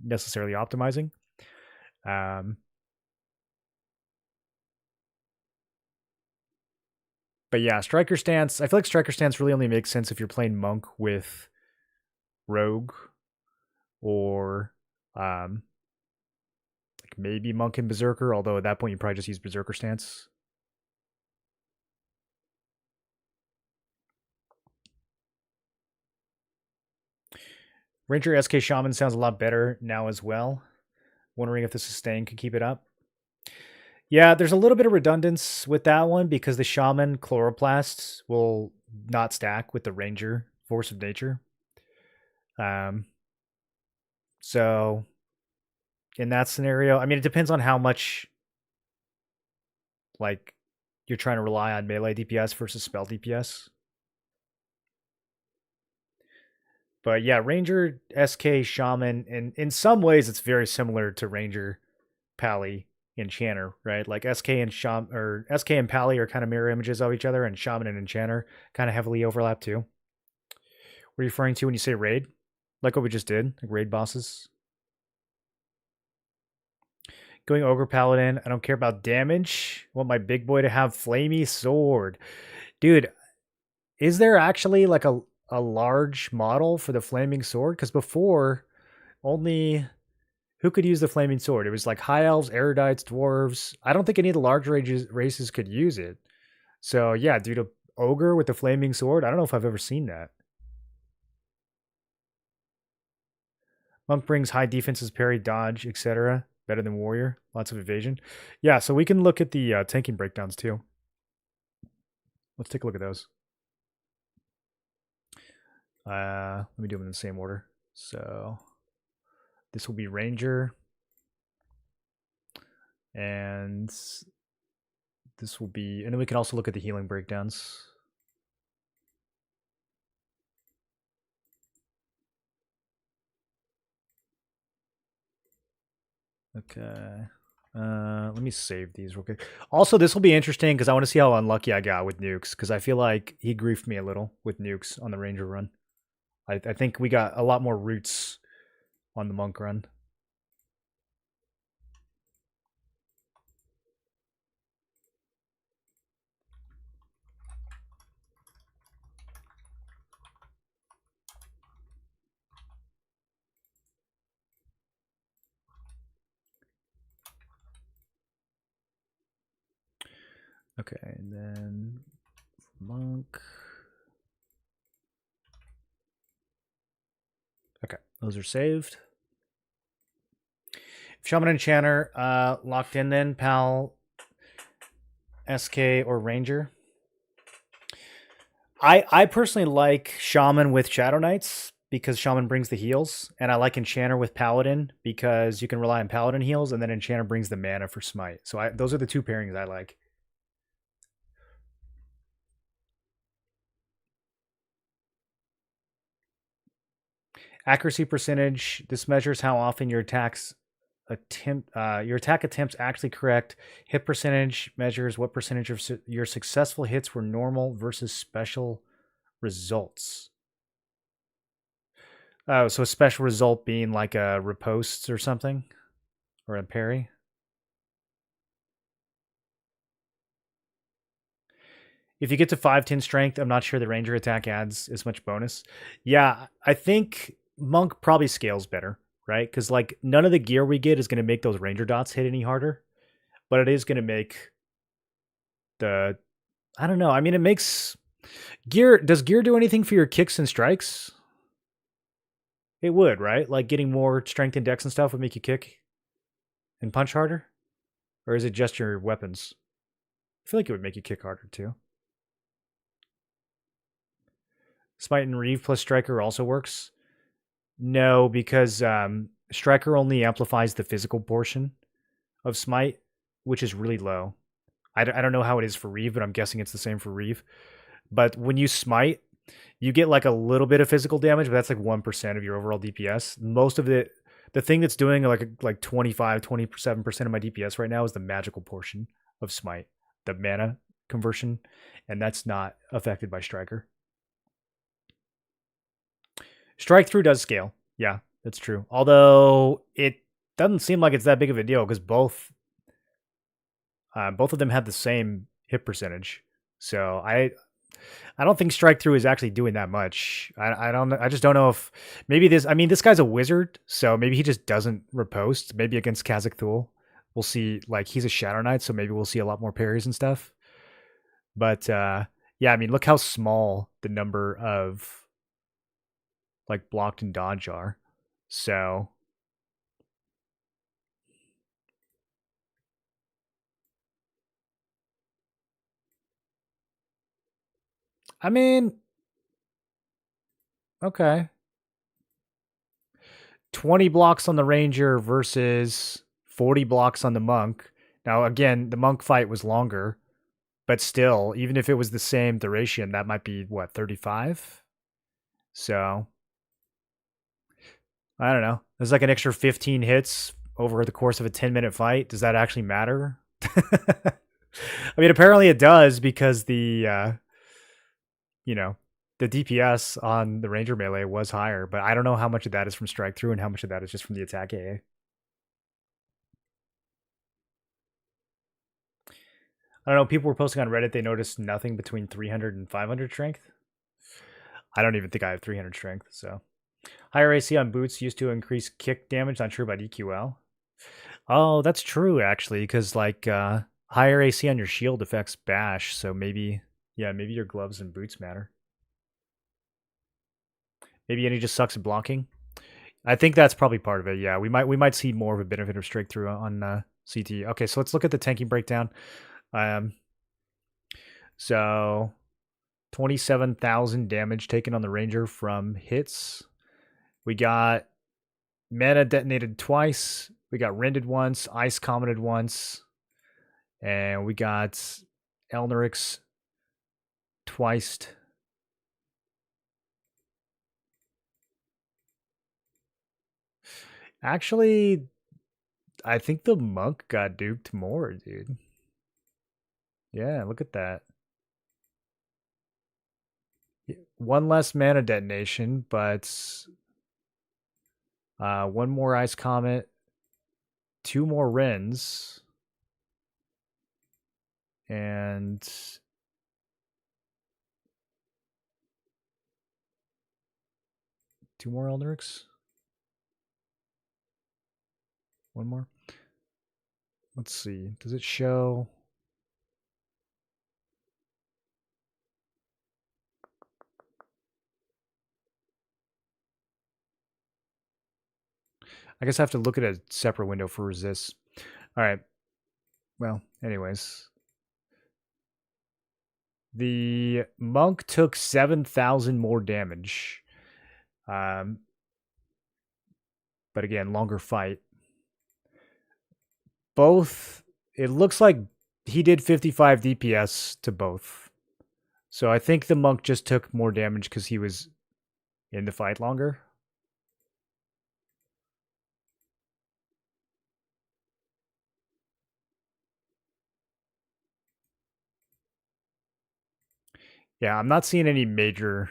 necessarily optimizing. But yeah, striker stance. I feel like striker stance really only makes sense if you're playing Monk with Rogue or like maybe Monk and Berserker. Although at that point you probably just use Berserker stance. Ranger SK Shaman sounds a lot better now as well. Wondering if the sustain could keep it up. Yeah, there's a little bit of redundance with that one because the Shaman Chloroplasts will not stack with the Ranger Force of Nature. So in that scenario, I mean, it depends on how much like you're trying to rely on melee DPS versus spell DPS. But yeah, Ranger, SK, Shaman, and in some ways it's very similar to Ranger, Pally, Enchanter, right? Like SK and SK and Pally are kind of mirror images of each other, and Shaman and Enchanter kind of heavily overlap too. What are you referring to when you say raid? Like what we just did, like raid bosses. Going Ogre Paladin, I don't care about damage. I want my big boy to have Flamey Sword. Dude, is there actually like a large model for the Flaming Sword? Because before, Only who could use the flaming sword? It was like high elves, erudites, dwarves. I don't think any of the large races could use it. So yeah, dude, a ogre with the flaming sword. I don't know if I've ever seen that. Monk brings high defenses, parry, dodge, etc. Better than warrior. Lots of evasion. Yeah, so we can look at the tanking breakdowns too. Let's take a look at those. Let me do them in the same order. So this will be ranger, and this will be, and then we can also look at the healing breakdowns. Okay. Let me save these real quick. Also, this will be interesting because I want to see how unlucky I got with nukes, because I feel like he griefed me a little with nukes on the ranger run. I think we got a lot more roots on the monk run. Okay, and then monk. Okay, those are saved. Shaman and Enchanter locked in then, Pal, SK, or Ranger. I personally like Shaman with Shadow Knights because Shaman brings the heals, and I like Enchanter with Paladin because you can rely on Paladin heals, and then Enchanter brings the mana for Smite. So those are the two pairings I like. Accuracy percentage. This measures how often your attack attempts actually correct. Hit percentage measures what percentage of your successful hits were normal versus special results. Oh, so a special result being like a riposte or something, or a parry. If you get to 510 strength, I'm not sure the ranger attack adds as much bonus. Yeah, I think monk probably scales better, right? Because like none of the gear we get is going to make those ranger dots hit any harder, but it is going to make the, I don't know. I mean, it makes gear. Does gear do anything for your kicks and strikes? It would, right? Like getting more strength and dex and stuff would make you kick and punch harder, or is it just your weapons? I feel like it would make you kick harder too. Smite and Reeve plus Striker also works. No, because Striker only amplifies the physical portion of Smite, which is really low. I don't know how it is for Reeve, but I'm guessing it's the same for Reeve. But when you Smite, you get like a little bit of physical damage, but that's like 1% of your overall DPS. Most of the thing that's doing like 25, 27% of my DPS right now is the magical portion of Smite, the mana conversion, and that's not affected by Striker. Strike through does scale. Yeah, that's true. Although it doesn't seem like it's that big of a deal because both of them have the same hit percentage. So I don't think strike through is actually doing that much. I don't. I just don't know if maybe this. I mean, this guy's a wizard, so maybe he just doesn't riposte. Maybe against Kazakh Thul, we'll see. Like he's a Shadow Knight, so maybe we'll see a lot more parries and stuff. But yeah, I mean, look how small the number of like blocked and dodge are. So I mean, okay. 20 blocks on the Ranger versus 40 blocks on the Monk. Now, again, the Monk fight was longer, but still, even if it was the same duration, that might be what, 35? So, I don't know. There's like an extra 15 hits over the course of a 10-minute fight. Does that actually matter? I mean, apparently it does because you know, the DPS on the Ranger melee was higher, but I don't know how much of that is from strike through and how much of that is just from the attack AA. I don't know. People were posting on Reddit. They noticed nothing between 300 and 500 strength. I don't even think I have 300 strength. So Higher AC on boots used to increase kick damage. Not sure about EQL. Oh, that's true actually, because like higher AC on your shield affects bash. So maybe, yeah, maybe your gloves and boots matter. Maybe Inny just sucks at blocking. I think that's probably part of it. Yeah, we might see more of a benefit of straight through on CT. Okay, so let's look at the tanking breakdown. So 27,000 damage taken on the Ranger from hits. We got mana detonated twice. We got rended once, ice commented once, and we got Elnerix twice. Actually, I think the monk got duped more, dude. Yeah, look at that. One less mana detonation, but one more ice comet, two more rends, and two more Elderix. One more. Let's see. Does it show? I guess I have to look at a separate window for resist. All right. Well, anyways. The monk took 7,000 more damage. But again, longer fight. Both, it looks like he did 55 DPS to both. So I think the monk just took more damage because he was in the fight longer. Yeah, I'm not seeing any major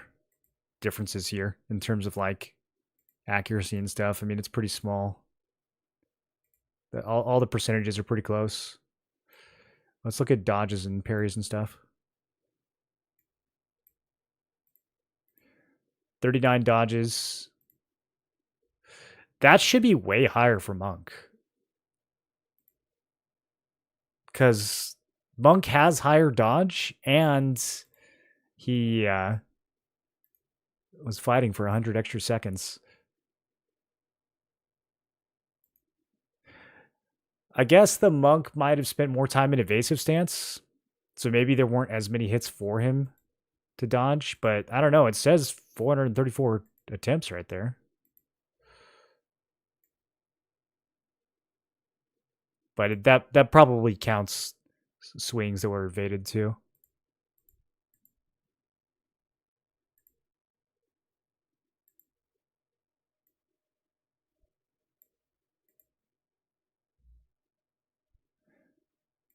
differences here in terms of like accuracy and stuff. I mean, it's pretty small. All the percentages are pretty close. Let's look at dodges and parries and stuff. 39 dodges. That should be way higher for Monk. Because Monk has higher dodge and he was fighting for 100 extra seconds. I guess the monk might have spent more time in evasive stance, so maybe there weren't as many hits for him to dodge, but I don't know. It says 434 attempts right there. But that probably counts swings that were evaded too.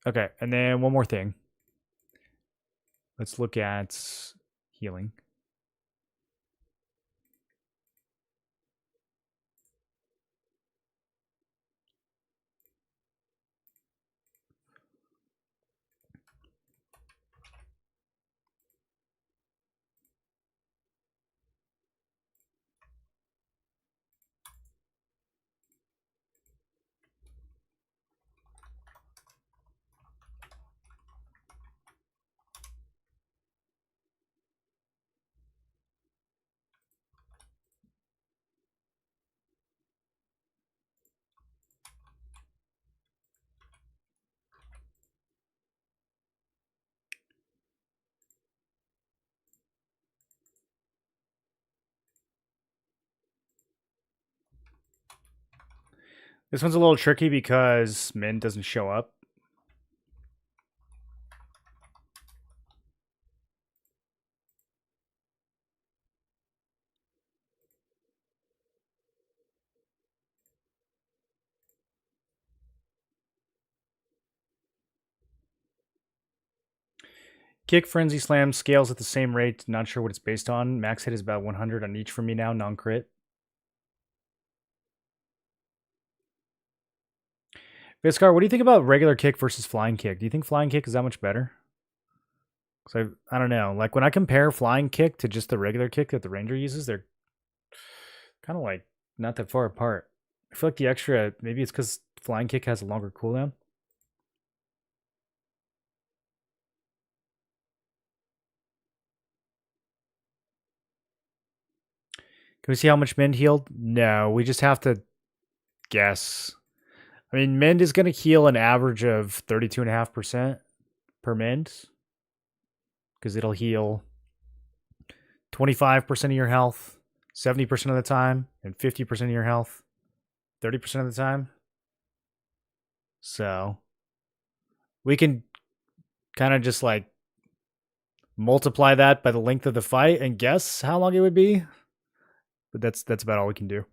Okay, and then one more thing. Let's look at healing. This one's a little tricky because Min doesn't show up. Kick, Frenzy, Slam scales at the same rate. Not sure what it's based on. Max hit is about 100 on each for me now, non-crit. Viscar, what do you think about regular kick versus flying kick? Do you think flying kick is that much better? Because I don't know. Like when I compare flying kick to just the regular kick that the Ranger uses, kind of like not that far apart. I feel like the extra, maybe it's because flying kick has a longer cooldown. Can we see how much Mend healed? No, we just have to guess. I mean, Mend is going to heal an average of 32.5% per Mend. Because it'll heal 25% of your health, 70% of the time, and 50% of your health, 30% of the time. So we can kind of just like multiply that by the length of the fight and guess how long it would be. But that's about all we can do.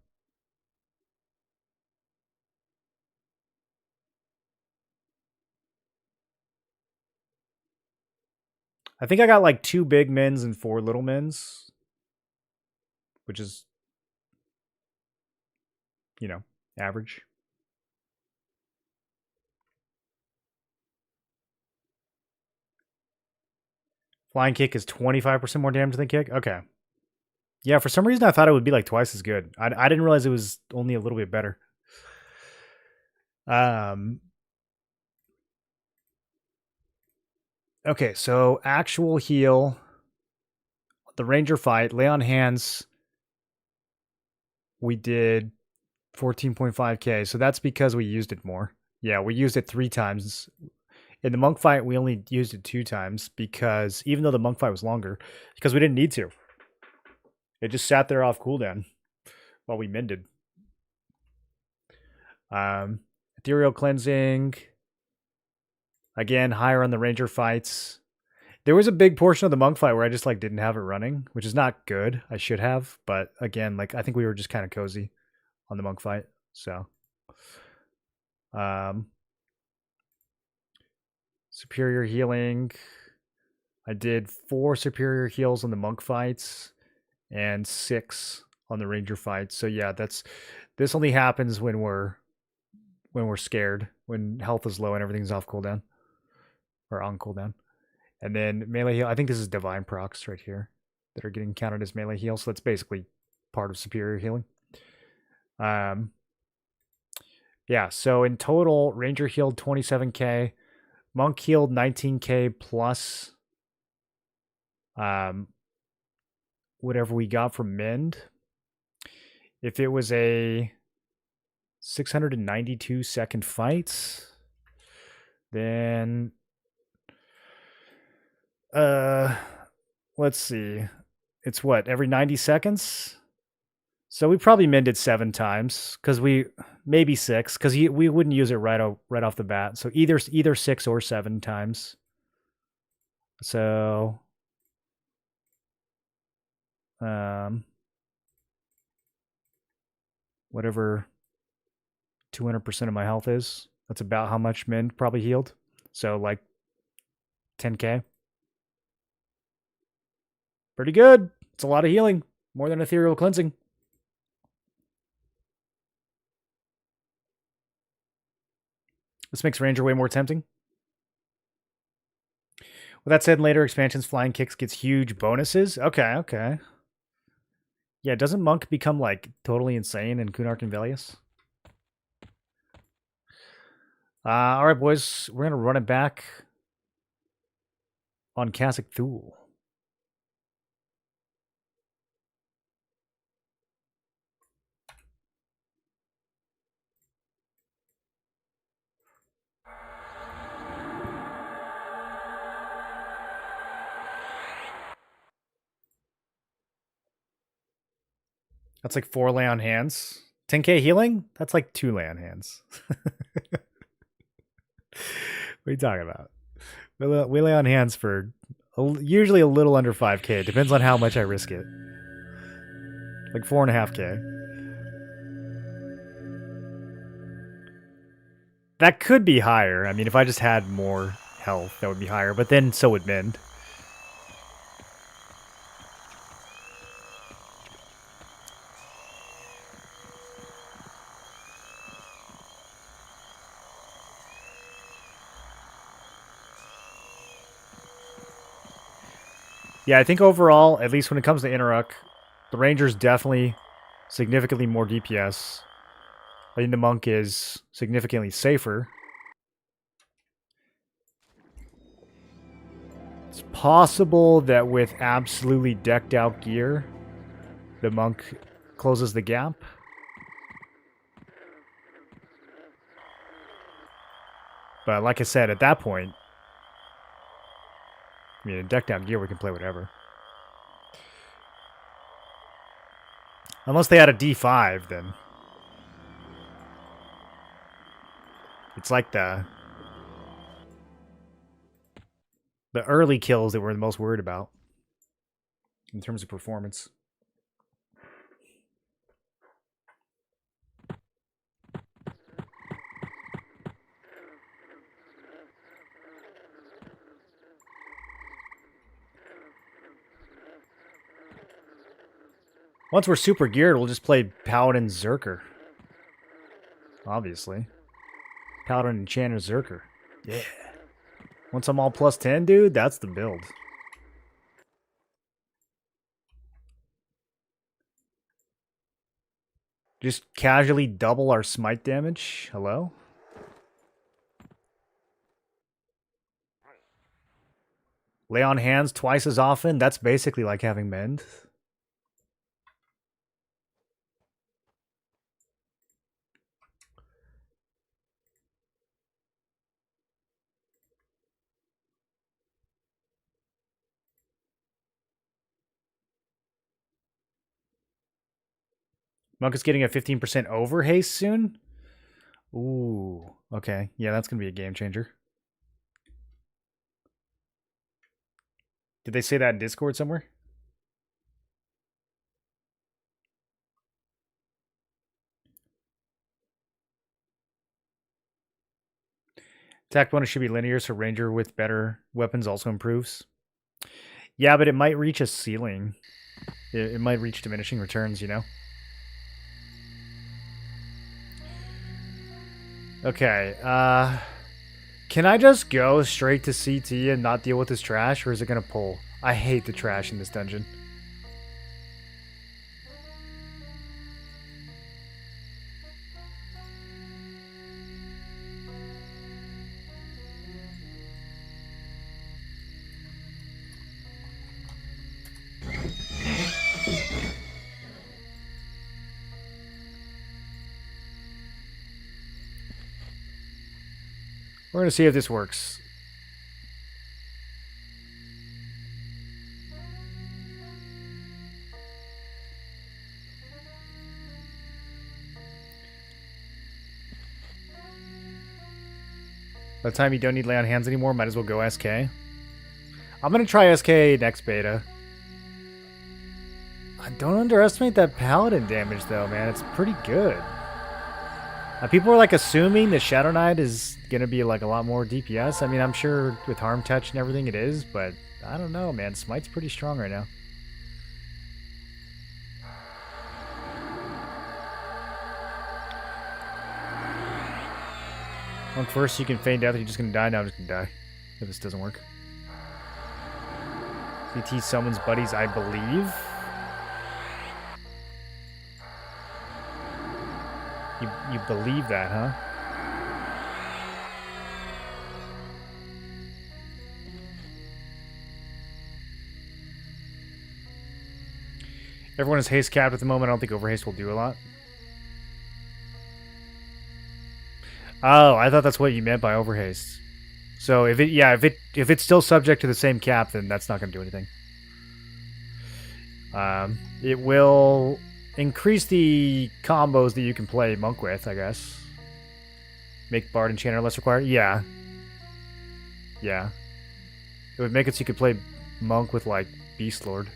I think I got like 2 big mins and 4 little mins, which is, you know, average. Flying kick is 25% more damage than kick. Okay. Yeah, for some reason I thought it would be like twice as good. I didn't realize it was only a little bit better. Okay, so actual heal, the Ranger fight, lay on hands, we did 14.5k. So that's because we used it more. Yeah, we used it 3 times. In the monk fight, we only used it 2 times because even though the monk fight was longer, because we didn't need to. It just sat there off cooldown while we mended. Ethereal cleansing. Again, higher on the Ranger fights. There was a big portion of the monk fight where I just like didn't have it running, which is not good. I should have, but again, like I think we were just kind of cozy on the monk fight. So, superior healing. I did 4 superior heals on the monk fights and 6 on the Ranger fights. So yeah, this only happens when we're scared, when health is low and everything's off cooldown or on cooldown. And then melee heal, I think this is divine procs right here that are getting counted as melee heal. So that's basically part of superior healing. Yeah, so in total, Ranger healed 27k, Monk healed 19k plus whatever we got from Mend. If it was a 692 second fight, then let's see. It's what, every 90 seconds? So we probably mended 7 times because maybe 6 because we wouldn't use it right off the bat. So either 6 or 7 times. So whatever 200% of my health is, that's about how much Mend probably healed. So like 10k. Pretty good. It's a lot of healing. More than ethereal cleansing. This makes Ranger way more tempting. With that said, later expansions, Flying Kicks gets huge bonuses. Okay. Yeah, doesn't Monk become like totally insane in Kunark and Velius? All right, boys. We're going to run it back on Kasich Thule. That's like 4 lay on hands. 10k healing? That's like 2 lay on hands. What are you talking about? We lay on hands for usually a little under 5k. It depends on how much I risk it. Like 4.5k. That could be higher. I mean, if I just had more health, that would be higher. But then so would Mend. Yeah, I think overall, at least when it comes to Interruck, the Rangers definitely significantly more DPS. I think the monk is significantly safer. It's possible that with absolutely decked out gear, the monk closes the gap. But like I said, at that point, I mean, in decked out gear, we can play whatever. Unless they had a D5, then. It's like the early kills that we're the most worried about in terms of performance. Once we're super geared, we'll just play Paladin Zerker. Obviously. Paladin Enchanter Zerker. Yeah. Once I'm all plus 10, dude, that's the build. Just casually double our smite damage. Hello? Lay on hands twice as often. That's basically like having mend. Monk is getting a 15% over haste soon? Ooh, okay. Yeah, that's going to be a game changer. Did they say that in Discord somewhere? Attack bonus should be linear, so Ranger with better weapons also improves. Yeah, but it might reach a ceiling. It might reach diminishing returns, you know? Okay, can I just go straight to CT and not deal with this trash, or is it gonna pull? I hate the trash in this dungeon. We're gonna see if this works. By the time you don't need lay on hands anymore, might as well go SK. I'm gonna try SK next beta. Don't underestimate that paladin damage though, man. It's pretty good. People are like assuming that Shadow Knight is gonna be like a lot more DPS. I mean, I'm sure with Harm Touch and everything it is, but I don't know, man. Smite's pretty strong right now. Monk first, you can feign death. You're just gonna die. Now I'm just gonna die if this doesn't work. CT summons buddies, I believe. You believe that, huh? Everyone is haste capped at the moment. I don't think overhaste will do a lot. Oh, I thought that's what you meant by overhaste. So if it's still subject to the same cap, then that's not going to do anything. It will increase the combos that you can play Monk with, I guess. Make Bard Enchanter less required. Yeah. Yeah. It would make it so you could play Monk with, like, Beast Lord.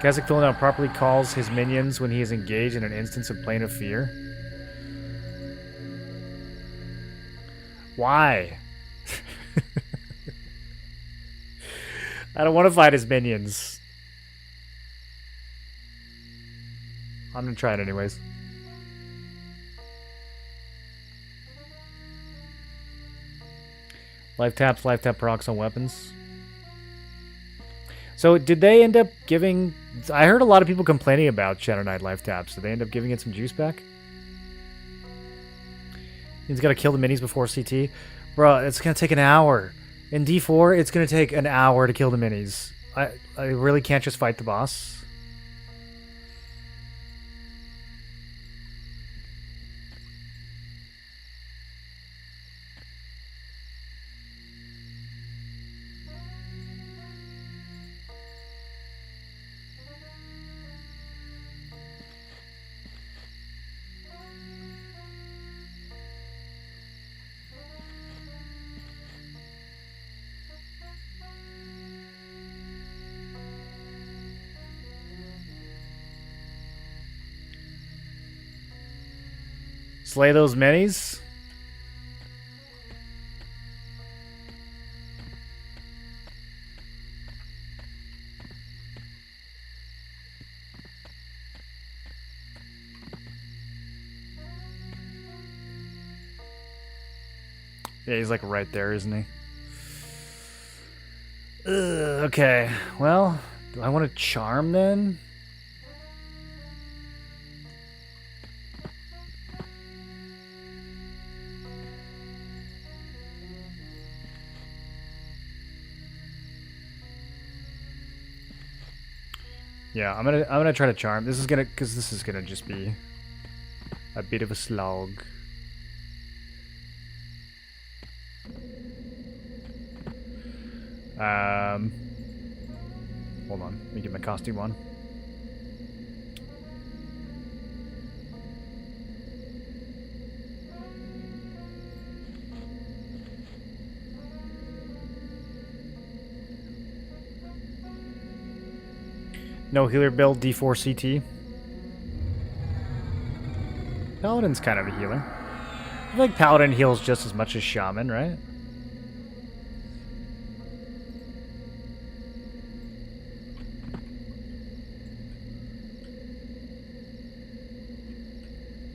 Kazakh Down properly calls his minions when he is engaged in an instance of Plane of Fear. Why? I don't want to fight his minions. I'm gonna try it anyways. Life tap procs on weapons. So did they end up giving... I heard a lot of people complaining about Shadow Knight life taps. Did they end up giving it some juice back? He's got to kill the minis before CT. Bro, it's going to take an hour. In D4, it's going to take an hour to kill the minis. I really can't just fight the boss. Slay those minis. Yeah, he's like right there, isn't he? Okay, well, do I want to charm then? Yeah, I'm gonna try to charm. This is gonna just be a bit of a slog. Hold on, let me get my costume on. No healer build, D4 CT. Paladin's kind of a healer. I feel like Paladin heals just as much as Shaman, right?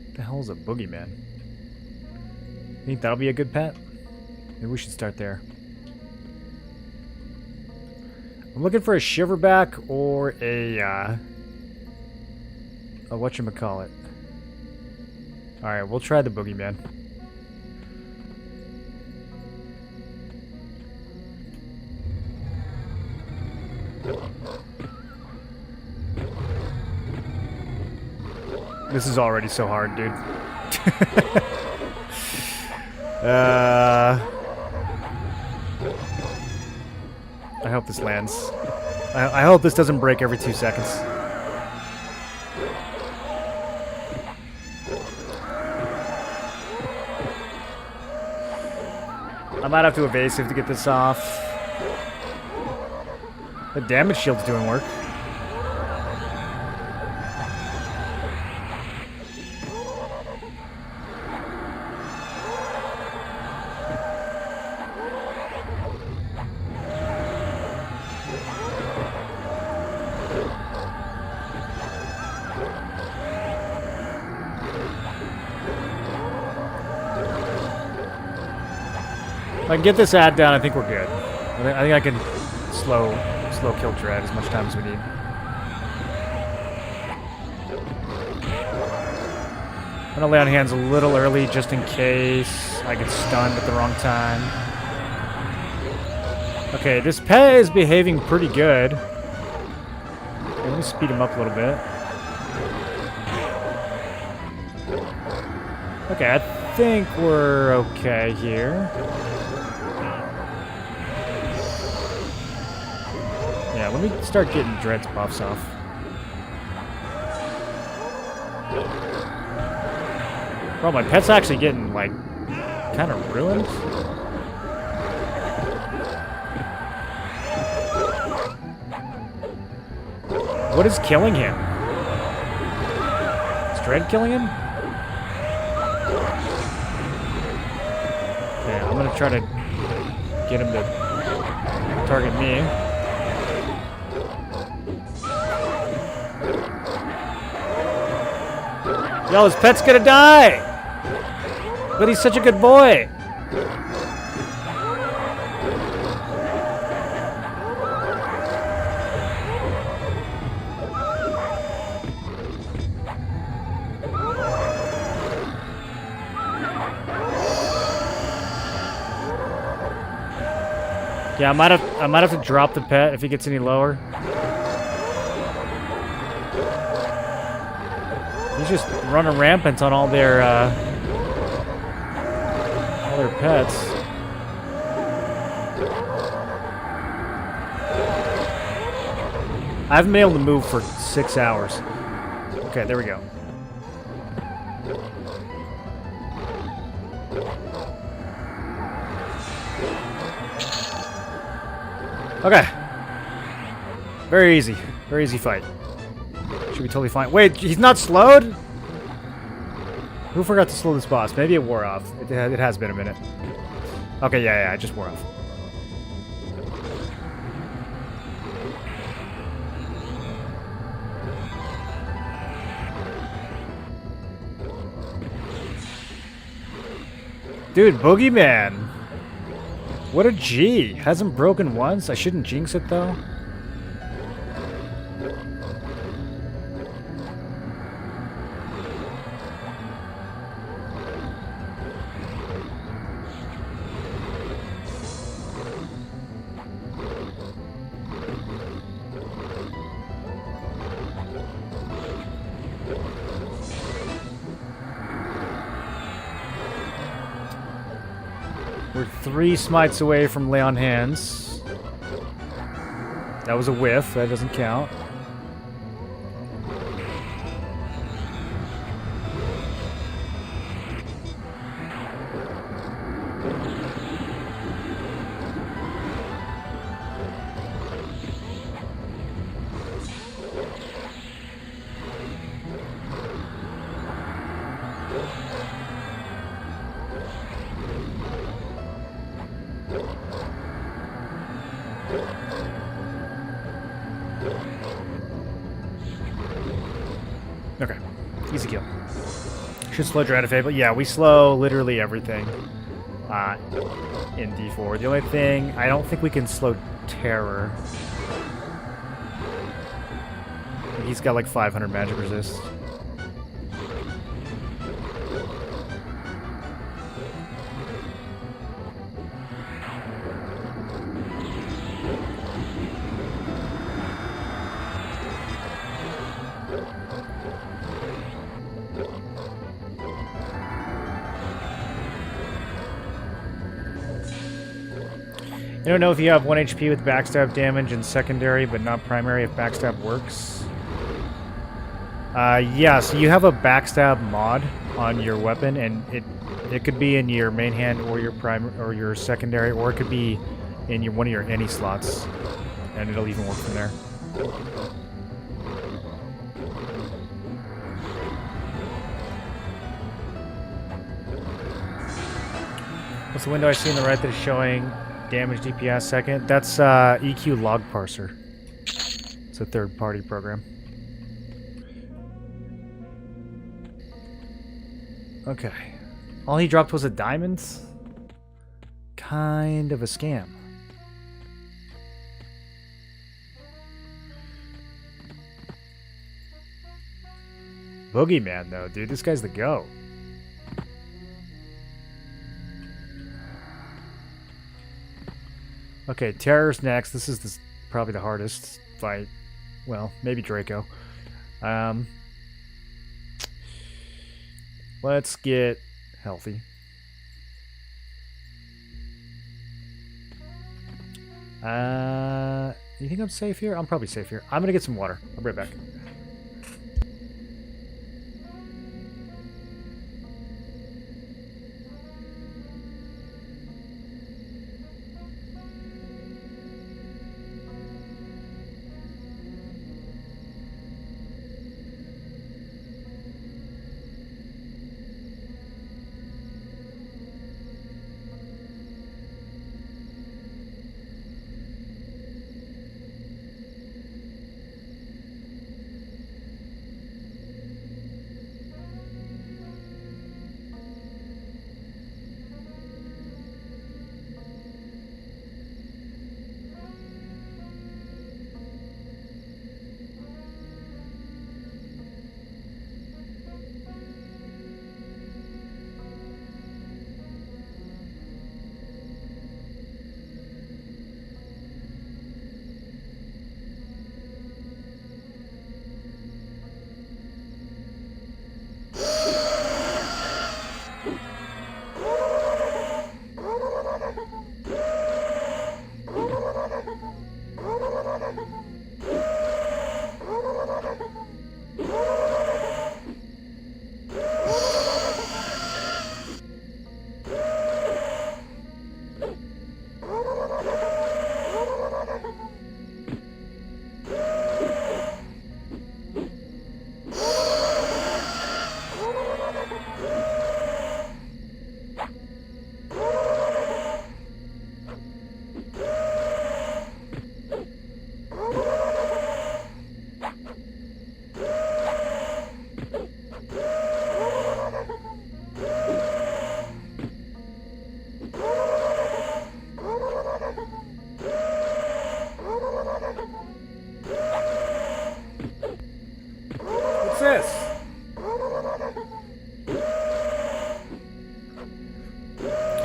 What the hell is a boogeyman? Think that'll be a good pet? Maybe we should start there. I'm looking for a shiverback or a whatchamacallit. Alright, we'll try the boogeyman. This is already so hard, dude. I hope this lands. I hope this doesn't break every 2 seconds. I might have to evasive to get this off. The damage shield's doing work. If I can get this ad down, I think we're good. I think I can slow kill Dread as much time as we need. I'm gonna lay on hands a little early just in case I get stunned at the wrong time. Okay, this pet is behaving pretty good. Let me speed him up a little bit. Okay, I think we're okay here. Yeah, let me start getting Dread's buffs off. Bro, my pet's actually getting, like, kind of ruined. What is killing him? Is Dread killing him? Okay, I'm gonna try to get him to target me. Yo, his pet's gonna die! But he's such a good boy! Yeah, I might have to drop the pet if he gets any lower. He's just running rampant on all their pets. I haven't been able to move for 6 hours. Okay, there we go. Okay. Very easy. Very easy fight. Should be totally fine. Wait, he's not slowed? Who forgot to slow this boss? Maybe it wore off. It has been a minute. Okay, yeah, it just wore off. Dude, Boogeyman. What a G. Hasn't broken once. I shouldn't jinx it, though. We're 3 smites away from lay on hands. That was a whiff. That doesn't count. Okay, easy kill. Should slow Dratafade, but yeah, we slow literally everything in D4. The only thing, I don't think we can slow Terror. He's got like 500 magic resist. I don't know if you have 1 HP with backstab damage and secondary, but not primary if backstab works. Yeah, so you have a backstab mod on your weapon, and it could be in your main hand or your your secondary, or it could be in one of your any slots, and it'll even work from there. What's the window I see on the right that is showing damage DPS second? That's EQ log parser. It's a third-party program. Okay. All he dropped was a diamond? Kind of a scam. Boogeyman, though, dude. This guy's the GOAT. Okay, Terror's next. This is probably the hardest fight. Well, maybe Draco. Let's get healthy. You think I'm safe here? I'm probably safe here. I'm gonna get some water. I'll be right back.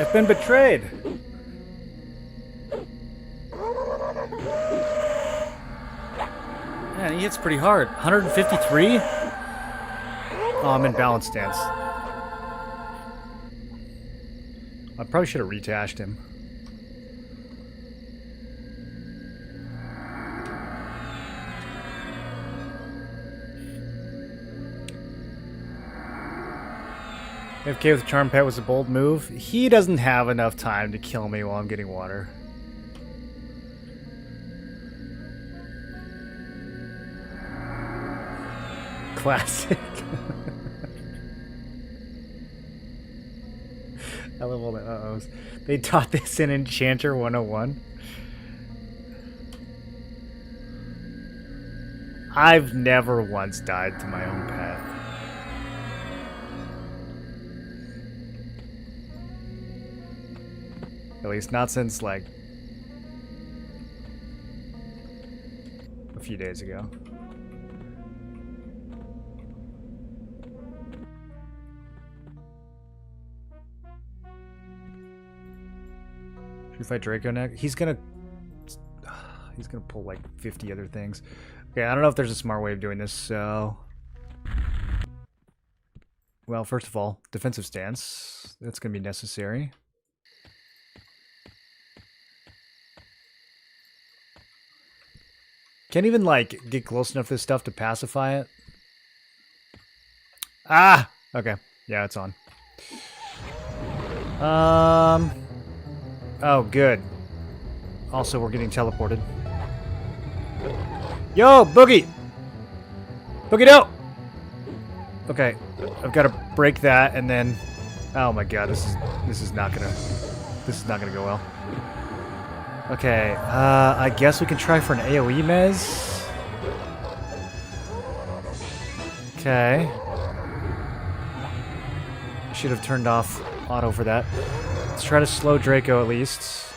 I've been betrayed. Man, he hits pretty hard. 153? Oh, I'm in balance stance. I probably should have retashed him. AFK with Charm Pet was a bold move. He doesn't have enough time to kill me while I'm getting water. Classic. I love all the uh-ohs. They taught this in Enchanter 101. I've never once died to my own pet. At least not since, like, a few days ago. Should we fight Draco next? He's gonna pull like 50 other things. Okay, I don't know if there's a smart way of doing this, so... Well, first of all, defensive stance. That's gonna be necessary. Can't even, like, get close enough to this stuff to pacify it. Ah! Okay. Yeah, it's on. Oh, good. Also, we're getting teleported. Yo, Boogie! Boogie, no! Okay, I've got to break that, and then... Oh my god, this is not gonna go well. Okay, I guess we can try for an AoE mez. Okay. Should have turned off auto for that. Let's try to slow Draco at least.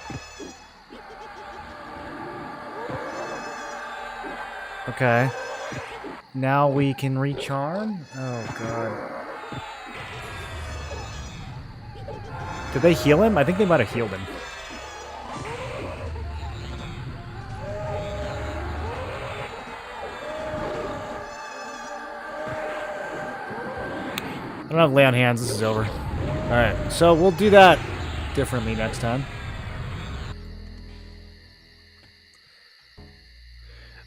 Okay. Now we can recharm? Oh god. Did they heal him? I think they might have healed him. I don't have lay on hands, this is over. Alright, so we'll do that differently next time.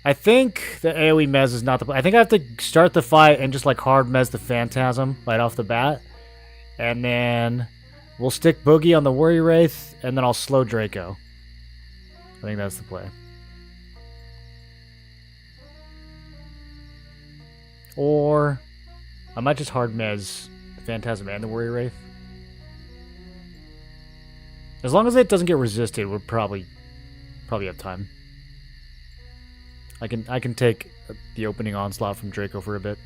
I think the AoE mez is not the... I think I have to start the fight and just like hard mez the Phantasm right off the bat. And then we'll stick Boogie on the Worry Wraith, and then I'll slow Draco. I think that's the play. Or I might just hard mez the Phantasm and the Worry Wraith. As long as it doesn't get resisted, we'll probably have time. I can take the opening onslaught from Draco for a bit.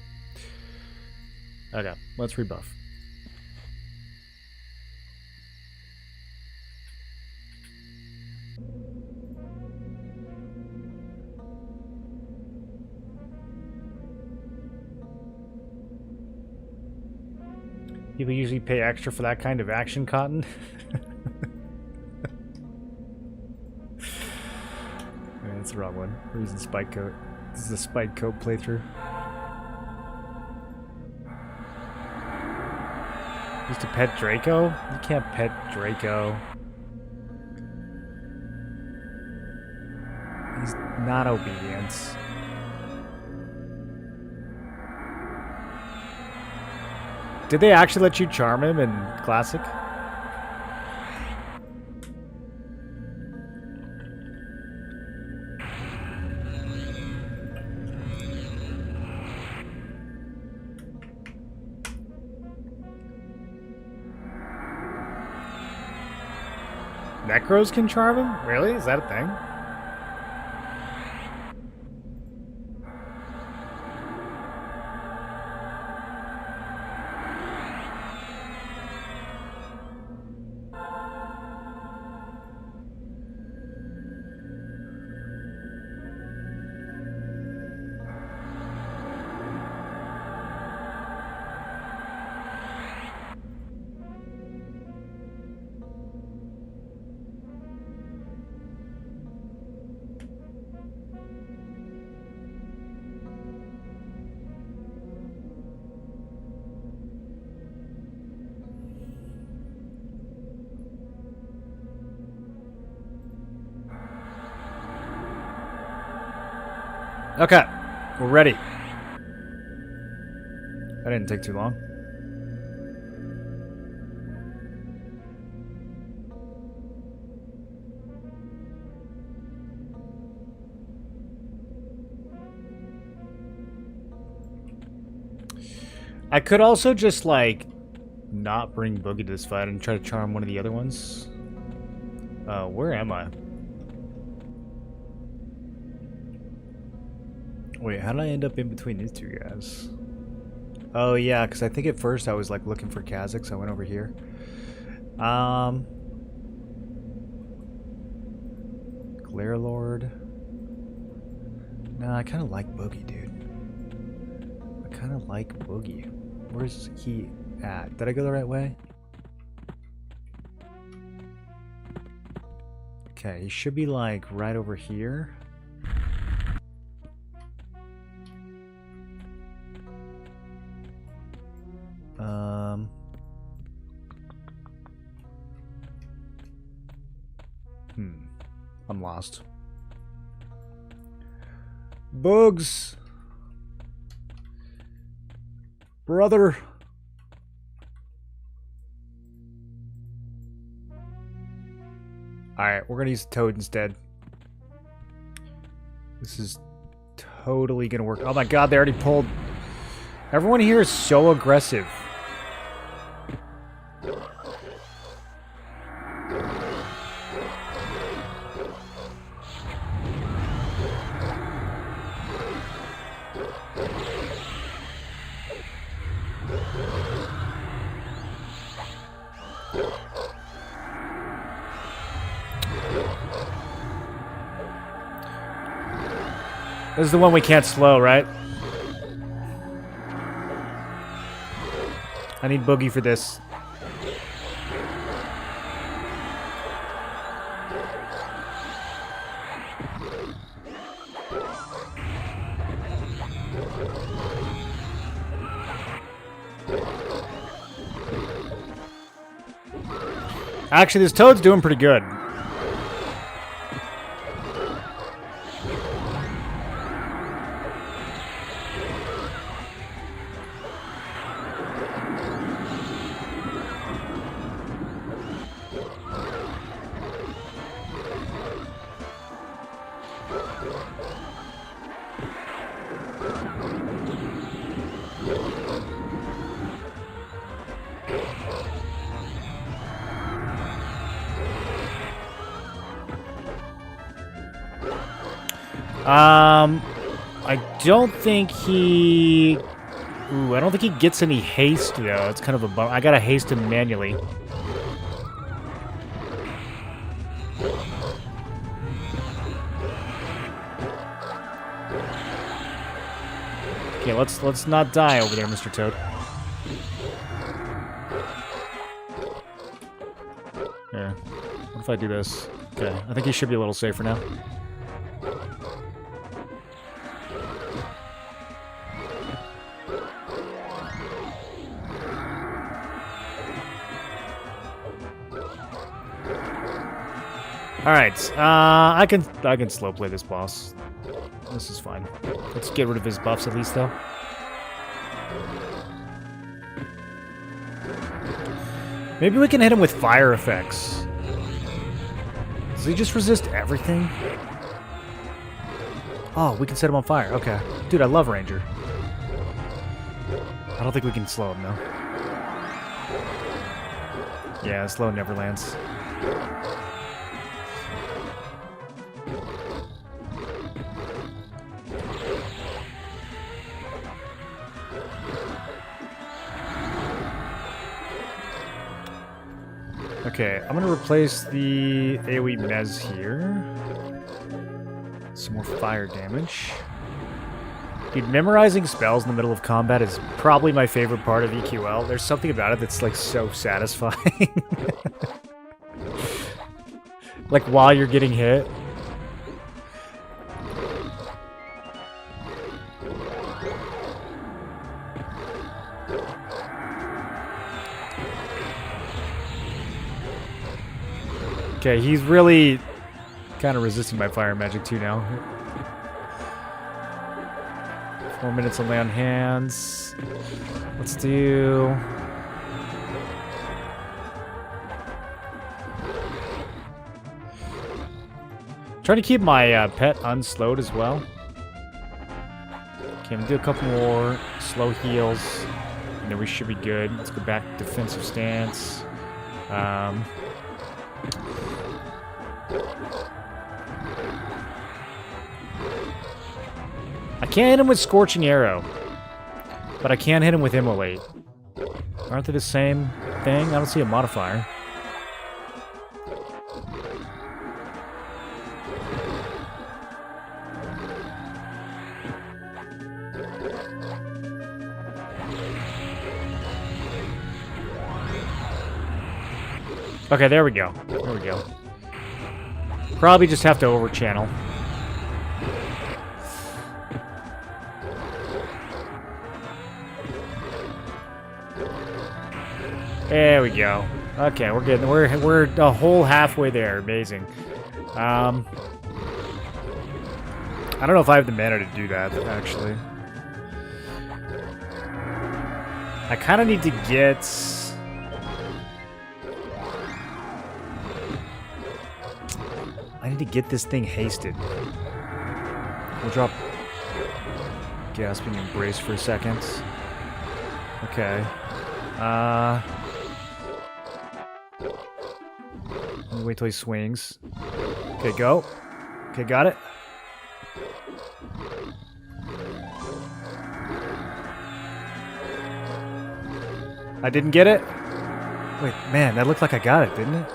Okay, let's rebuff. People usually pay extra for that kind of action, Cotton. That's the wrong one. We're using Spike Coat. This is a Spike Coat playthrough. Used to pet Draco? You can't pet Draco. He's not obedient. Did they actually let you charm him in Classic? Necros can charm him? Really? Is that a thing? Okay, we're ready. That didn't take too long. I could also just, like, not bring Boogie to this fight and try to charm one of the other ones. Where am I? Wait, how did I end up in between these two guys? Oh, yeah, because I think at first I was, like, looking for Kazakh, so I went over here. Glare Lord. Nah, I kind of like Boogie, dude. I kind of like Boogie. Where's he at? Did I go the right way? Okay, he should be like right over here. I'm lost. Bugs! Brother! Alright, we're gonna use Toad instead. This is totally gonna work. Oh my god, they already pulled. Everyone here is so aggressive. This is the one we can't slow, right? I need Boogie for this. Actually, this Toad's doing pretty good. I don't think he... Ooh, I don't think he gets any haste, though. It's kind of a bummer. I gotta haste him manually. Okay, let's not die over there, Mr. Toad. Yeah. What if I do this? Okay, I think he should be a little safer now. Alright, I can slow play this boss. This is fine. Let's get rid of his buffs at least, though. Maybe we can hit him with fire effects. Does he just resist everything? Oh, we can set him on fire. Okay. Dude, I love Ranger. I don't think we can slow him, though. Yeah, slow never lands. Okay, I'm gonna replace the AoE Mez here. Some more fire damage. Dude, memorizing spells in the middle of combat is probably my favorite part of EQL. There's something about it that's, like, so satisfying. Like, while you're getting hit. Okay, he's really kind of resisting my fire magic too now. 4 minutes on lay on hands. Let's do... Trying to keep my pet unslowed as well. Okay, I'm gonna do a couple more slow heals, and then we should be good. Let's go back to defensive stance. I can't hit him with Scorching Arrow, but I can hit him with Immolate. Aren't they the same thing? I don't see a modifier. Okay, there we go. There we go. Probably just have to over-channel. There we go. Okay, we're getting we're a whole halfway there. Amazing. I don't know if I have the mana to do that, actually. I kind of need to get... I need to get this thing hasted. We'll drop Gasping Embrace for a second. Okay. Let me wait till he swings. Okay, go. Okay, got it. I didn't get it? Wait, man, that looked like I got it, didn't it?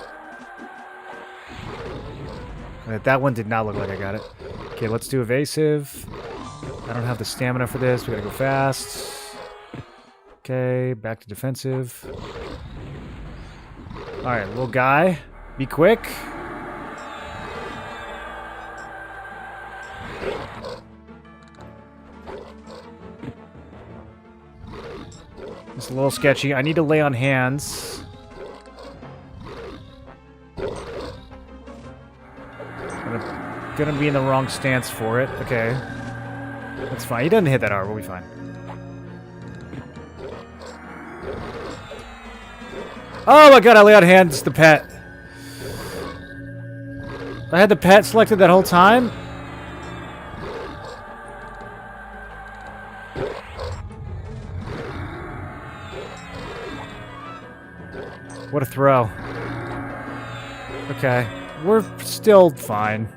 That one did not look like I got it. Okay, let's do evasive. I don't have the stamina for this. We gotta go fast. Okay, back to defensive. Alright, little guy. Be quick. It's a little sketchy. I need to lay on hands. Gonna be in the wrong stance for it. Okay. That's fine. He doesn't hit that R. We'll be fine. Oh my god, I lay on hands the pet. I had the pet selected that whole time? What a throw. Okay. We're still fine.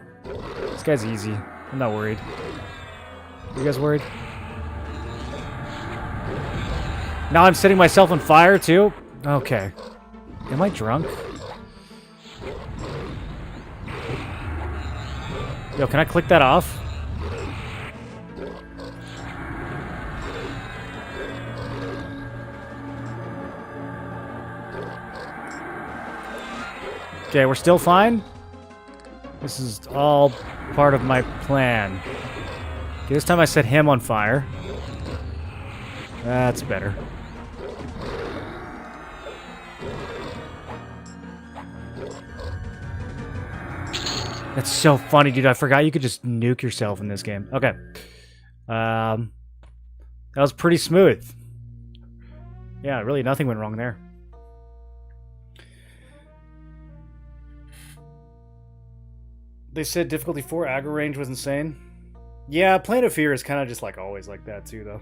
This guy's easy. I'm not worried. You guys worried? Now I'm setting myself on fire, too? Okay. Am I drunk? Yo, can I click that off? Okay, we're still fine? This is all part of my plan. Okay, this time I set him on fire. That's better. That's so funny, dude. I forgot you could just nuke yourself in this game. Okay. That was pretty smooth. Yeah, really nothing went wrong there. They said difficulty 4 aggro range was insane. Yeah, Plane of Fear is kind of just like always like that too, though.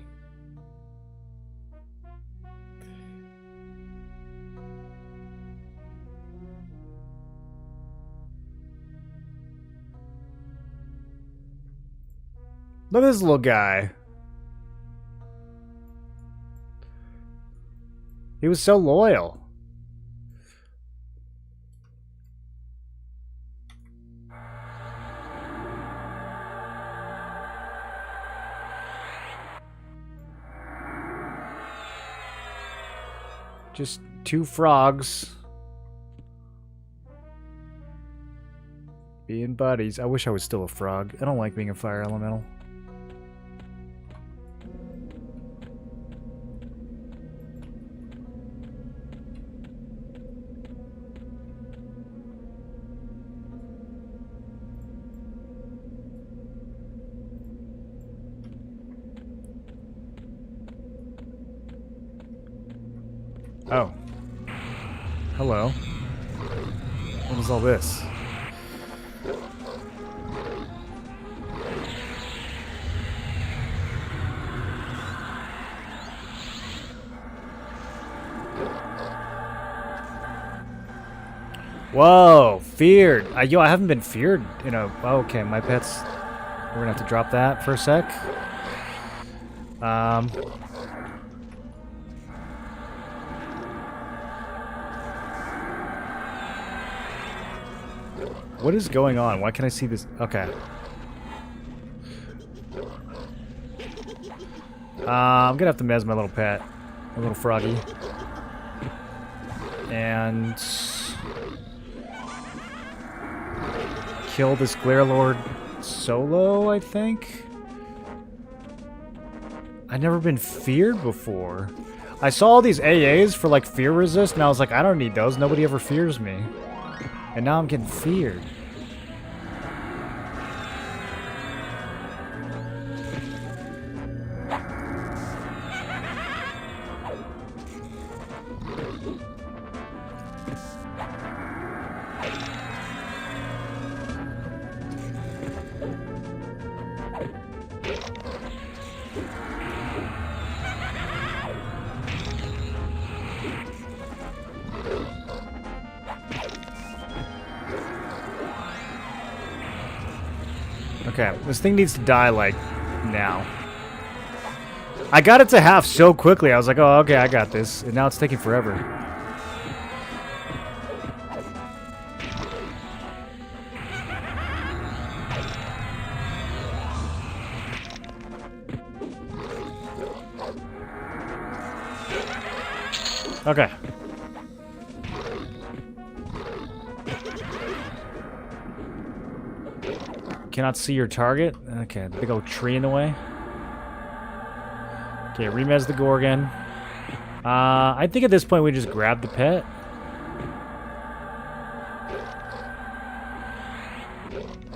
Look at this little guy. He was so loyal. Just 2 frogs. Being buddies. I wish I was still a frog. I don't like being a fire elemental. Oh. Hello. What is all this? Whoa, feared. Yo, I haven't been feared in a... Oh, okay, my pets... We're gonna have to drop that for a sec. What is going on? Why can't I see this? Okay. I'm gonna have to mez my little pet. My little froggy. And... kill this Glare Lord solo, I think? I've never been feared before. I saw all these AAs for like fear resist, and I was like, I don't need those. Nobody ever fears me. And now I'm getting feared. Okay, this thing needs to die, like, now. I got it to half so quickly, I was like, oh, okay, I got this. And now it's taking forever. Okay. Cannot see your target. Okay, the big old tree in the way. Okay, remez the Gorgon. I think at this point we just grab the pet.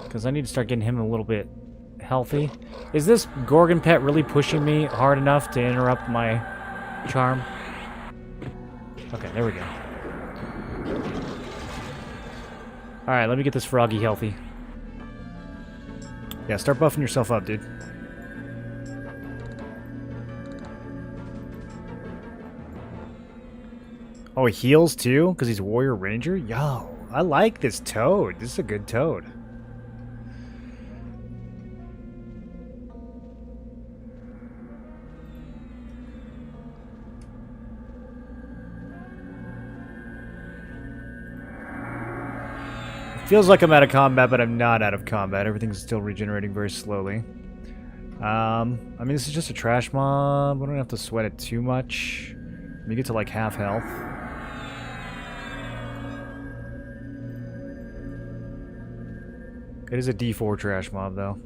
Because I need to start getting him a little bit healthy. Is this Gorgon pet really pushing me hard enough to interrupt my charm? Okay, there we go. Alright, let me get this froggy healthy. Yeah, start buffing yourself up, dude. Oh, he heals too? Because he's Warrior Ranger? Yo, I like this toad. This is a good toad. Feels like I'm out of combat, but I'm not out of combat. Everything's still regenerating very slowly. I mean, this is just a trash mob. We don't have to sweat it too much. We get to like half health. It is a D4 trash mob, though.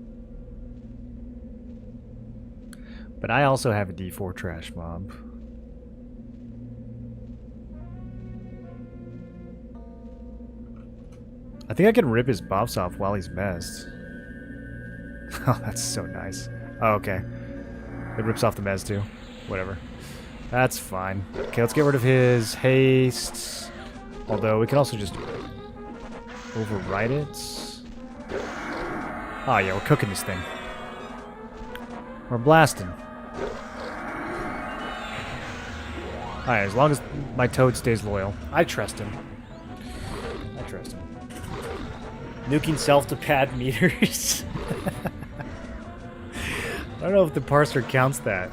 But I also have a D4 trash mob. I think I can rip his buffs off while he's mezed. Oh, that's so nice. Oh, okay. It rips off the mez too. Whatever. That's fine. Okay, let's get rid of his haste. Although, we can also just override it. Oh yeah, we're cooking this thing. We're blasting. Alright, as long as my toad stays loyal. I trust him. I trust him. Nuking self to pad meters. I don't know if the parser counts that.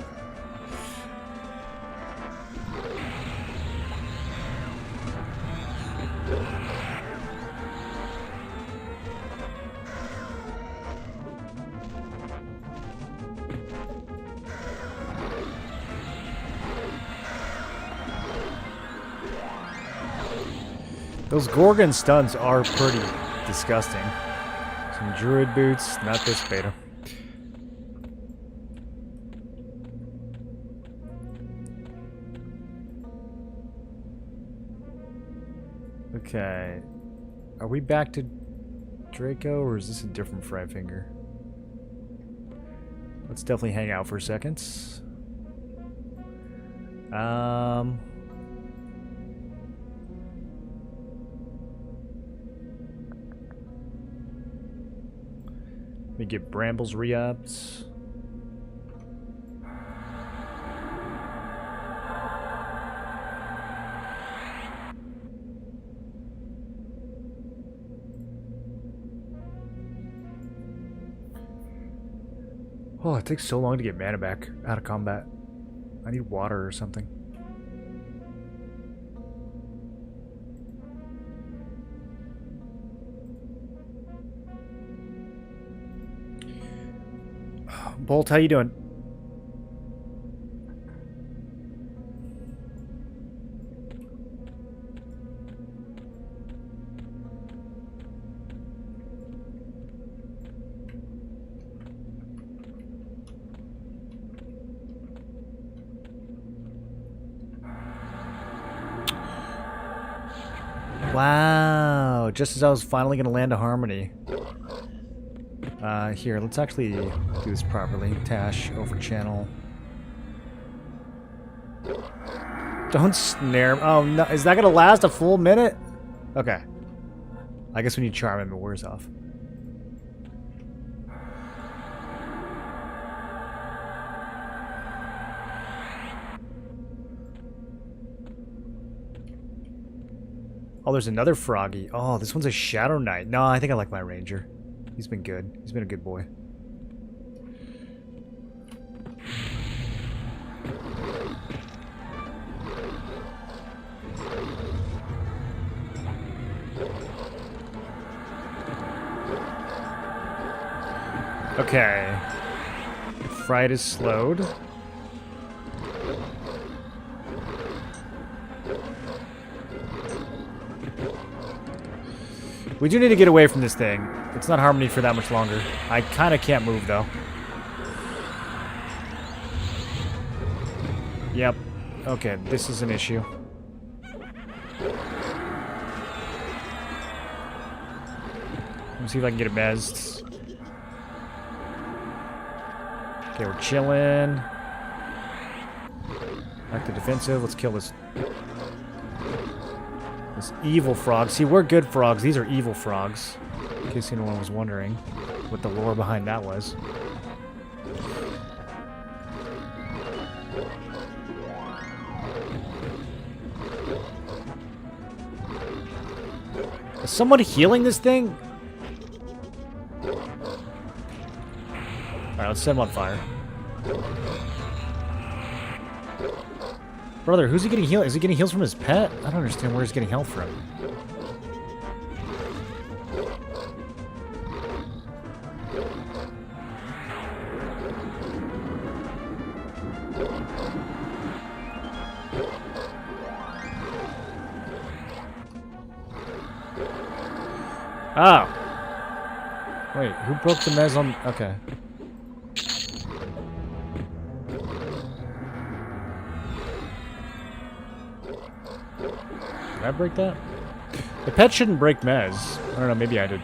Those Gorgon stuns are pretty disgusting. Some druid boots, not this beta. Okay. Are we back to Draco, or is this a different Fry Finger? Let's definitely hang out for a second. Let me get Brambles re-upped. Oh, it takes so long to get mana back out of combat. I need water or something. Bolt, how you doing? Wow, just as I was finally going to land a Harmony. Here, let's actually do this properly. Tash, over channel. Don't snare. Oh, no. Is that going to last a full minute? Okay. I guess we need Charm him, but wears off. Oh, there's another Froggy. Oh, this one's a Shadow Knight. No, I think I like my Ranger. He's been good. He's been a good boy. Okay. Fright is slowed. We do need to get away from this thing. It's not Harmony for that much longer. I kind of can't move, though. Yep. Okay, this is an issue. Let me see if I can get it mezzed. Okay, we're chilling. Back to defensive. Let's kill this evil frog. See, we're good frogs. These are evil frogs. In case anyone was wondering what the lore behind that was. Is someone healing this thing? Alright, let's set him on fire. Brother, who's he getting healed? Is he getting heals from his pet? I don't understand where he's getting health from. Oh. Wait, who broke the mez on... Okay. Did I break that? The pet shouldn't break mez. I don't know, maybe I did.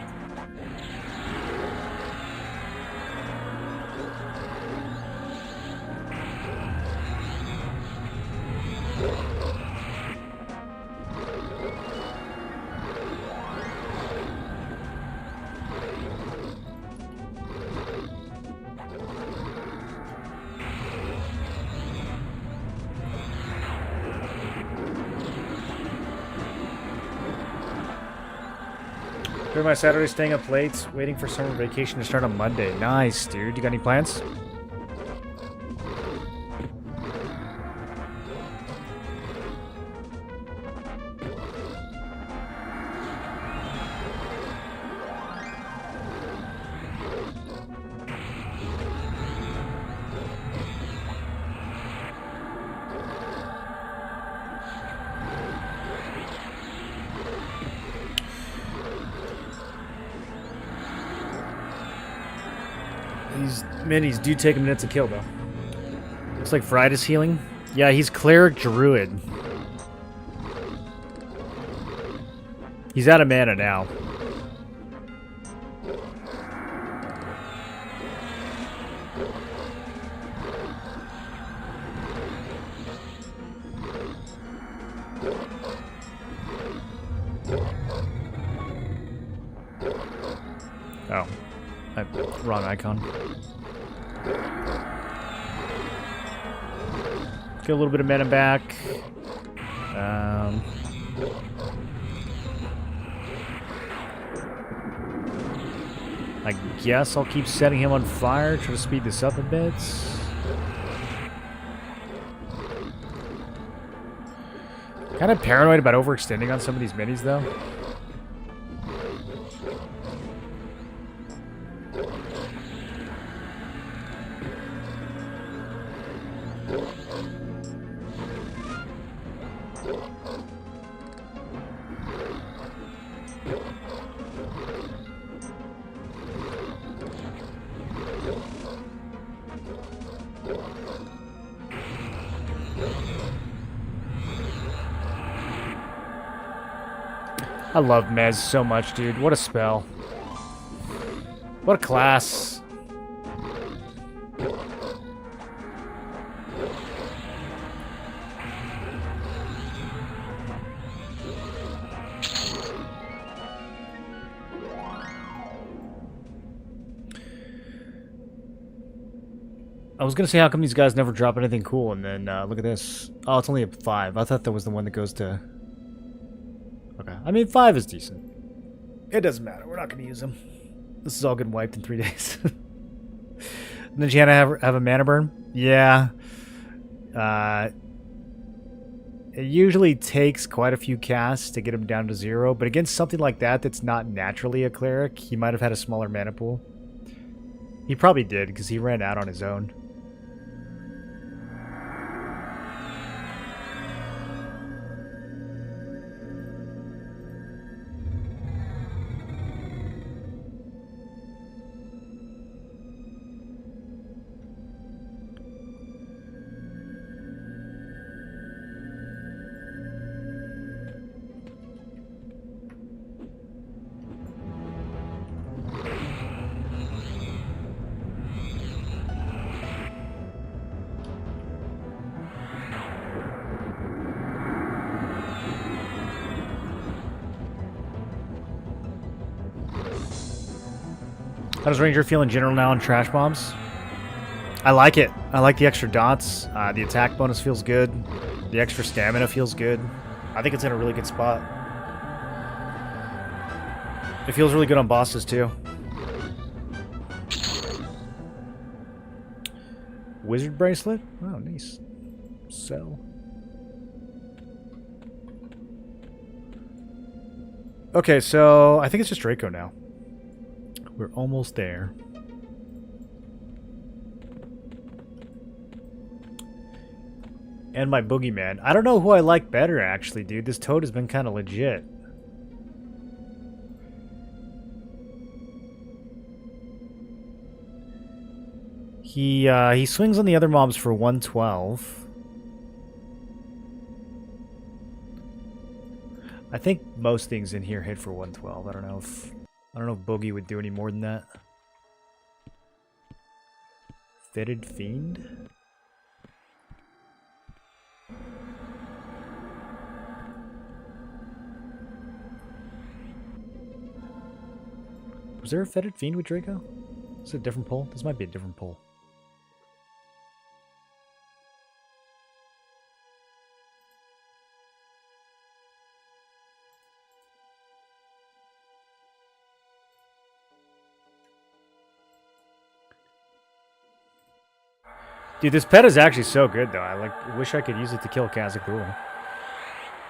During my Saturday, staying up late, waiting for summer vacation to start on Monday. Nice, dude. You got any plans? These minis do take a minute to kill, though. Looks like Fried is healing. Yeah, he's Cleric Druid. He's out of mana now. Oh. Wrong icon. Get a little bit of mana back. I guess I'll keep setting him on fire, try to speed this up a bit. Kind of paranoid about overextending on some of these minis, though. I love Mez so much, dude. What a spell. What a class. I was gonna say, how come these guys never drop anything cool, and then look at this. Oh, it's only a 5. I thought that was the one that goes to... Okay. I mean, 5 is decent. It doesn't matter. We're not going to use them. This is all getting wiped in 3 days. And then she had to have a mana burn? Yeah. It usually takes quite a few casts to get him down to 0, but against something like that that's not naturally a cleric, he might have had a smaller mana pool. He probably did, because he ran out on his own. How does Ranger feel in general now on Trash Bombs? I like it. I like the extra dots. The attack bonus feels good. The extra stamina feels good. I think it's in a really good spot. It feels really good on bosses, too. Wizard Bracelet? Oh, nice. Sell. Okay, so I think it's just Draco now. We're almost there. And my boogeyman. I don't know who I like better, actually, dude. This toad has been kind of legit. He swings on the other mobs for 112. I think most things in here hit for 112. I don't know if Boogie would do any more than that. Fitted Fiend? Was there a Fetid Fiend with Draco? Is it a different pull? This might be a different pull. Dude, this pet is actually so good, though. I wish I could use it to kill Kazakura.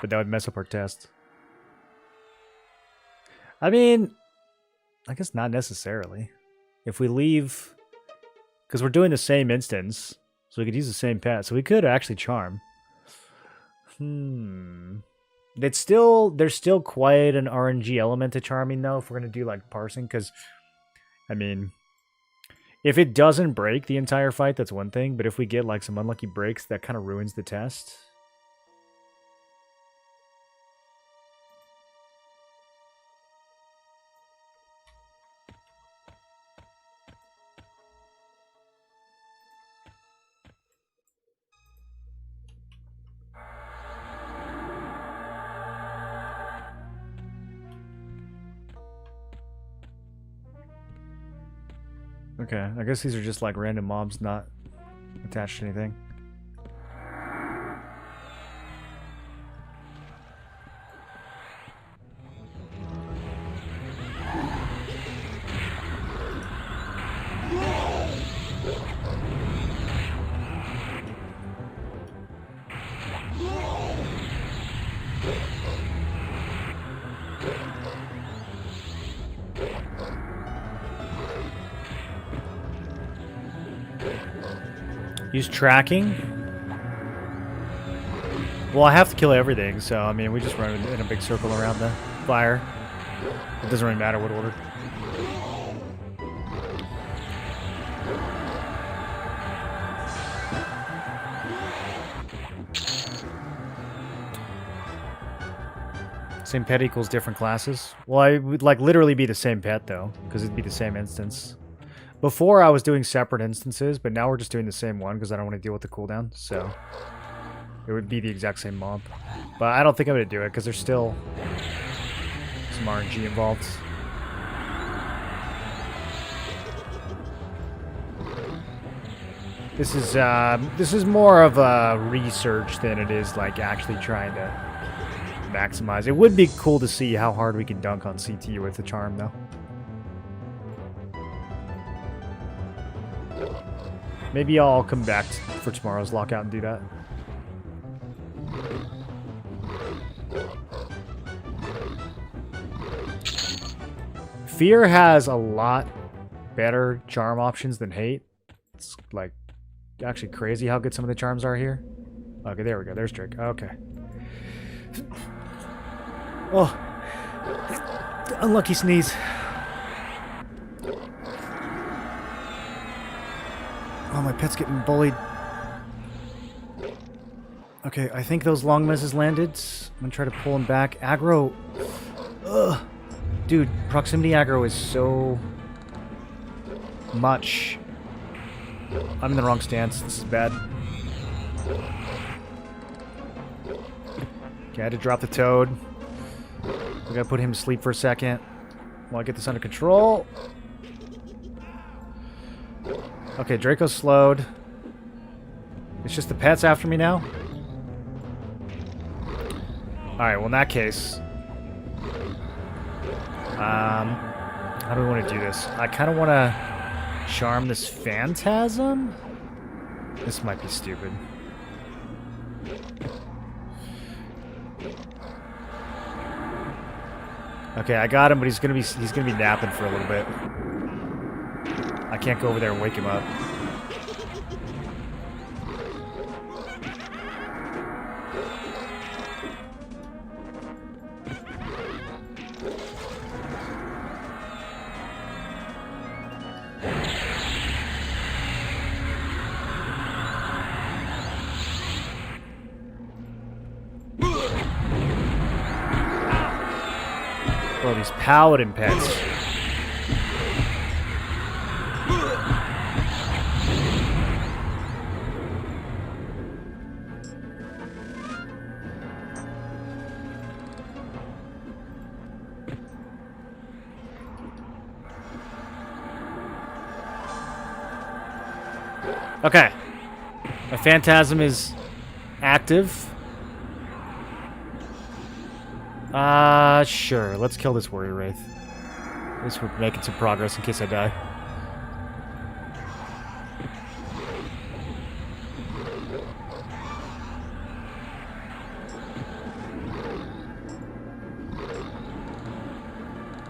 But that would mess up our test. I mean, I guess not necessarily. If we leave... Because we're doing the same instance, so we could use the same pet. So we could actually charm. There's still quite an RNG element to charming, though, if we're going to do, like, parsing. Because, I mean... If it doesn't break the entire fight, that's one thing. But if we get, like, some unlucky breaks, that kind of ruins the test. Okay, I guess these are just like random mobs not attached to anything. Use tracking? Well, I have to kill everything, so I mean, we just run in a big circle around the fire. It doesn't really matter what order. Same pet equals different classes? Well, it would like literally be the same pet though, because it'd be the same instance. Before I was doing separate instances, but now we're just doing the same one because I don't want to deal with the cooldown, so it would be the exact same mob. But I don't think I'm going to do it because there's still some RNG involved. This is more of a research than it is like actually trying to maximize. It would be cool to see how hard we can dunk on CT with the charm though. Maybe I'll come back for tomorrow's lockout and do that. Fear has a lot better charm options than hate. It's like actually crazy how good some of the charms are here. Okay, there we go. There's Trick. Okay. Oh, unlucky sneeze. Oh, my pet's getting bullied. Okay, I think those long misses landed. I'm gonna try to pull him back. Aggro. Ugh. Dude, proximity aggro is so much. I'm in the wrong stance. This is bad. Okay, I had to drop the toad. We gotta put him to sleep for a second while I get this under control. Okay, Draco's slowed. It's just the pets after me now? Alright, well in that case... how do we want to do this? I kind of want to charm this Phantasm? This might be stupid. Okay, I got him, but he's gonna be napping for a little bit. I can't go over there and wake him up. Bro, these paladin pets. Okay. My Phantasm is active. Sure. Let's kill this Warrior Wraith. At least we're making some progress in case I die.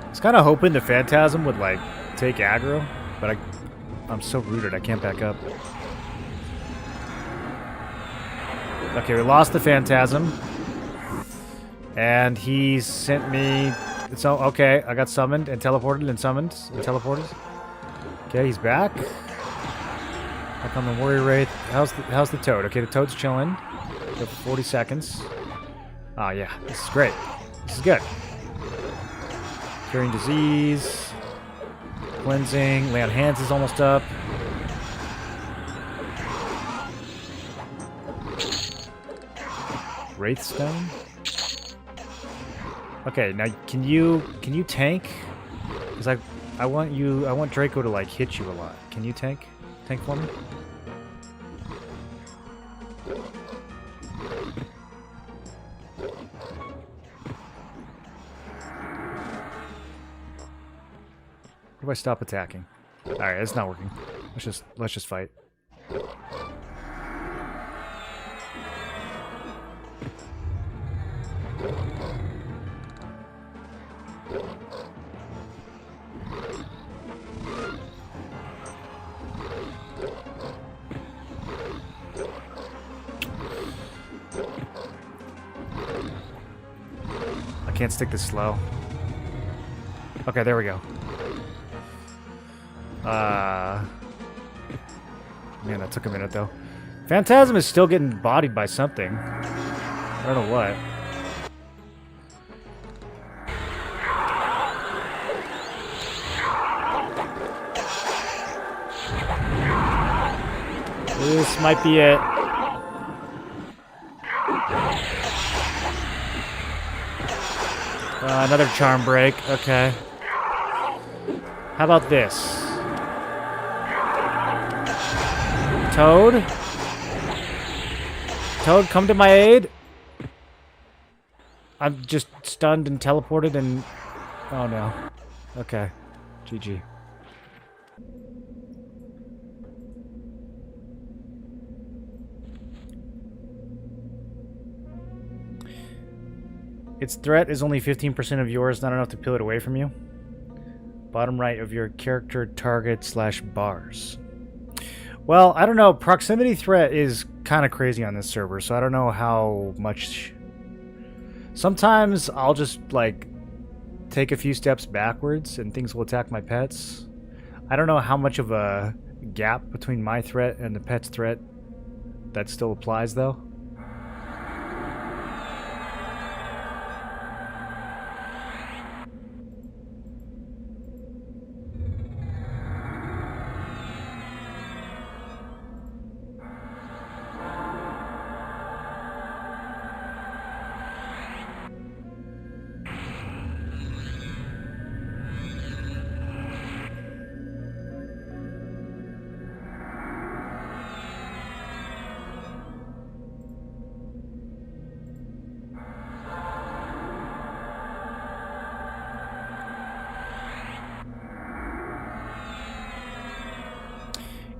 I was kind of hoping the Phantasm would, like, take aggro, but I'm so rooted I can't back up. Okay, we lost the Phantasm. And he sent me... So, okay, I got summoned and teleported and summoned and teleported. Okay, he's back. Back on the Warrior Wraith. How's the Toad? Okay, the Toad's chilling. Got 40 seconds. Oh, yeah. This is great. This is good. Curing disease. Cleansing. Lay on hands is almost up. Wraithstone. Okay, now can you tank? Because I I want Draco to like hit you a lot. Can you tank for me? Where do I stop attacking? All right, it's not working. Let's just fight. I can't stick this slow. Okay, there we go. Man, that took a minute though. Phantasm is still getting bodied by something. I don't know what. This might be it. Another charm break. Okay. How about this? Toad? Toad, come to my aid. I'm just stunned and teleported and... Oh no. Okay. GG. Its threat is only 15% of yours, not enough to peel it away from you. Bottom right of your character target / bars. Well, I don't know. Proximity threat is kind of crazy on this server, so I don't know how much... Sometimes I'll just, like, take a few steps backwards and things will attack my pets. I don't know how much of a gap between my threat and the pet's threat that still applies, though.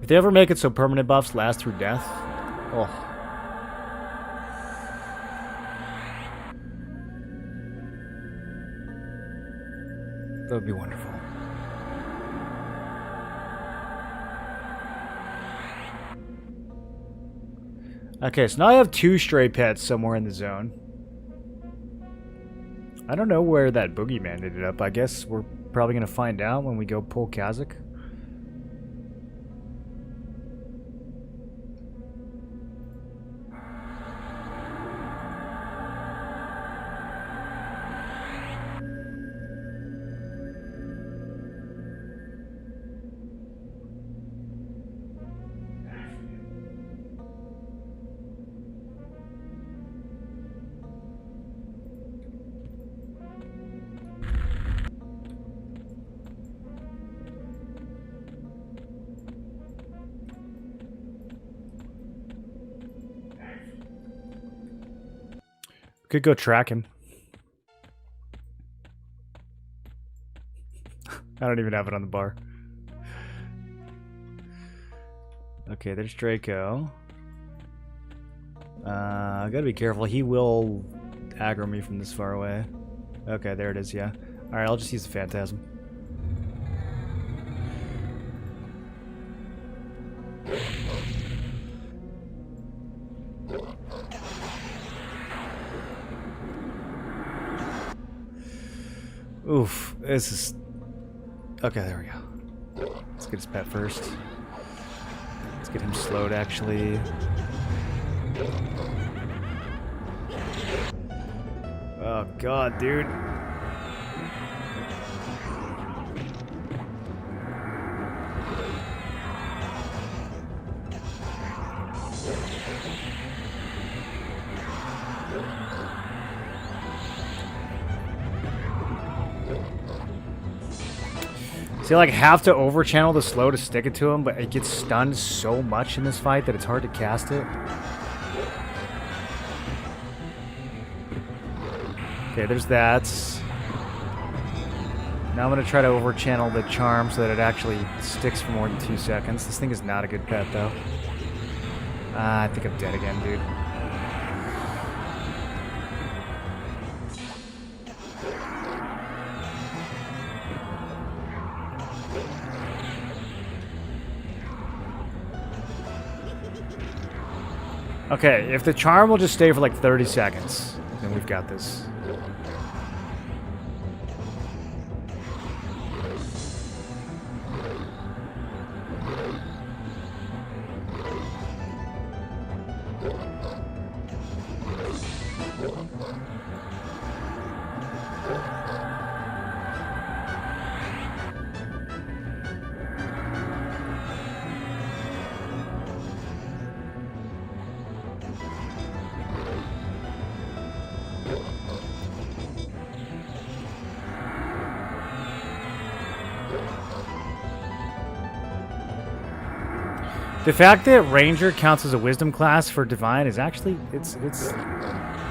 If they ever make it so permanent buffs last through death, oh. That would be wonderful. Okay, so now I have 2 stray pets somewhere in the zone. I don't know where that boogeyman ended up. I guess we're probably going to find out when we go pull Kazakh. Could go track him. I don't even have it on the bar. Okay, there's Draco. I gotta be careful. He will aggro me from this far away. Okay, there it is, yeah. Alright, I'll just use the Phantasm. Oof, this is... Okay, there we go. Let's get his pet first. Let's get him slowed, actually. Oh, God, dude. So you like have to over channel the slow to stick it to him, but it gets stunned so much in this fight that it's hard to cast it. Okay, there's that. Now I'm going to try to over channel the charm so that it actually sticks for more than 2 seconds. This thing is not a good pet though. I think I'm dead again, dude. Okay, if the charm will just stay for like 30 seconds, then we've got this. The fact that Ranger counts as a Wisdom class for Divine is actually it's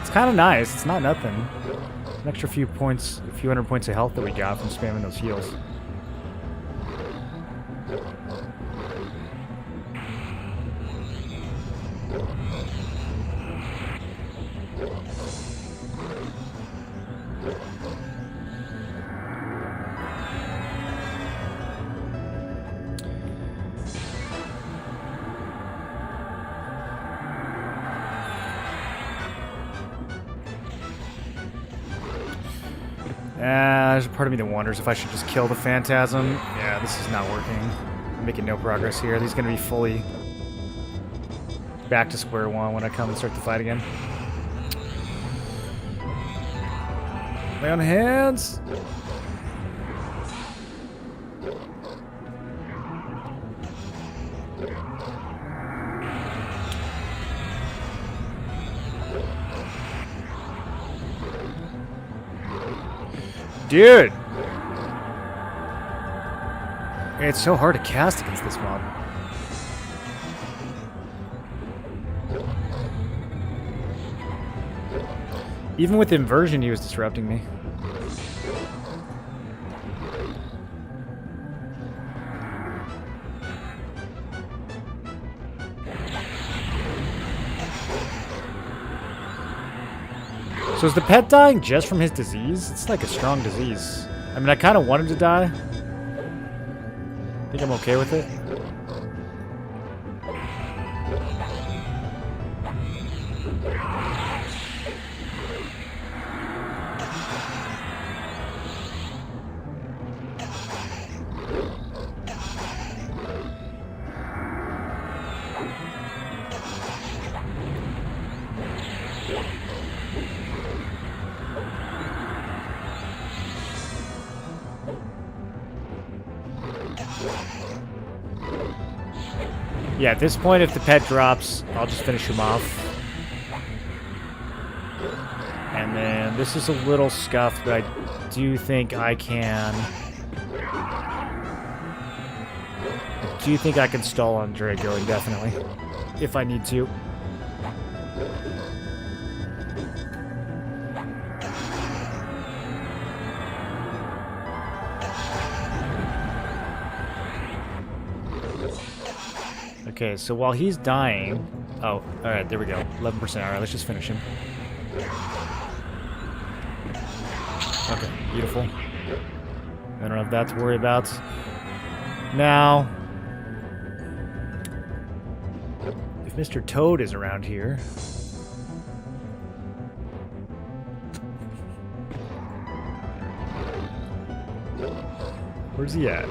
kind of nice. It's not nothing. An extra few points, a few hundred points of health that we got from spamming those heals. There's a part of me that wonders if I should just kill the Phantasm. Yeah, this is not working. I'm making no progress here. He's going to be fully back to square one when I come and start the fight again. Lay on hands! Dude! It's so hard to cast against this mob. Even with inversion, he was disrupting me. So is the pet dying just from his disease? It's like a strong disease. I mean, I kind of want him to die. I think I'm okay with it. Yeah, at this point, if the pet drops, I'll just finish him off. And then this is a little scuffed, but I do think I can... I do think I can stall on Draco indefinitely, if I need to. Okay, so while he's dying... Oh, alright, there we go. 11%. Alright, let's just finish him. Okay, beautiful. I don't have that to worry about. Now... if Mr. Toad is around here... where's he at?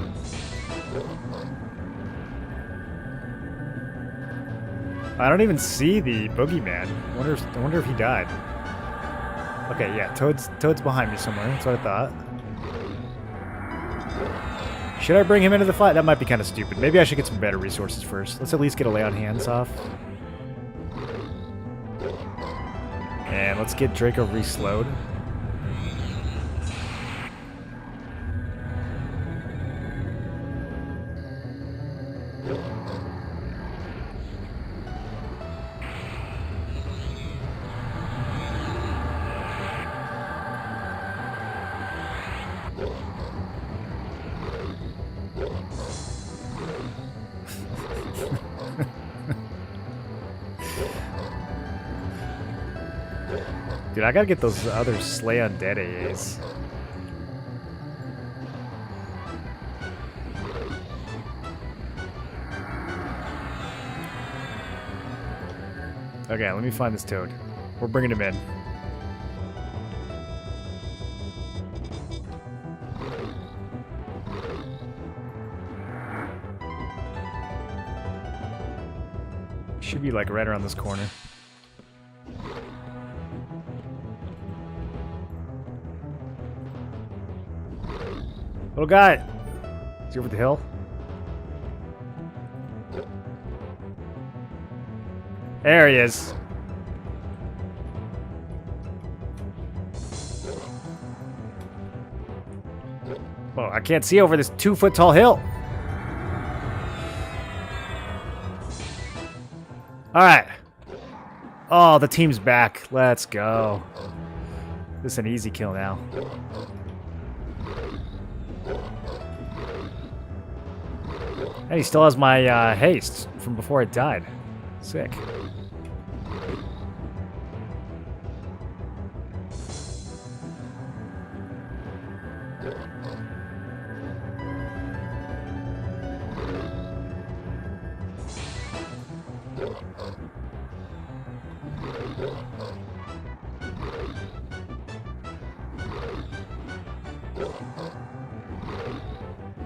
I don't even see the boogeyman. I wonder if he died. Okay, yeah, Toad's behind me somewhere. That's what I thought. Should I bring him into the fight? That might be kind of stupid. Maybe I should get some better resources first. Let's at least get a lay on hands off. And let's get Draco re-slowed. Dude, I gotta get those other Slay Undead AAs. Okay, let me find this toad. We're bringing him in. Should be like right around this corner. Little guy! Is he over the hill? There he is. Oh, I can't see over this 2-foot tall hill. Alright. Oh, the team's back. Let's go. This is an easy kill now. And he still has my haste from before it died. Sick.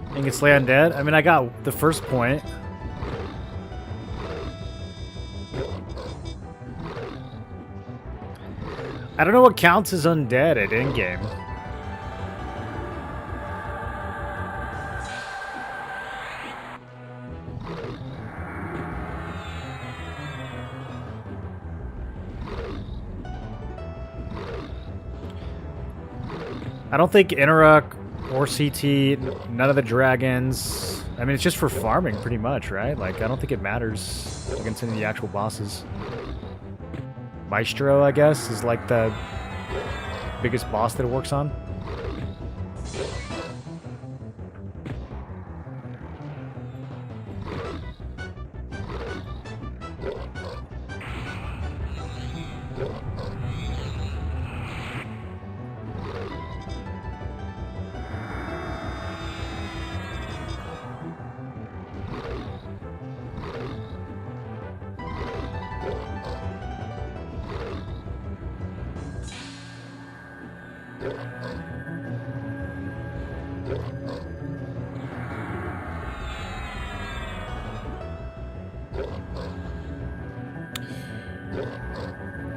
I think it's Slay Undead. I mean, I got the first point. I don't know what counts as undead at in-game. I don't think Inarok or CT, none of the dragons. I mean, it's just for farming, pretty much, right? Like, I don't think it matters against any of the actual bosses. Maestro, I guess, is like the biggest boss that it works on.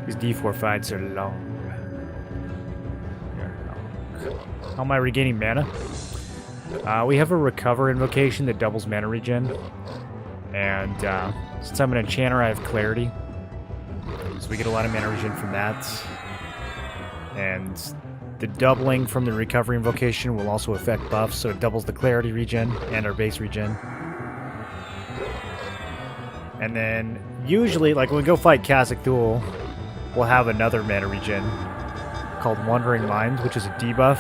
These D4 fights are long. How am I regaining mana? We have a recover invocation that doubles mana regen. And since I'm an enchanter, I have clarity. So we get a lot of mana regen from that. And the doubling from the recovery invocation will also affect buffs, so it doubles the clarity regen and our base regen. And then usually, like when we go fight Kha'Zix Thul, we'll have another mana regen called Wandering Mind, which is a debuff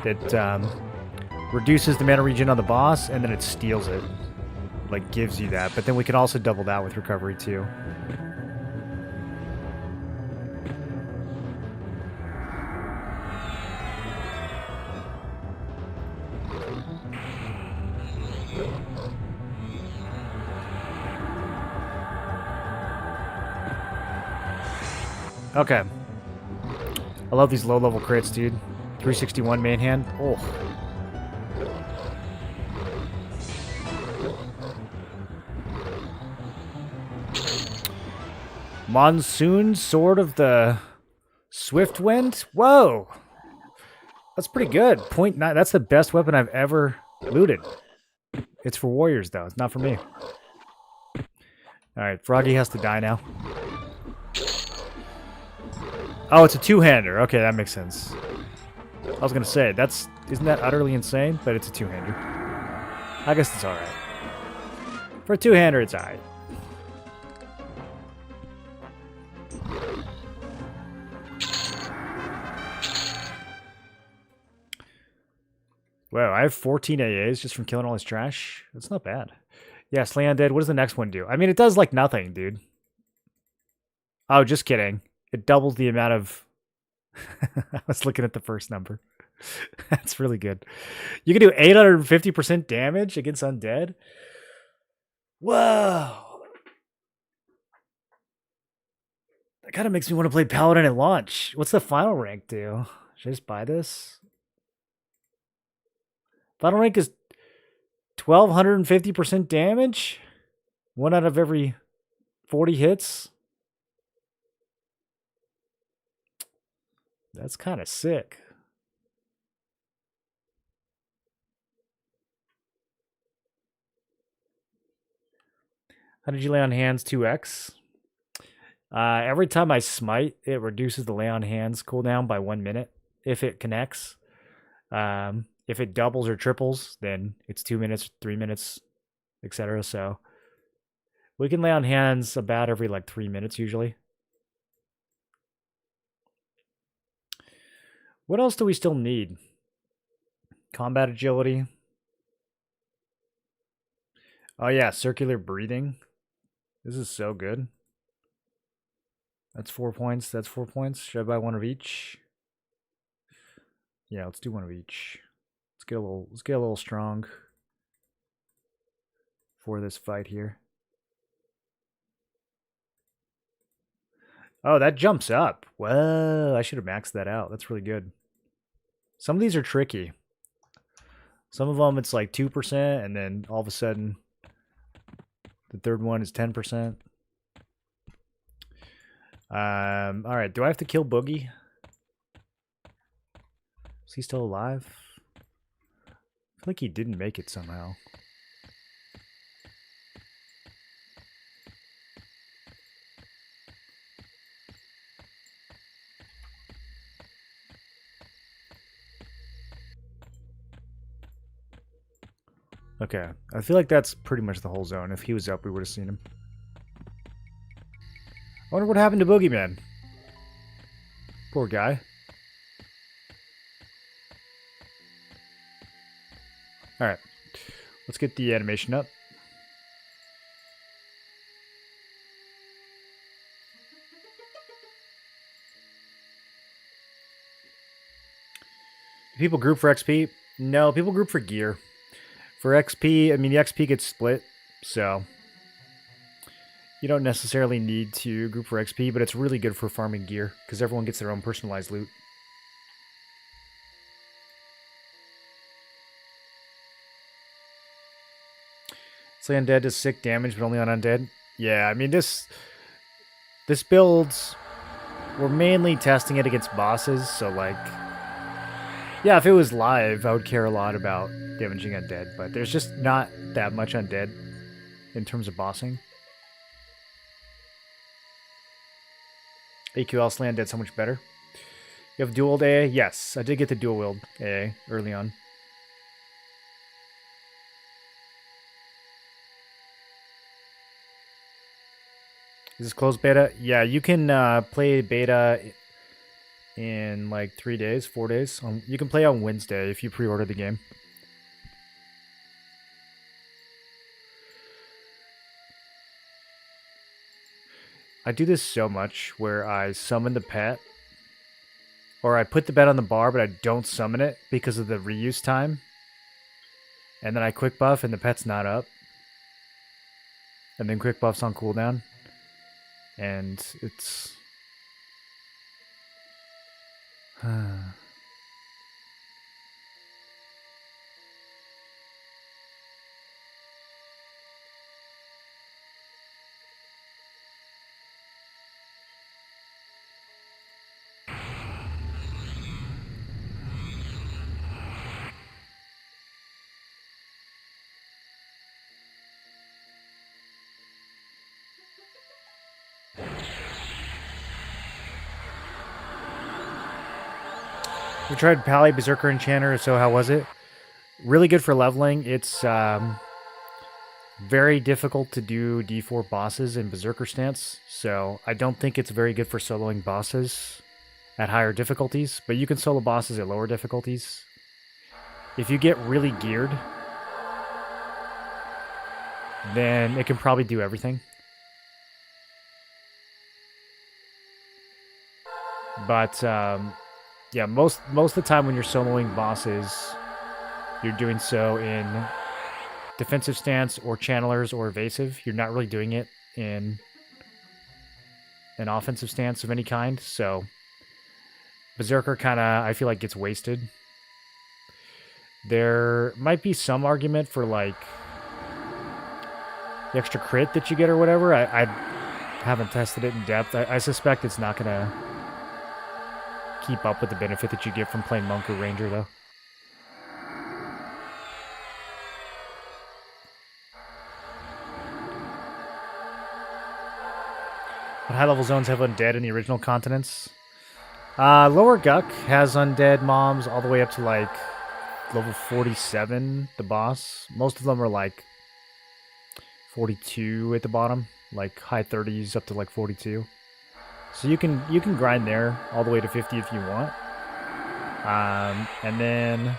that reduces the mana regen on the boss, and then it steals it. Like, gives you that. But then we can also double that with recovery, too. Okay. I love these low-level crits, dude. 361 main hand. Oh. Monsoon Sword of the Swift Wind? Whoa! That's pretty good. 0.9. That's the best weapon I've ever looted. It's for warriors, though. It's not for me. Alright, Froggy has to die now. Oh, it's a two-hander. Okay, that makes sense. I was gonna say, isn't that utterly insane? But it's a two-hander. I guess it's alright. For a two-hander, it's alright. Wow, I have 14 AAs just from killing all this trash. That's not bad. Yeah, Slay Undead, what does the next one do? I mean, it does, like, nothing, dude. Oh, just kidding. it doubles the amount of... I was looking at the first number. That's really good. You can do 850% damage against undead? Whoa! That kind of makes me want to play Paladin at launch. What's the final rank do? Should I just buy this? Final rank is 1250% damage? 1 out of every 40 hits? That's kind of sick. How did you lay on hands? 2x? Every time I smite, it reduces the lay on hands cooldown by 1 minute if it connects. If it doubles or triples, then it's 2 minutes, 3 minutes, etc. So we can lay on hands about every like 3 minutes usually. What else do we still need? Combat agility. Oh yeah, circular breathing. This is so good. That's 4 points. That's 4 points. Should I buy one of each? Yeah, let's do one of each. Let's get a little strong for this fight here. Oh, that jumps up. Whoa, I should have maxed that out. That's really good. Some of these are tricky. Some of them it's like 2%, and then all of a sudden the third one is 10%. All right, do I have to kill Boogie? Is he still alive? I feel like he didn't make it somehow. Okay, I feel like that's pretty much the whole zone. If he was up, we would have seen him. I wonder what happened to Boogeyman. Poor guy. Alright, let's get the animation up. People group for XP? No, people group for gear. For XP, I mean, the XP gets split, so you don't necessarily need to group for XP, but it's really good for farming gear, because everyone gets their own personalized loot. Slay undead does sick damage, but only on undead. Yeah, I mean, this build, we're mainly testing it against bosses, so like, yeah, if it was live, I would care a lot about damaging undead, but there's just not that much undead in terms of bossing. AQL Slay undead so much better. You have dual AA? Yes, I did get the dual wield AA early on. Is this closed beta? Yeah, you can play beta in like 3 days, 4 days. You can play on Wednesday if you pre-order the game. I do this so much where I summon the pet, or I put the pet on the bar, but I don't summon it because of the reuse time. And then I quick buff and the pet's not up. And then quick buff's on cooldown. And it's... We tried Pally, Berserker, Enchanter, so how was it? Really good for leveling. It's very difficult to do D4 bosses in Berserker stance, so I don't think it's very good for soloing bosses at higher difficulties, but you can solo bosses at lower difficulties. If you get really geared, then it can probably do everything. But yeah, most of the time when you're soloing bosses, you're doing so in defensive stance or channelers or evasive. You're not really doing it in an offensive stance of any kind. So Berserker kind of, I feel like, gets wasted. There might be some argument for like the extra crit that you get or whatever. I haven't tested it in depth. I suspect it's not going to keep up with the benefit that you get from playing Monk or Ranger, though. What high-level zones have undead in the original continents? Lower Guck has undead mobs all the way up to, like, level 47, the boss. Most of them are, like, 42 at the bottom. Like, high 30s up to, like, 42. So you can grind there all the way to 50 if you want. And then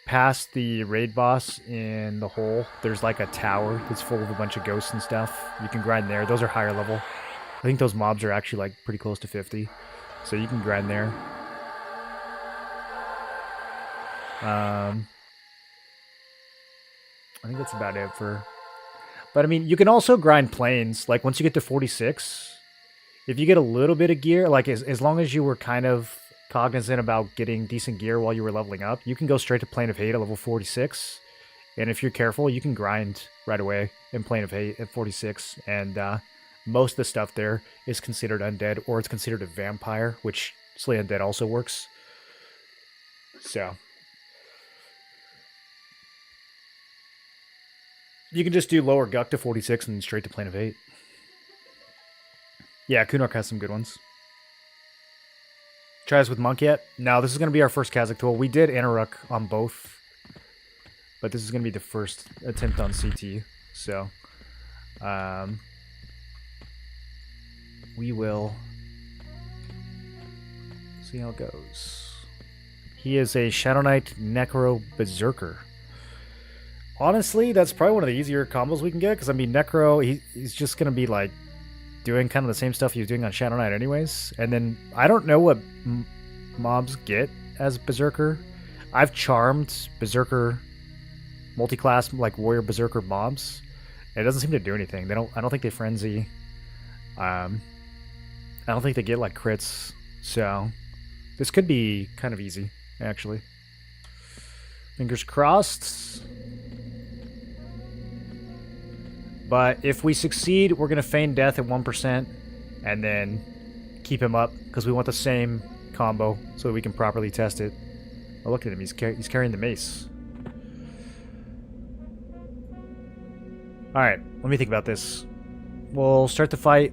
past the raid boss in the hole, there's like a tower that's full of a bunch of ghosts and stuff. You can grind there. Those are higher level. I think those mobs are actually like pretty close to 50. So you can grind there. I think that's about it for... But I mean, you can also grind planes. Like once you get to 46, if you get a little bit of gear, like as long as you were kind of cognizant about getting decent gear while you were leveling up, you can go straight to Plane of Hate at level 46. And if you're careful, you can grind right away in Plane of Hate at 46. And most of the stuff there is considered undead, or it's considered a vampire, which Slay Undead also works. So you can just do lower Guck to 46 and straight to Plane of Hate. Yeah, Kunark has some good ones. Try this with Monk yet? No, this is going to be our first Kazakh tool. We did Anaruk on both, but this is going to be the first attempt on CT. So, we will see how it goes. He is a Shadow Knight Necro Berserker. Honestly, that's probably one of the easier combos we can get, because I mean, Necro, he's just going to be like doing kind of the same stuff he was doing on Shadow Knight anyways. And then I don't know what mobs get as Berserker. I've charmed Berserker multi-class, like Warrior Berserker mobs. It doesn't seem to do anything. I don't think they frenzy. I don't think they get like crits. So this could be kind of easy, actually. Fingers crossed. But if we succeed, we're going to feign death at 1% and then keep him up because we want the same combo so that we can properly test it. Oh, look at him. He's carrying the mace. Alright, let me think about this. We'll start the fight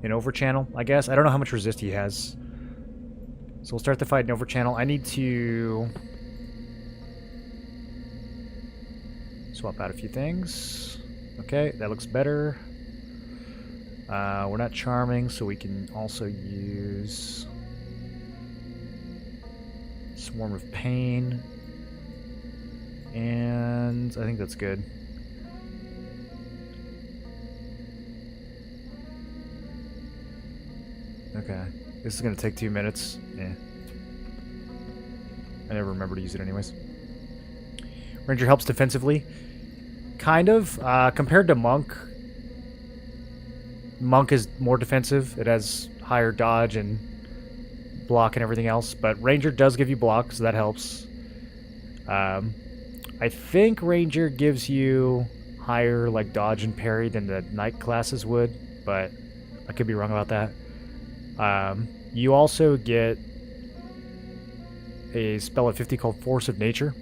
in overchannel, I guess. I don't know how much resist he has. So we'll start the fight in overchannel. I need to swap out a few things. Okay, that looks better. We're not charming, so we can also use Swarm of Pain. And I think that's good. Okay, this is going to take 2 minutes. Yeah. I never remember to use it anyways. Ranger helps defensively. Kind of. Compared to Monk, Monk is more defensive. It has higher dodge and block and everything else. But Ranger does give you block, so that helps. I think Ranger gives you higher like dodge and parry than the Knight classes would, but I could be wrong about that. You also get a spell at 50 called Force of Nature,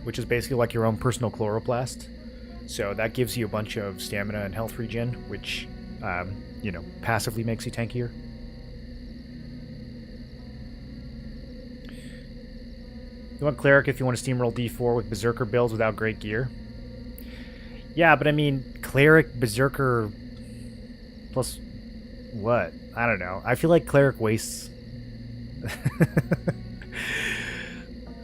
which is basically like your own personal chloroplast. So that gives you a bunch of stamina and health regen, which, you know, passively makes you tankier. You want Cleric if you want to steamroll D4 with Berserker builds without great gear. Yeah, but I mean, Cleric, Berserker, plus what? I don't know. I feel like Cleric wastes...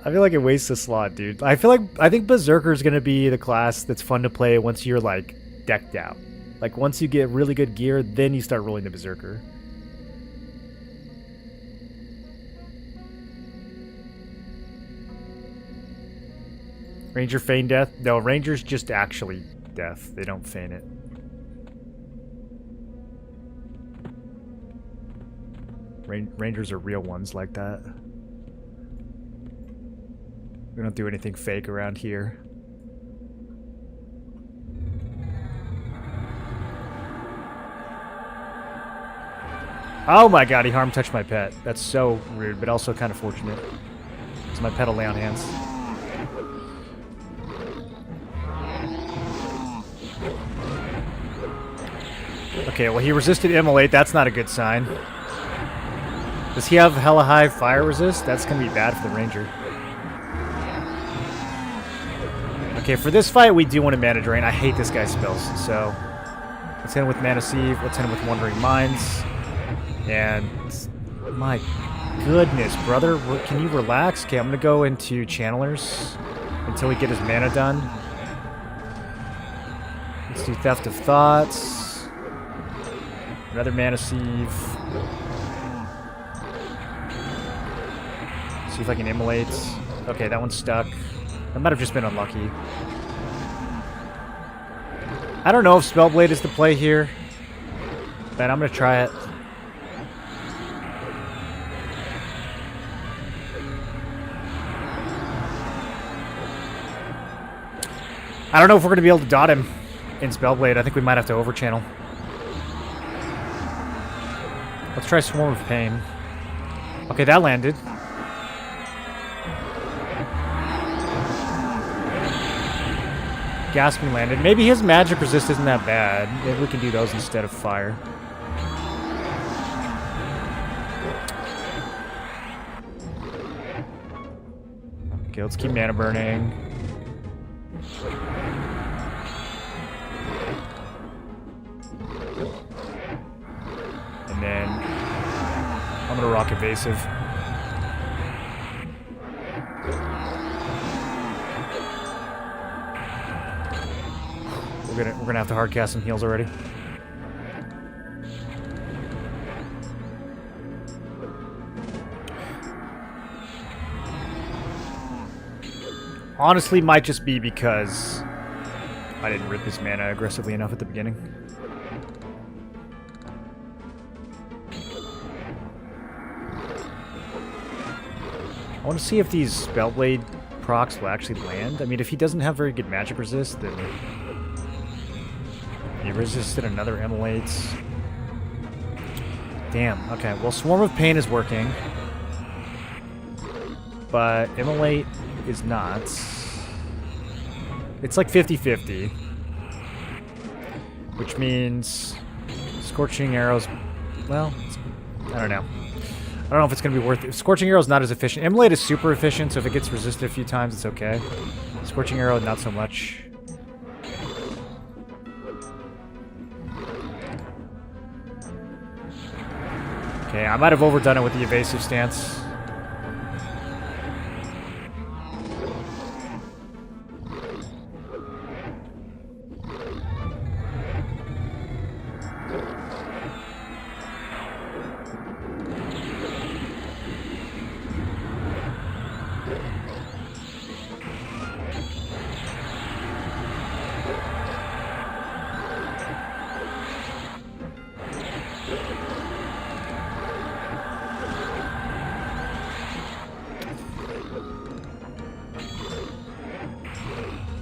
I feel like it wastes a slot, dude. I think Berserker is going to be the class that's fun to play once you're, like, decked out. Like, once you get really good gear, then you start rolling the Berserker. Ranger feign death? No, Rangers just actually death. They don't feign it. Rangers are real ones like that. We don't do anything fake around here. Oh my god, he harm touched my pet. That's so rude, but also kind of fortunate. Because my pet will lay on hands. Okay, well he resisted immolate. That's not a good sign. Does he have hella high fire resist? That's going to be bad for the Ranger. Okay, for this fight, we do want to mana drain. I hate this guy's spells, so let's hit him with Mana Sieve. Let's hit him with Wandering Minds. And my goodness, brother, can you relax? Okay, I'm going to go into Channelers until we get his mana done. Let's do Theft of Thoughts. Another Mana Sieve. See if I can immolate. Okay, that one's stuck. I might have just been unlucky. I don't know if Spellblade is the play here, but I'm going to try it. I don't know if we're going to be able to dot him in Spellblade. I think we might have to overchannel. Let's try Swarm of Pain. Okay, that landed. Gasping landed. Maybe his magic resist isn't that bad. Maybe we can do those instead of fire. Okay, let's keep mana burning. And then I'm gonna rock evasive. We're gonna have to hard cast some heals already. Honestly, might just be because I didn't rip his mana aggressively enough at the beginning. I want to see if these Spellblade procs will actually land. I mean, if he doesn't have very good magic resist, then he resisted another immolate. Damn, okay. Well, Swarm of Pain is working. But immolate is not. It's like 50-50. Which means Scorching Arrows, well, I don't know. I don't know if it's going to be worth it. Scorching Arrow is not as efficient. Immolate is super efficient, so if it gets resisted a few times, it's okay. Scorching Arrow, not so much. Okay, I might have overdone it with the evasive stance.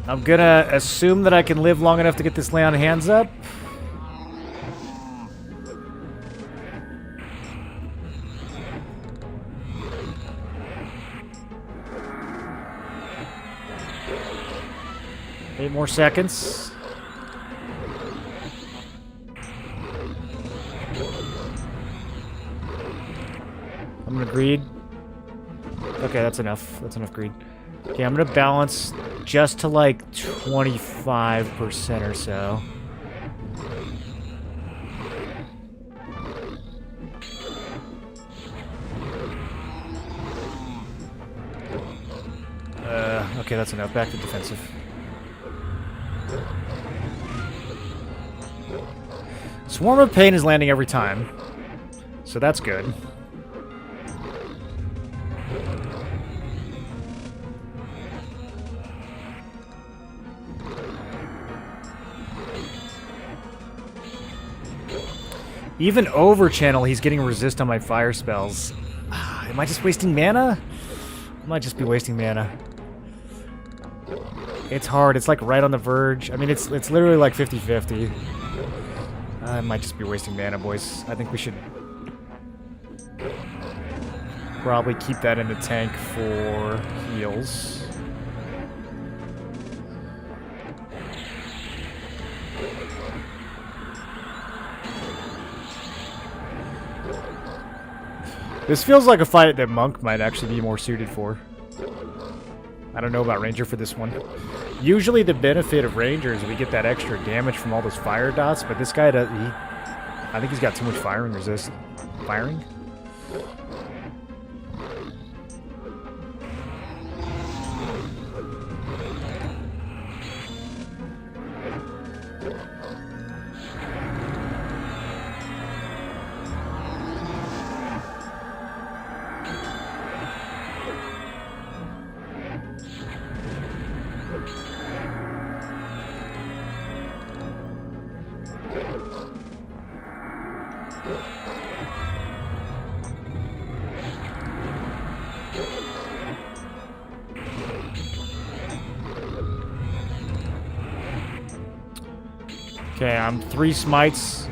I'm gonna assume that I can live long enough to get this lay on hands up. Eight more seconds. I'm gonna greed. Okay, that's enough. That's enough greed. Okay, I'm gonna balance just to like 25% or so. Okay, that's enough. Back to defensive. Swarm of Pain is landing every time, so that's good. Even over channel, he's getting resist on my fire spells. Am I just wasting mana? I might just be wasting mana. It's hard. It's like right on the verge. I mean, it's literally like 50-50. I might just be wasting mana, boys. I think we should probably keep that in the tank for heals. This feels like a fight that Monk might actually be more suited for. I don't know about Ranger for this one. Usually the benefit of Ranger is we get that extra damage from all those fire dots, but this guy does. I think he's got too much firing resist. Firing? Okay, I'm 3 smites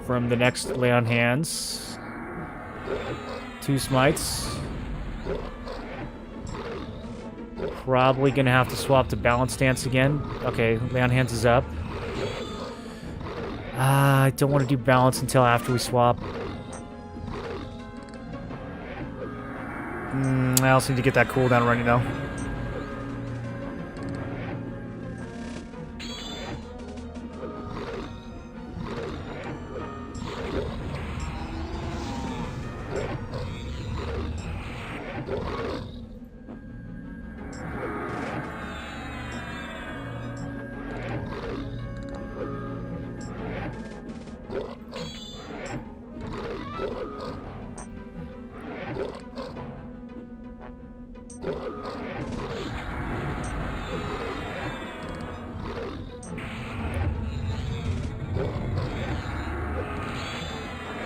from the next lay on hands. 2 smites. Probably gonna have to swap to balance stance again. Okay, lay on hands is up. I don't want to do balance until after we swap. I also need to get that cooldown running though.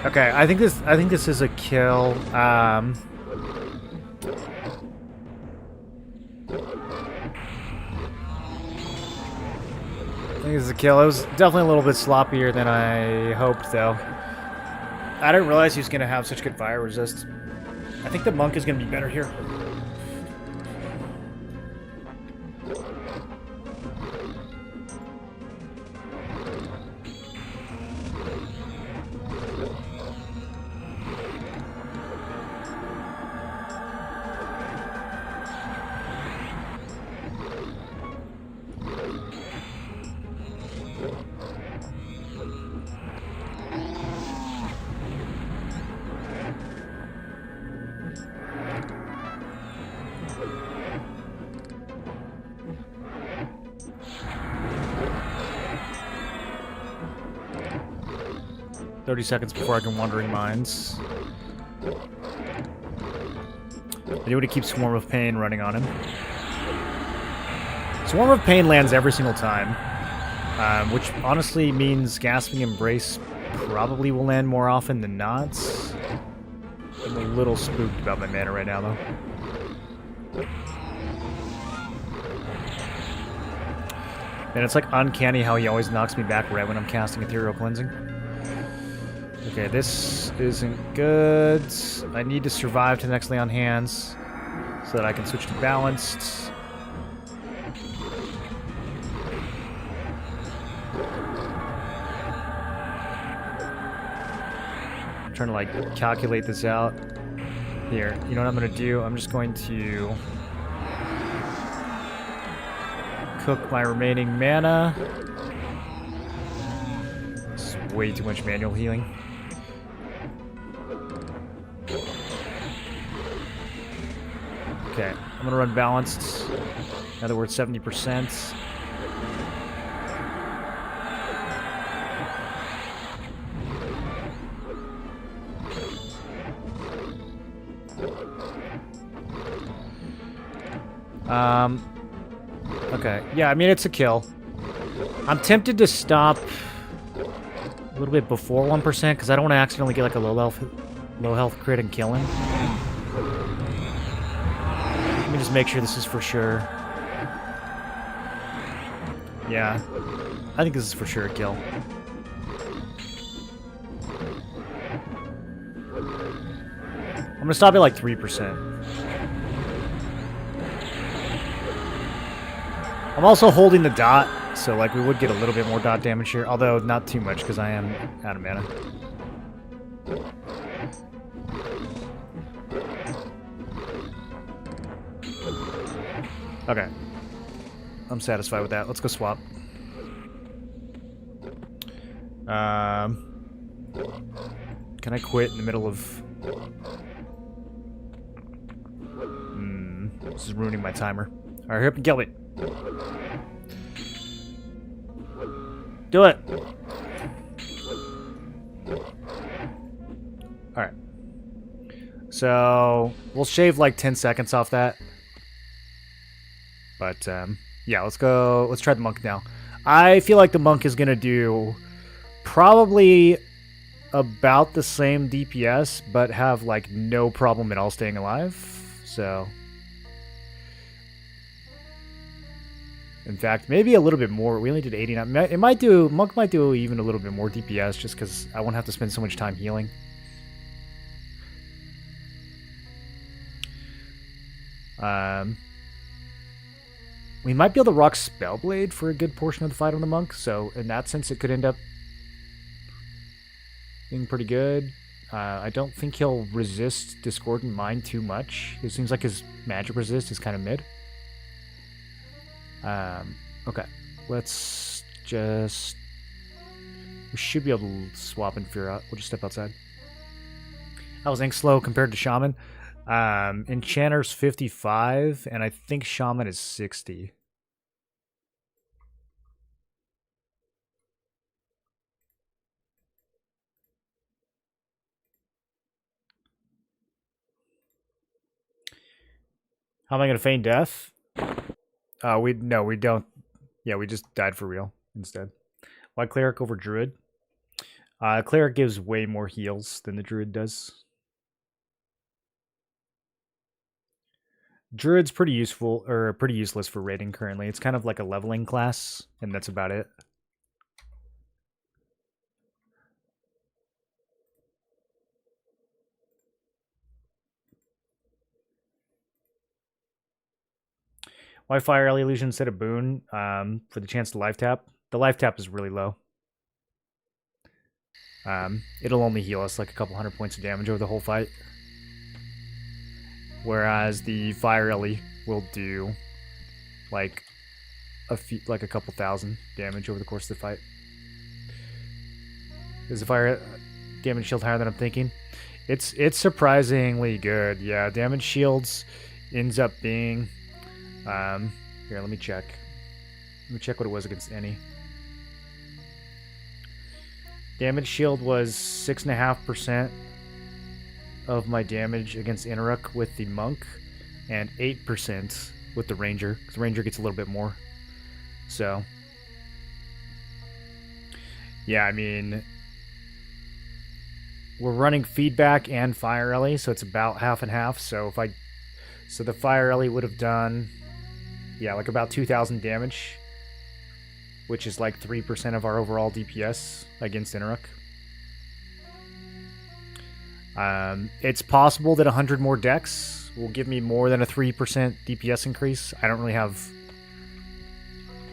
Okay, I think this is a kill. I think this is a kill. It was definitely a little bit sloppier than I hoped, though. I didn't realize he was going to have such good fire resist. I think the Monk is going to be better here. "30 seconds before I can Wandering Minds." I need to keep Swarm of Pain running on him. Swarm of Pain lands every single time, which honestly means Gasping Embrace probably will land more often than not. I'm a little spooked about my mana right now, though. And it's like uncanny how he always knocks me back right when I'm casting Ethereal Cleansing. Okay, this isn't good. I need to survive to the next lay on hands so that I can switch to balanced. I'm trying to like calculate this out. Here, you know what I'm gonna do? I'm just going to cook my remaining mana. This is way too much manual healing. Okay, I'm gonna run balanced. In other words, 70%. Okay. Yeah, I mean, it's a kill. I'm tempted to stop a little bit before 1% because I don't want to accidentally get like a low health crit and kill him. Let me just make sure this is for sure. Yeah. I think this is for sure a kill. I'm gonna stop at like 3%. I'm also holding the dot, so like we would get a little bit more dot damage here, although not too much because I am out of mana. Okay. I'm satisfied with that. Let's go swap. Can I quit in the middle of... This is ruining my timer. Alright, hurry up and kill it. Do it! Alright. So, we'll shave like 10 seconds off that. But, yeah, let's go. Let's try the monk now. I feel like the monk is going to do probably about the same DPS, but have, like, no problem at all staying alive. So, in fact, maybe a little bit more. We only did 89. It might do, monk might do even a little bit more DPS just because I won't have to spend so much time healing. We might be able to rock Spellblade for a good portion of the fight on the monk, so in that sense it could end up being pretty good. I don't think he'll resist Discordant Mind too much. It seems like his magic resist is kind of mid. Okay, let's just... We should be able to swap and Fear out. We'll just step outside. How was Ink slow compared to Shaman? Enchanter's 55, and I think Shaman is 60. How am I going to feign death? We don't. Yeah, we just died for real instead. Why Cleric over Druid? Cleric gives way more heals than the Druid does. Druid's pretty useful, or pretty useless for raiding currently. It's kind of like a leveling class, and that's about it. Why Fire Alley Illusion instead of Boon? For the chance to life tap. The life tap is really low. It'll only heal us like a couple hundred points of damage over the whole fight. Whereas the Fire Alley will do like a couple thousand damage over the course of the fight. Is the fire damage shield higher than I'm thinking? It's surprisingly good. Yeah, damage shields ends up being here, let me check. Let me check what it was against Inny. Damage shield was 6.5% of my damage against Inaruk with the monk, and 8% with the ranger, because the ranger gets a little bit more. So, yeah, I mean, we're running feedback and Fire Alley, so it's about half and half. So so the Fire Alley would have done, yeah, like about 2,000 damage, which is like 3% of our overall DPS against Inaruk. It's possible that 100 more decks will give me more than a 3% DPS increase. I don't really have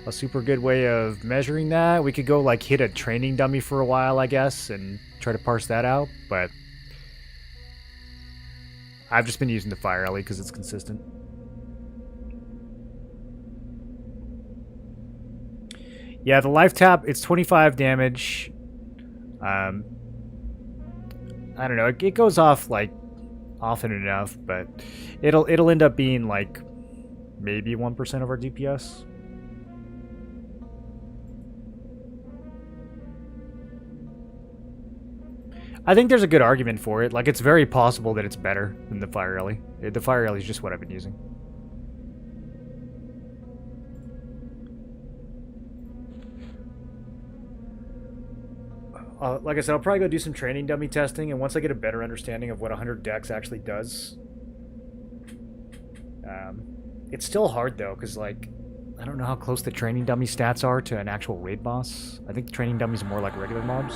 a super good way of measuring that. We could go like hit a training dummy for a while, I guess, and try to parse that out, but I've just been using the Fire Alley because it's consistent. Yeah, the life tap, it's 25 damage. I don't know, it goes off like often enough, but it'll end up being like maybe 1% of our DPS. I think there's a good argument for it. Like, it's very possible that it's better than the Fire Rally. The Fire Rally is just what I've been using. Like I said, I'll probably go do some training dummy testing, and once I get a better understanding of what 100 Dex actually does... it's still hard, though, because, like, I don't know how close the training dummy stats are to an actual raid boss. I think the training dummies are more like regular mobs.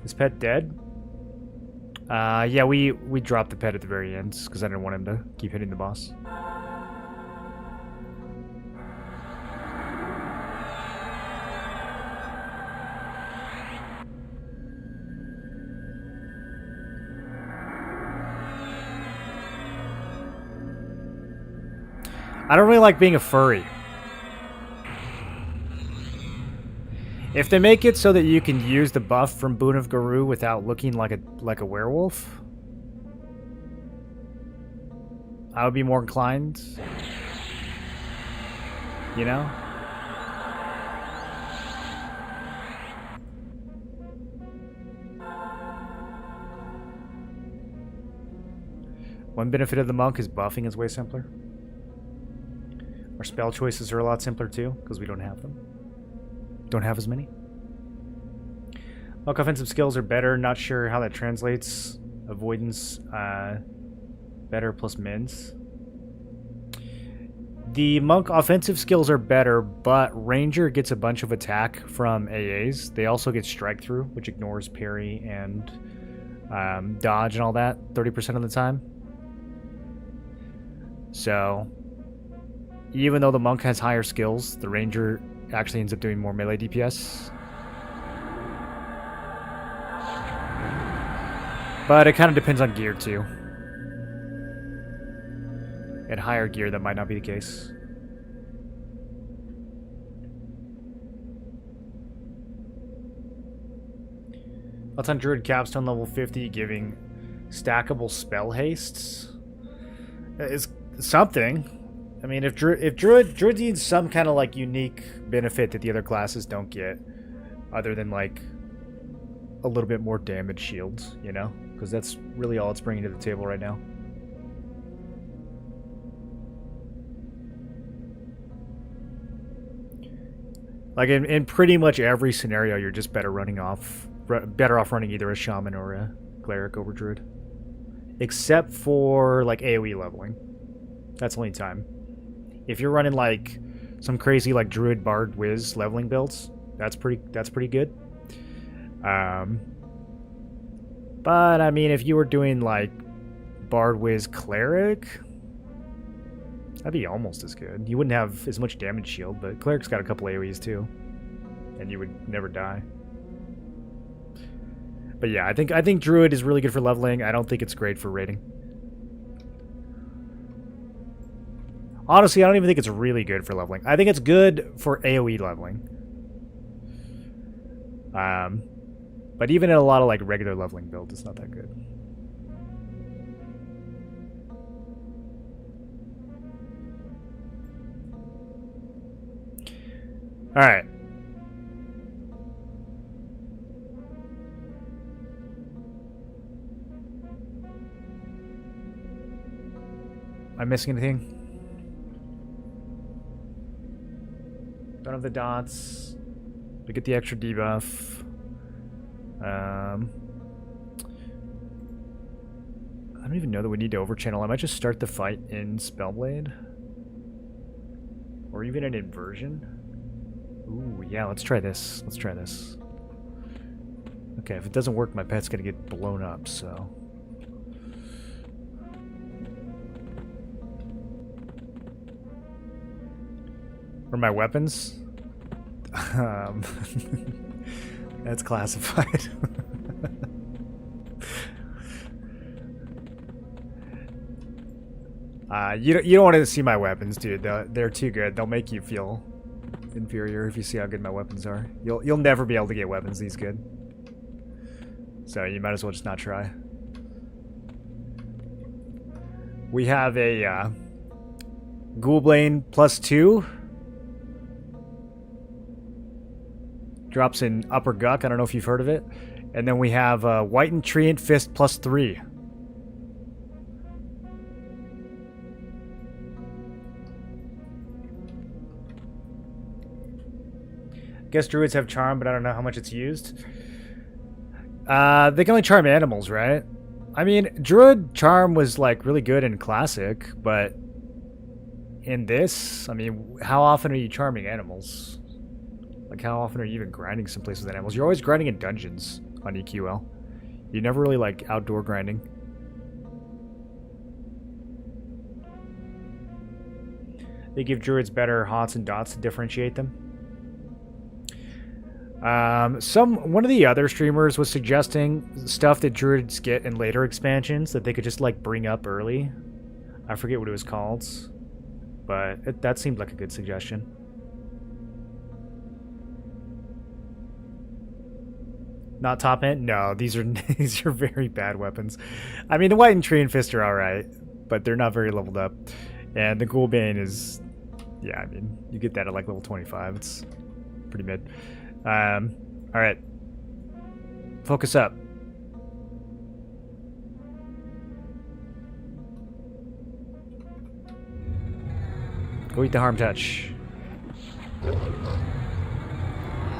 Is pet dead? Yeah, we dropped the pet at the very end because I didn't want him to keep hitting the boss. I don't really like being a furry. If they make it so that you can use the buff from Boon of Guru without looking like a werewolf, I would be more inclined. You know? One benefit of the monk is buffing is way simpler. Our spell choices are a lot simpler too, because we don't have them. Don't have as many. Monk offensive skills are better. Not sure how that translates. Avoidance, better plus mins. The monk offensive skills are better, but ranger gets a bunch of attack from AAs. They also get strike through, which ignores parry and dodge and all that 30% of the time. So even though the monk has higher skills, the ranger actually ends up doing more melee DPS. But it kind of depends on gear too. At higher gear, that might not be the case. That's on Druid Capstone level 50, giving stackable spell hastes. Is something. I mean, if Druid needs some kind of like unique benefit that the other classes don't get, other than like a little bit more damage shields, you know, because that's really all it's bringing to the table right now. Like in pretty much every scenario, you're just better off running either a shaman or a cleric over Druid, except for like AOE leveling. That's the only time. If you're running like some crazy like Druid Bard Wiz leveling builds, that's pretty good. But I mean, if you were doing like Bard Wiz Cleric, that'd be almost as good. You wouldn't have as much damage shield, but Cleric's got a couple AoEs too, and you would never die. But yeah, I think Druid is really good for leveling. I don't think it's great for raiding. Honestly, I don't even think it's really good for leveling. I think it's good for AoE leveling. But even in a lot of like regular leveling builds, it's not that good. All right. Am I missing anything? Don't have the dots. We get the extra debuff. I don't even know that we need to overchannel. I might just start the fight in Spellblade. Or even an inversion. Ooh, yeah, let's try this. Let's try this. Okay, if it doesn't work, my pet's gonna get blown up, so... Where are my weapons? That's classified. You don't want to see my weapons, dude. They're too good. They'll make you feel inferior if you see how good my weapons are. You'll never be able to get weapons these good. So you might as well just not try. We have a Ghoulblane +2. Drops in Upper Guck. I don't know if you've heard of it. And then we have Whitened Treant Fist +3. Guess druids have charm, but I don't know how much it's used. They can only charm animals, right? I mean, druid charm was like really good in classic, but in this, I mean, how often are you charming animals? Like, how often are you even grinding some places with animals? You're always grinding in dungeons on EQL. You never really like outdoor grinding. They give druids better hots and dots to differentiate them. One of the other streamers was suggesting stuff that druids get in later expansions that they could just like bring up early. I forget what it was called, but that seemed like a good suggestion. Not top end? No, these are very bad weapons. I mean, the Whitened Treant Fist are alright, but they're not very leveled up. And the Ghoulbane is, yeah, I mean, you get that at like level 25. It's pretty mid. Alright. Focus up. Go eat the Harm Touch.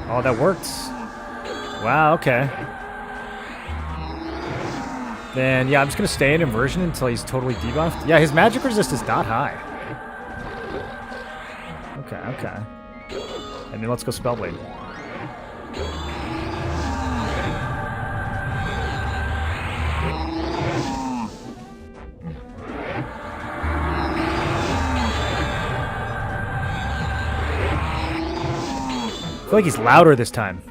Oh, that worked. Wow, okay. Then, yeah, I'm just going to stay in Inversion until he's totally debuffed. Yeah, his magic resist is not high. Okay, okay. And then let's go Spellblade. I feel like he's louder this time.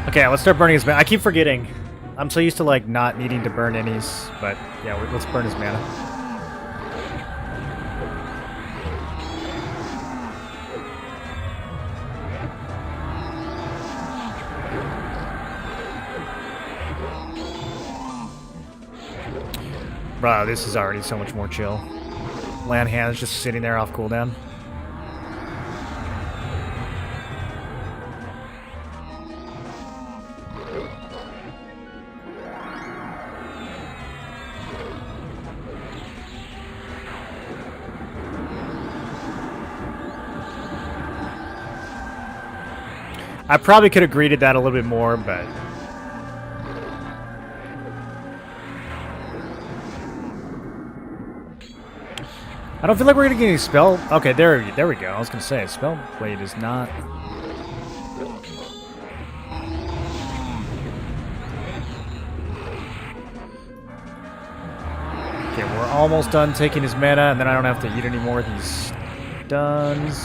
Okay, let's start burning his mana. I keep forgetting. I'm so used to like not needing to burn Innies, but yeah, let's burn his mana. Bro, this is already so much more chill. Land hand is just sitting there off cooldown. I probably could have greeted that a little bit more, but I don't feel like we're gonna get any spell. Okay, there we go. I was gonna say Spellblade is not. Okay, we're almost done taking his mana, and then I don't have to eat any more of these stuns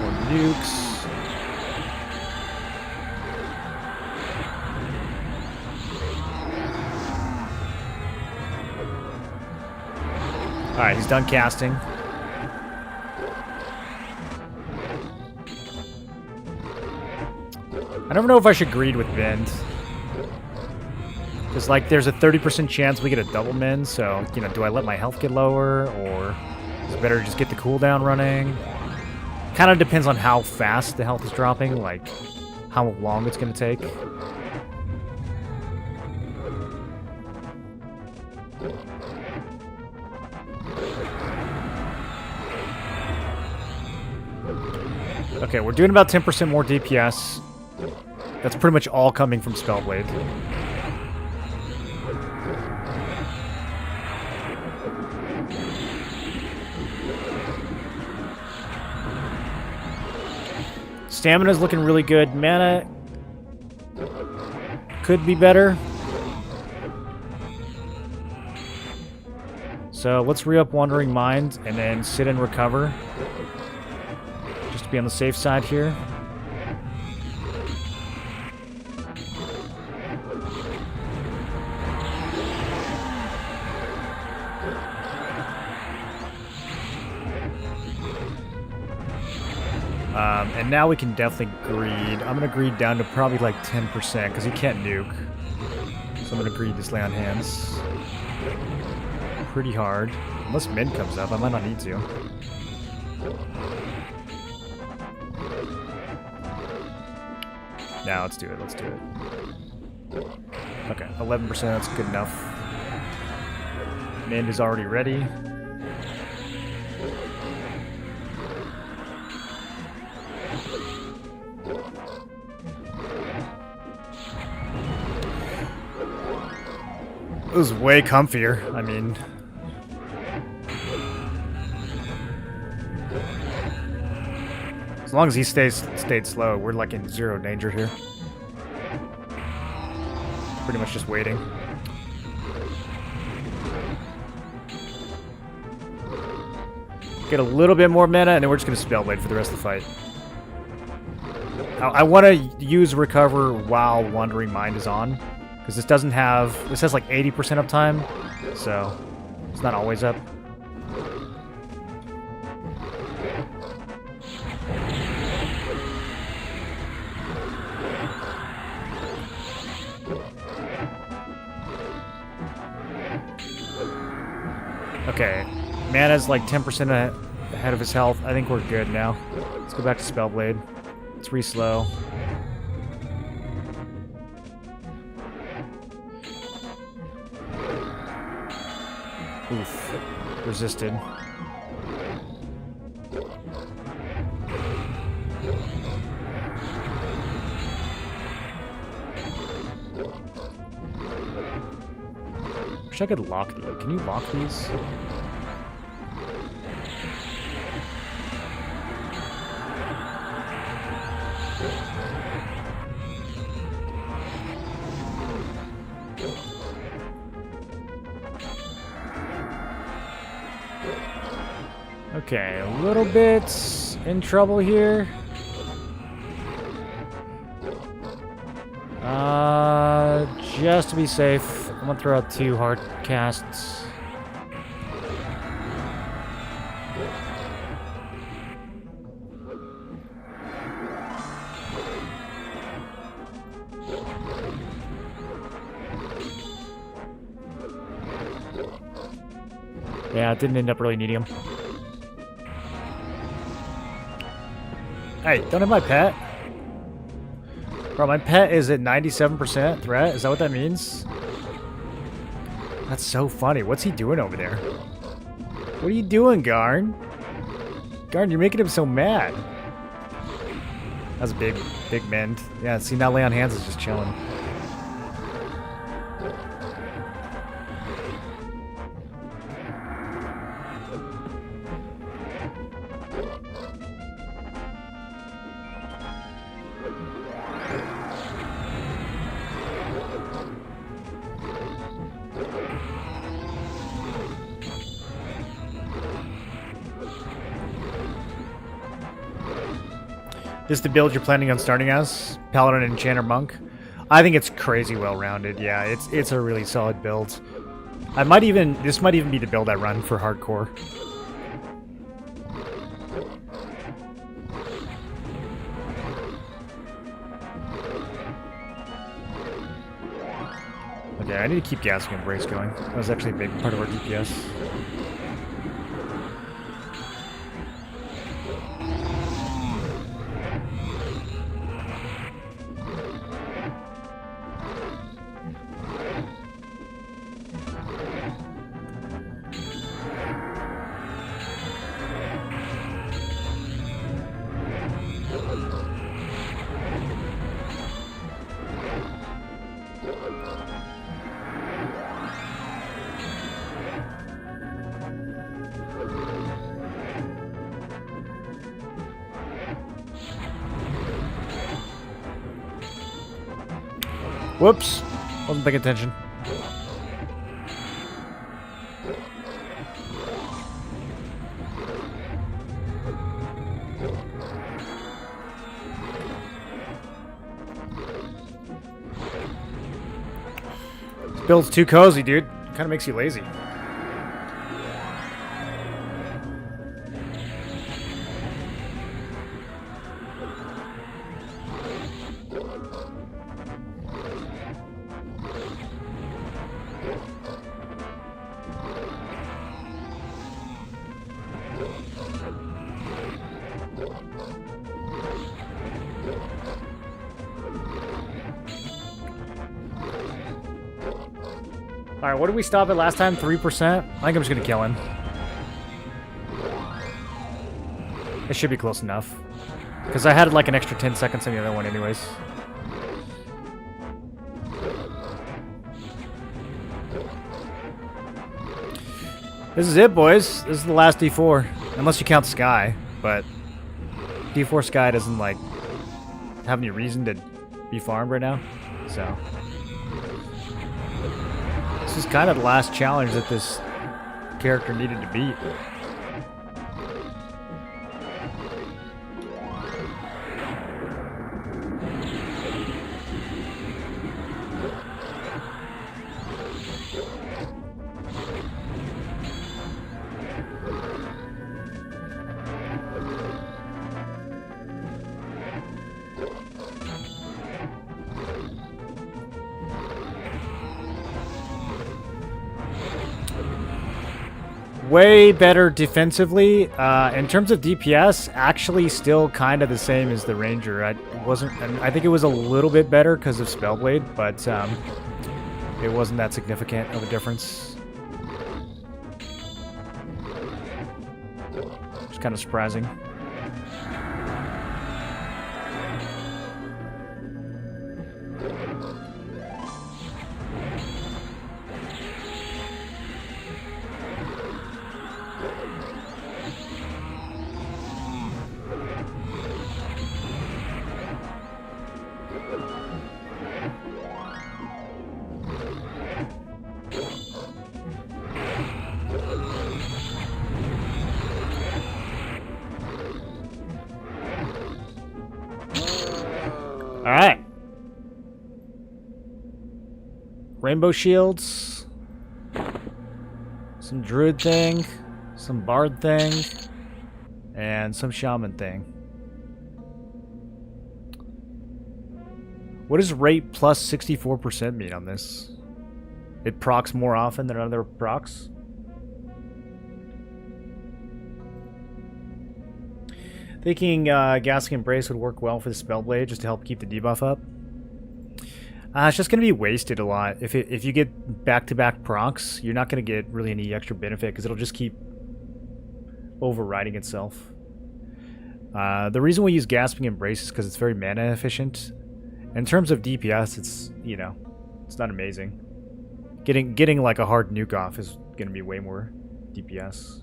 or nukes. Alright, he's done casting. I never know if I should greed with Bend. Because, like, there's a 30% chance we get a double mend, so, you know, do I let my health get lower, or is it better to just get the cooldown running? Kind of depends on how fast the health is dropping, like, how long it's going to take. Okay, we're doing about 10% more DPS. That's pretty much all coming from Spellblade. Stamina's looking really good. Mana could be better. So let's re-up Wandering Mind and then sit and recover. Just to be on the safe side here. And now we can definitely greed. I'm going to greed down to probably like 10% because he can't nuke. So I'm going to greed this lay on hands. Pretty hard. Unless mid comes up, I might not need to. Now let's do it, let's do it. Okay, 11%, that's good enough. Mid is already ready. It was way comfier, I mean... As long as he stayed slow, we're like in zero danger here. Pretty much just waiting. Get a little bit more mana, and then we're just going to Spellblade for the rest of the fight. I want to use Recover while Wandering Mind is on. Because this doesn't have... This has like 80% uptime, so it's not always up. Okay, mana's like 10% ahead of his health. I think we're good now. Let's go back to Spellblade. It's re-slow. Oof. Resisted. Wish I could lock these. Can you lock these? Okay, a little bit in trouble here. Just to be safe, I'm gonna throw out 2 hard casts. Yeah, it didn't end up really needing him. Hey, don't hit my pet. Bro, my pet is at 97% threat. Is that what that means? That's so funny. What's he doing over there? What are you doing, Garn? Garn, you're making him so mad. That's a big mend. Yeah, see, now Lay on Hands is just chilling. This is the build you're planning on starting as? Paladin, Enchanter, Monk? I think it's crazy well-rounded. Yeah, it's a really solid build. This might even be the build I run for hardcore. Okay, I need to keep Gasping Embrace going. That was actually a big part of our DPS. Whoops! Wasn't paying attention. This build's too cozy, dude. Kinda makes you lazy. Alright, what did we stop at last time? 3%? I think I'm just gonna kill him. It should be close enough. Because I had like an extra 10 seconds on the other one anyways. This is it, boys. This is the last D4. Unless you count Sky, but D4 Sky doesn't like have any reason to be farmed right now. So this is kind of the last challenge that this character needed to beat. Way better defensively. In terms of DPS, actually still kind of the same as the Ranger. I think it was a little bit better because of Spellblade, but it wasn't that significant of a difference. It's kind of surprising. Alright. Rainbow shields. Some druid thing. Some bard thing. And some shaman thing. What does rate plus 64% mean on this? It procs more often than other procs? Thinking Gasping Embrace would work well for the Spellblade just to help keep the debuff up. It's just going to be wasted a lot. If you get back-to-back procs, you're not going to get really any extra benefit because it'll just keep overriding itself. The reason we use Gasping Embrace is because it's very mana efficient. In terms of DPS, it's, you know, it's not amazing. Getting like a hard nuke off is going to be way more DPS.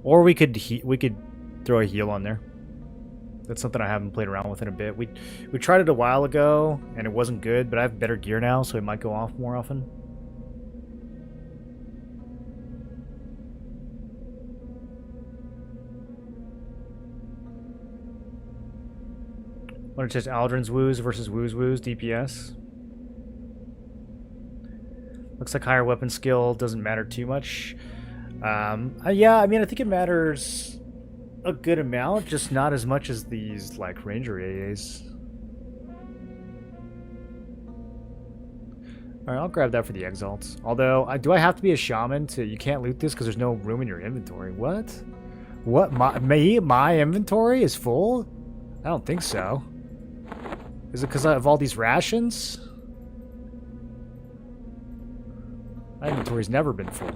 Or we could throw a heal on there. That's something I haven't played around with in a bit. We tried it a while ago and it wasn't good, but I have better gear now, so it might go off more often. Want to test Aldrin's Woos versus Woos DPS. Looks like higher weapon skill doesn't matter too much. Yeah, I mean, I think it matters a good amount, just not as much as these, like, Ranger AAs. Alright, I'll grab that for the Exalts. Although, do I have to be a Shaman to... You can't loot this because there's no room in your inventory. What? What? My inventory is full? I don't think so. Is it because I have all these rations? My inventory's never been full.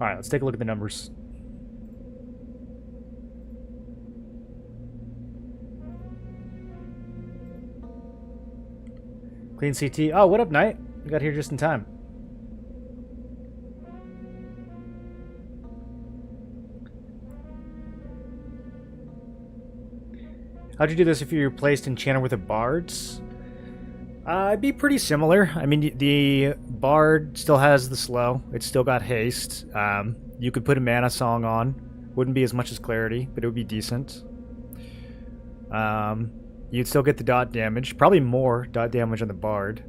Alright, let's take a look at the numbers. Clean CT. Oh, what up, Knight? We got here just in time. How'd you do this if you replaced Enchanter with a Bards? It'd be pretty similar. I mean, the Bard still has the slow. It's still got haste. You could put a Mana Song on. Wouldn't be as much as Clarity, but it would be decent. You'd still get the dot damage. Probably more dot damage on the Bard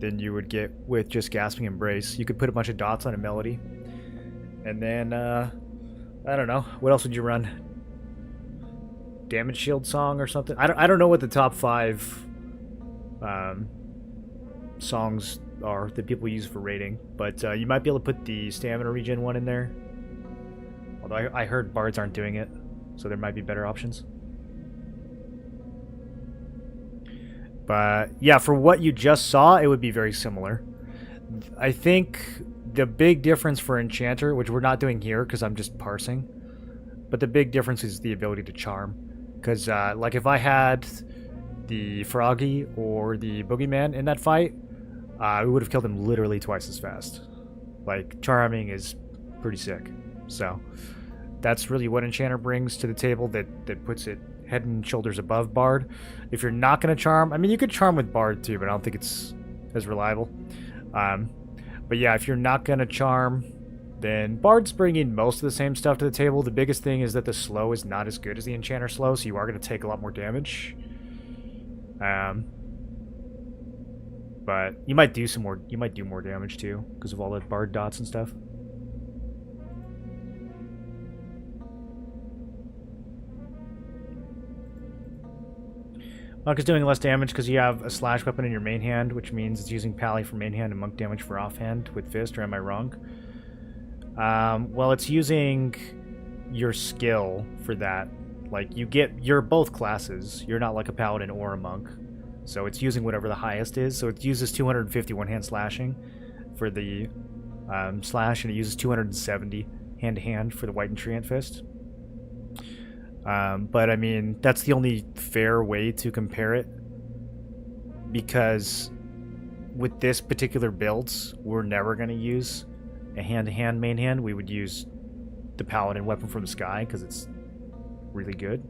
than you would get with just Gasping Embrace. You could put a bunch of dots on a Melody. And then, I don't know. What else would you run? Damage Shield Song or something? I don't know what the top 5... songs are that people use for rating, but you might be able to put the stamina regen one in there. Although I heard bards aren't doing it, so there might be better options. But yeah, for what you just saw, it would be very similar. I think the big difference for Enchanter, which we're not doing here because I'm just parsing, but the big difference is the ability to charm. Because like if I had the Froggy or the Boogeyman in that fight, we would have killed him literally twice as fast. Like, charming is pretty sick. So that's really what Enchanter brings to the table that puts it head and shoulders above Bard. If you're not going to charm, I mean, you could charm with Bard too, but I don't think it's as reliable. But yeah, if you're not going to charm, then Bard's bringing most of the same stuff to the table. The biggest thing is that the slow is not as good as the Enchanter slow, so you are going to take a lot more damage. But you might do more damage too because of all the Bard dots and stuff. Monk is doing less damage because you have a slash weapon in your main hand, which means it's using Pally for main hand and Monk damage for offhand with Fist, or am I wrong? Well, it's using your skill for that. Like, you're both classes. You're not like a Paladin or a Monk. So it's using whatever the highest is. So it uses 250 one-hand slashing for the slash, and it uses 270 hand-to-hand for the White and Treant Fist. But I mean, that's the only fair way to compare it, because with this particular builds, we're never going to use a hand-to-hand main hand. We would use the Paladin weapon from the sky because it's really good.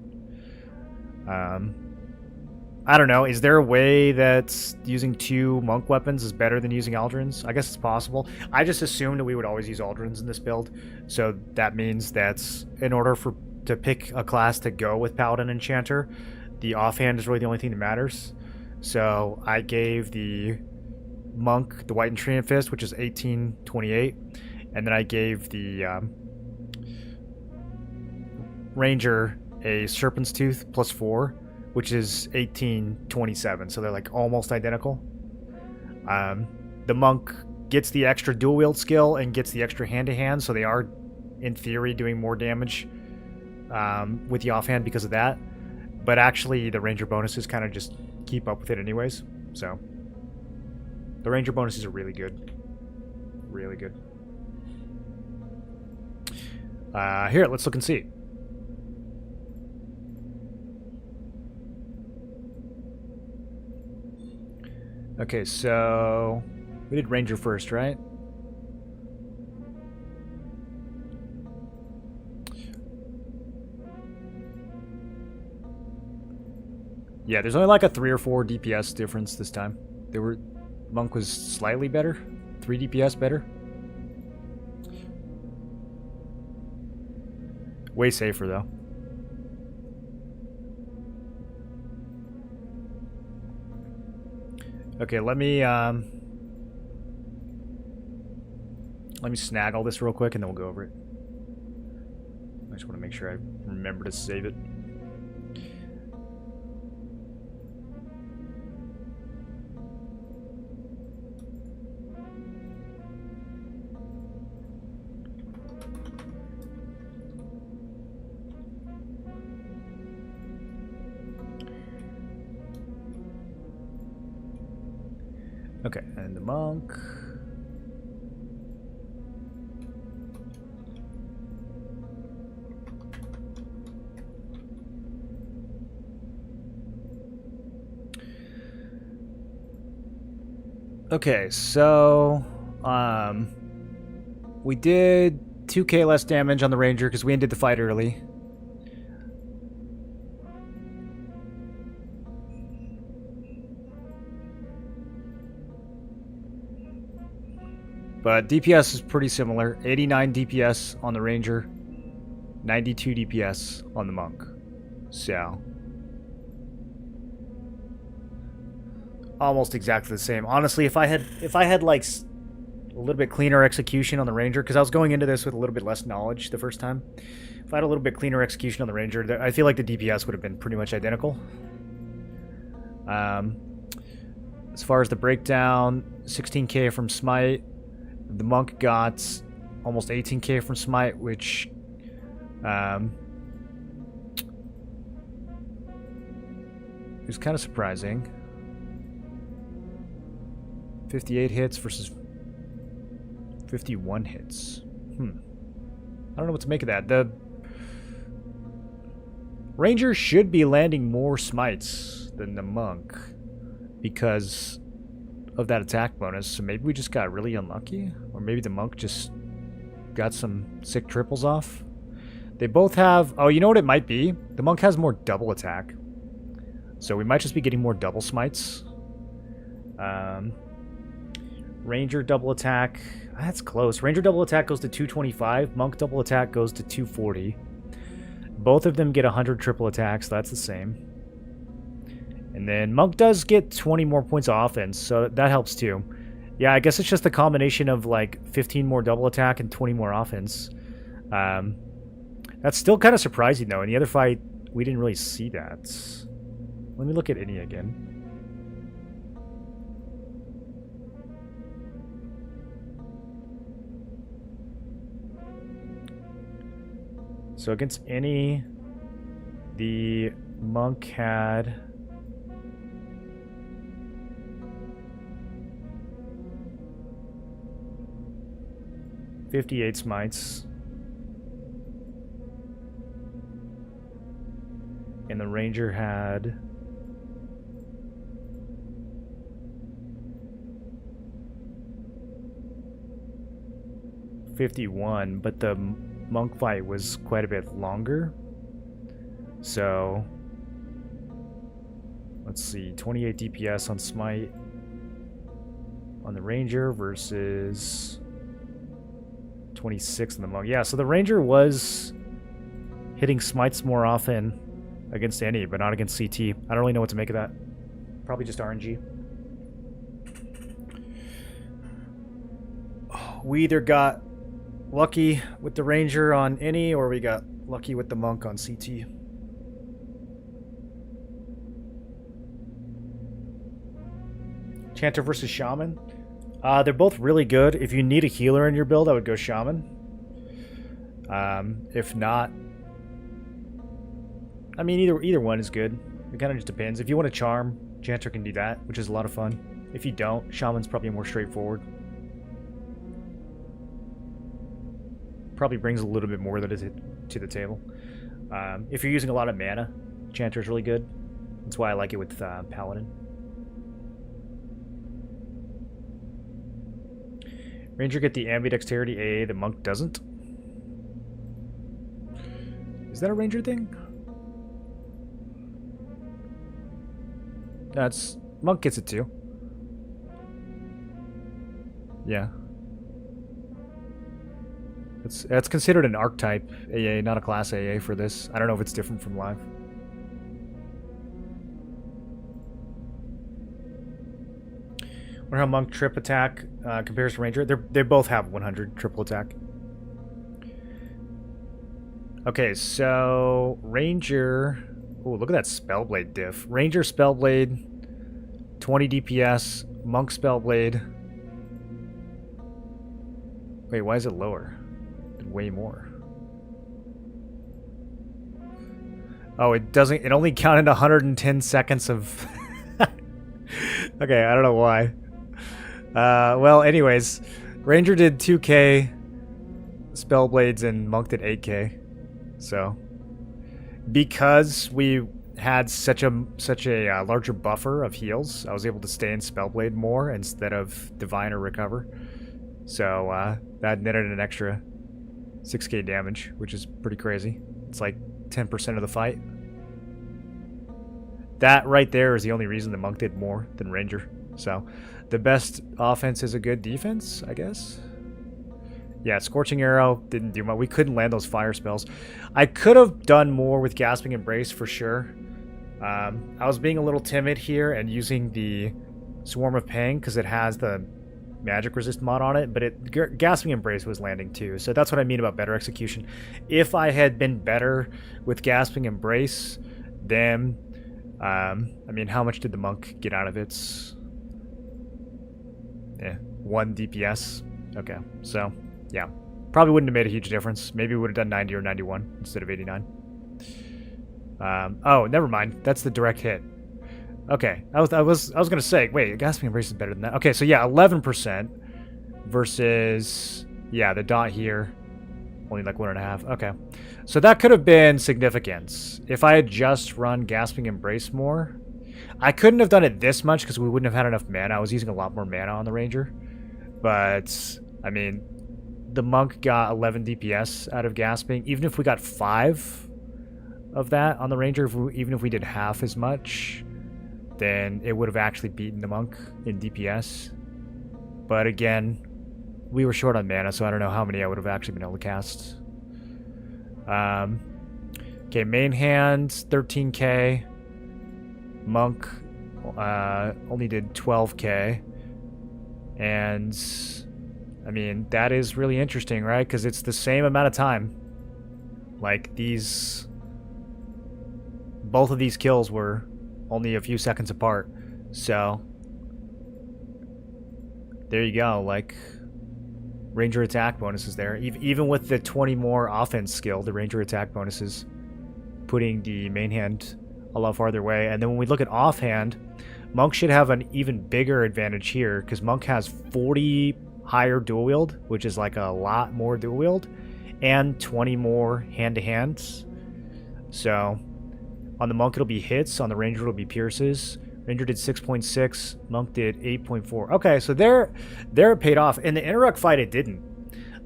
I don't know. Is there a way that using 2 monk weapons is better than using Aldrins? I guess it's possible. I just assumed that we would always use Aldrins in this build, so that means that in order to pick a class to go with Paladin Enchanter, the offhand is really the only thing that matters. So I gave the Monk the White and Treant Fist, which is 1828, and then I gave the Ranger a Serpent's Tooth +4, which is 1827, so they're like almost identical. The Monk gets the extra dual wield skill and gets the extra hand-to-hand, so they are, in theory, doing more damage with the offhand because of that. But actually, the Ranger bonuses kind of just keep up with it anyways, so the Ranger bonuses are really good. Really good. Here, let's look and see. Okay, so we did Ranger first, right? Yeah, there's only like a 3 or 4 DPS difference this time. Monk was slightly better, 3 DPS better. Way safer though. Okay, let me snag all this real quick and then we'll go over it. I just want to make sure I remember to save it. Okay, and the Monk. Okay, so we did 2k less damage on the Ranger because we ended the fight early. But DPS is pretty similar. 89 DPS on the Ranger, 92 DPS on the Monk. So almost exactly the same. Honestly, if I had like a little bit cleaner execution on the Ranger, because I was going into this with a little bit less knowledge the first time. If I had a little bit cleaner execution on the Ranger, I feel like the DPS would have been pretty much identical. As far as the breakdown, 16k from Smite. The Monk got almost 18k from Smite, which is kind of surprising. 58 hits versus 51 hits. I don't know what to make of that. The Ranger should be landing more smites than the Monk because of that attack bonus. So maybe we just got really unlucky, or maybe the Monk just got some sick triples off. They both have... Oh, you know what it might be? The Monk has more double attack. So we might just be getting more double smites. Ranger double attack. That's close. Ranger double attack goes to 225. Monk double attack goes to 240. Both of them get 100 triple attacks. So that's the same. And then Monk does get 20 more points of offense. So that helps too. Yeah, I guess it's just a combination of like 15 more double attack and 20 more offense. That's still kind of surprising though. In the other fight, we didn't really see that. Let me look at Inny again. So against Inny, the Monk had... ...58 smites. And the Ranger had... ...51, but the Monk fight was quite a bit longer. So... let's see, 28 DPS on Smite on the Ranger versus 26 on the Monk. Yeah, so the Ranger was hitting Smites more often against Inny, but not against CT. I don't really know what to make of that. Probably just RNG. We either got lucky with the Ranger on Inny, or we got lucky with the Monk on CT. Chanter versus Shaman. They're both really good. If you need a healer in your build, I would go Shaman. If not, I mean, either one is good. It kind of just depends. If you want to charm, Chanter can do that, which is a lot of fun. If you don't, Shaman's probably more straightforward. Probably brings a little bit more to the table. If you're using a lot of mana, Chanter's really good. That's why I like it with Paladin. Ranger get the ambidexterity AA, the Monk doesn't. Is that a Ranger thing? That's... Monk gets it too. Yeah. It's considered an archetype AA, not a class AA for this. I don't know if it's different from live. Wonder how Monk trip attack compares to Ranger. They both have 100 triple attack. Okay, so Ranger... Oh, look at that Spellblade diff. Ranger Spellblade, 20 DPS. Monk Spellblade. Wait, why is it lower? Way more. Oh, it doesn't... It only counted 110 seconds of... Okay, I don't know why. Well, anyways, Ranger did 2k Spellblades and Monk did 8k. So, because we had such a larger buffer of heals, I was able to stay in Spellblade more instead of Divine or Recover. So, that netted an extra 6k damage, which is pretty crazy. It's like 10% of the fight. That right there is the only reason the Monk did more than Ranger. So, the best offense is a good defense, I guess. Yeah, Scorching Arrow didn't do much. We couldn't land those fire spells. I could have done more with Gasping Embrace for sure. I was being a little timid here and using the Swarm of Pain because it has the magic resist mod on it, but Gasping Embrace was landing too. So that's what I mean about better execution. If I had been better with Gasping Embrace, then I mean, how much did the Monk get out of it? Yeah, 1 DPS. Okay, so yeah, probably wouldn't have made a huge difference. Maybe we would have done 90 or 91 instead of 89. Oh, never mind. That's the direct hit. Okay, I was gonna say, wait, gasping embrace is better than that. Okay, so yeah, 11% versus yeah, the dot here, only like 1.5. Okay, so that could have been significant if I had just run gasping embrace more. I couldn't have done it this much because we wouldn't have had enough mana. I was using a lot more mana on the ranger, but I mean, the monk got 11 DPS out of gasping. Even if we got 5 of that on the ranger, even if we did half as much, then it would have actually beaten the monk in DPS. But again, we were short on mana, so I don't know how many I would have actually been able to cast. Okay, main hand, 13k. Monk only did 12k. And, I mean, that is really interesting, right? Because it's the same amount of time. Like, both of these kills were only a few seconds apart. So there you go. Like, ranger attack bonuses there. Even with the 20 more offense skill, the ranger attack bonuses putting the main hand a lot farther away. And then when we look at offhand, monk should have an even bigger advantage here because monk has 40 higher dual wield, which is like a lot more dual wield, and 20 more hand-to-hands. So on the monk, it'll be hits. On the ranger, it'll be pierces. Ranger did 6.6. Monk did 8.4. Okay, so there it paid off. In the Interruck fight, it didn't.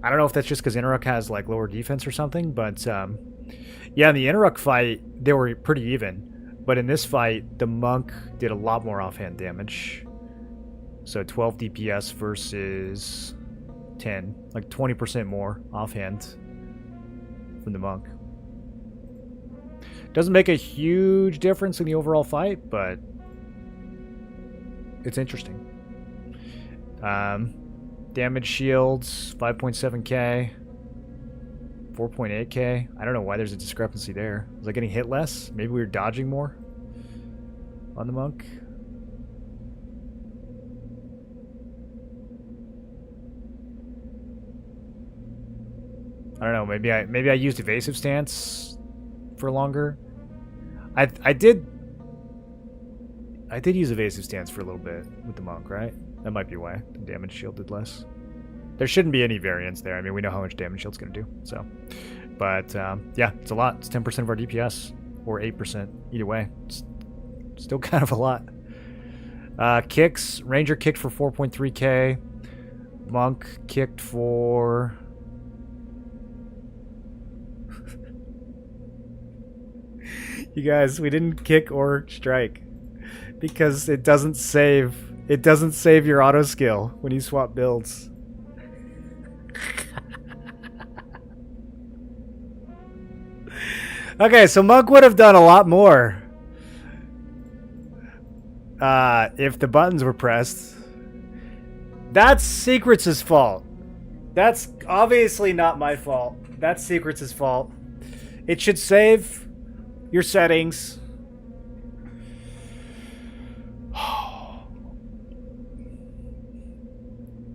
I don't know if that's just because Interruck has like lower defense or something, but yeah, in the Interruck fight, they were pretty even. But in this fight, the monk did a lot more offhand damage. So 12 DPS versus 10, like 20% more offhand from the monk. Doesn't make a huge difference in the overall fight, but it's interesting. Damage shields, 5.7k, 4.8k. I don't know why there's a discrepancy there. Was I getting hit less? Maybe we were dodging more on the monk. I don't know. Maybe I used evasive stance for longer. I did use evasive stance for a little bit with the monk, right? That might be why the damage shield did less. There shouldn't be any variance there. I mean, we know how much damage shield's going to do. So, but yeah, it's a lot. It's 10% of our DPS, or 8%. Either way, it's still kind of a lot. Kicks. Ranger kicked for 4.3k. Monk kicked for... You guys, we didn't kick or strike because it doesn't save your auto skill when you swap builds. Okay, so monk would have done a lot more if the buttons were pressed. That's Secrets' fault. That's obviously not my fault. That's Secrets' fault. It should save your settings.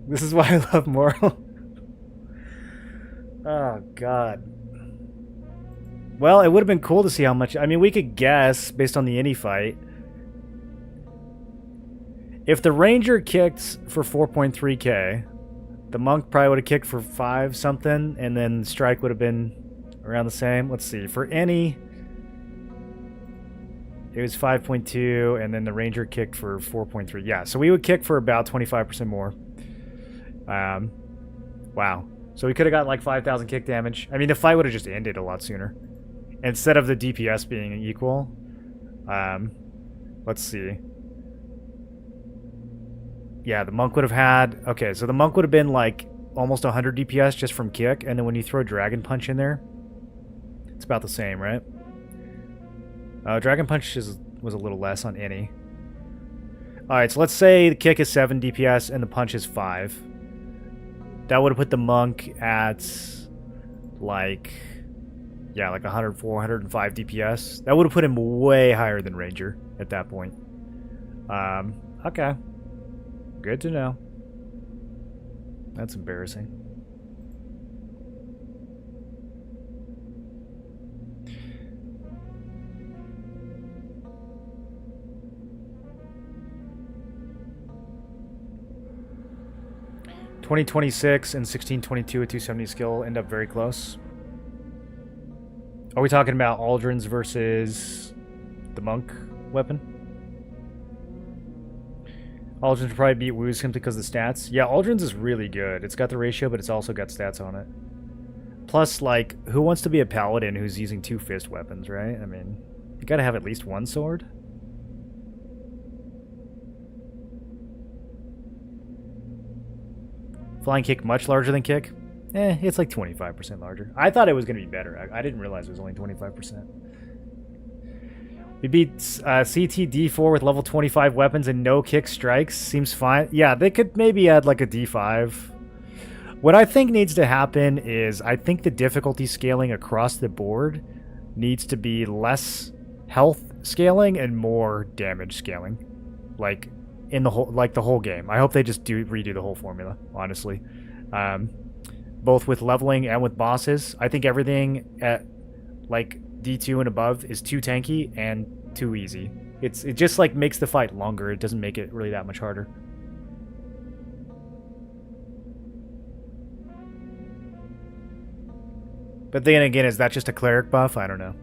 This is why I love Moral. Oh, God. Well, it would have been cool to see how much... I mean, we could guess based on the Inny fight. If the Ranger kicked for 4.3k, the Monk probably would have kicked for 5 something, and then the Strike would have been around the same. Let's see. For Inny, it was 5.2, and then the Ranger kicked for 4.3. Yeah, so we would kick for about 25% more. Wow. So we could have got like 5,000 kick damage. I mean, the fight would have just ended a lot sooner. Instead of the DPS being equal. Let's see. Yeah, the Monk would have had... Okay, so the Monk would have been like almost 100 DPS just from kick, and then when you throw Dragon Punch in there, it's about the same, right? Dragon Punch was a little less on Inny. Alright, so let's say the kick is 7 DPS and the punch is 5. That would have put the Monk at like... Yeah, like 104, 105 DPS. That would have put him way higher than Ranger at that point. Okay. Good to know. That's embarrassing. 2026 and 1622 with 270 skill end up very close. Are we talking about Aldrin's versus the monk weapon? Aldrin's would probably beat Wu's simply because of the stats. Yeah, Aldrin's is really good. It's got the ratio, but it's also got stats on it. Plus, like, who wants to be a paladin who's using 2 fist weapons, right? I mean, you gotta have at least 1 sword. Flying kick much larger than kick? It's like 25% larger. I thought it was going to be better. I didn't realize it was only 25%. We beat CT D4 with level 25 weapons and no kick strikes. Seems fine. Yeah, they could maybe add like a D5. What I think needs to happen is I think the difficulty scaling across the board needs to be less health scaling and more damage scaling. Like in the whole game. I hope they just redo the whole formula, honestly. Both with leveling and with bosses. I think everything at like D2 and above is too tanky and too easy. It just like makes the fight longer. It doesn't make it really that much harder. But then again, is that just a cleric buff? I don't know.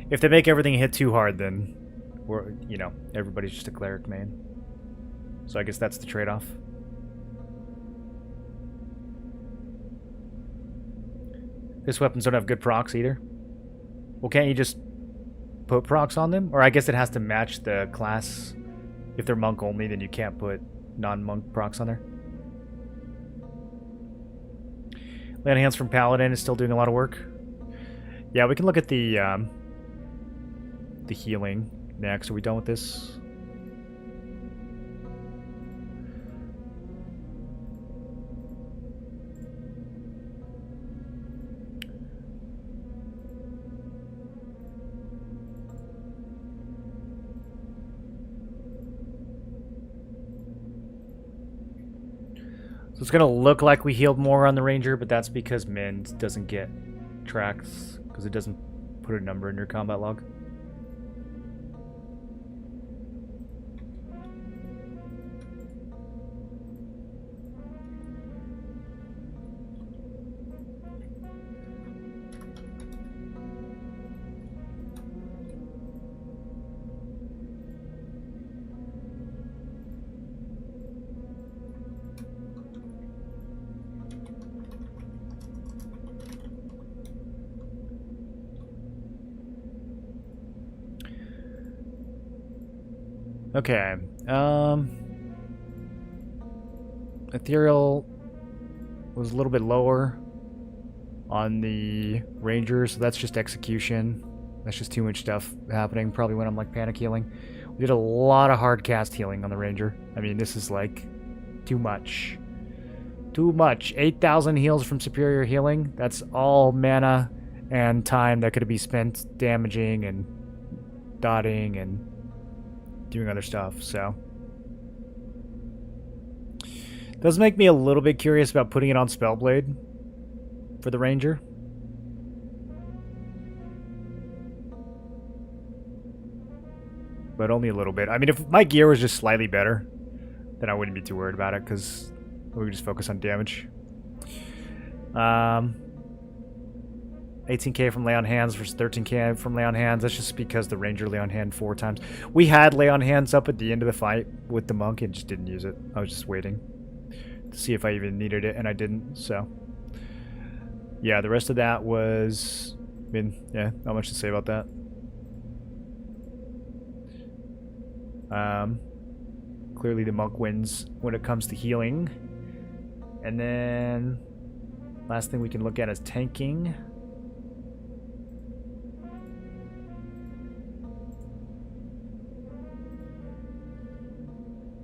If they make everything hit too hard, then everybody's just a cleric main. So I guess that's the trade-off. This weapons don't have good procs either. Well, can't you just put procs on them? Or I guess it has to match the class. If they're monk only, then you can't put non-monk procs on there. Lay on Hands from Paladin is still doing a lot of work. Yeah, we can look at the healing next. Are we done with this? So it's going to look like we healed more on the Ranger, but that's because Mind doesn't get tracks, because it doesn't put a number in your combat log. Okay. Ethereal was a little bit lower on the Ranger, so that's just execution. That's just too much stuff happening. Probably when I'm like panic healing. We did a lot of hard cast healing on the Ranger. I mean, this is like too much. Too much. 8,000 heals from superior healing. That's all mana and time that could be spent damaging and dotting and doing other stuff, so does make me a little bit curious about putting it on Spellblade for the Ranger. But only a little bit. I mean, if my gear was just slightly better, then I wouldn't be too worried about it, because we would just focus on damage. 18k from Lay on Hands versus 13k from Lay on Hands. That's just because the Ranger Lay on Hand 4 times. We had Lay on Hands up at the end of the fight with the monk and just didn't use it. I was just waiting to see if I even needed it, and I didn't, so. Yeah, the rest of that was... I mean, yeah, not much to say about that. Clearly the monk wins when it comes to healing. And then... last thing we can look at is tanking.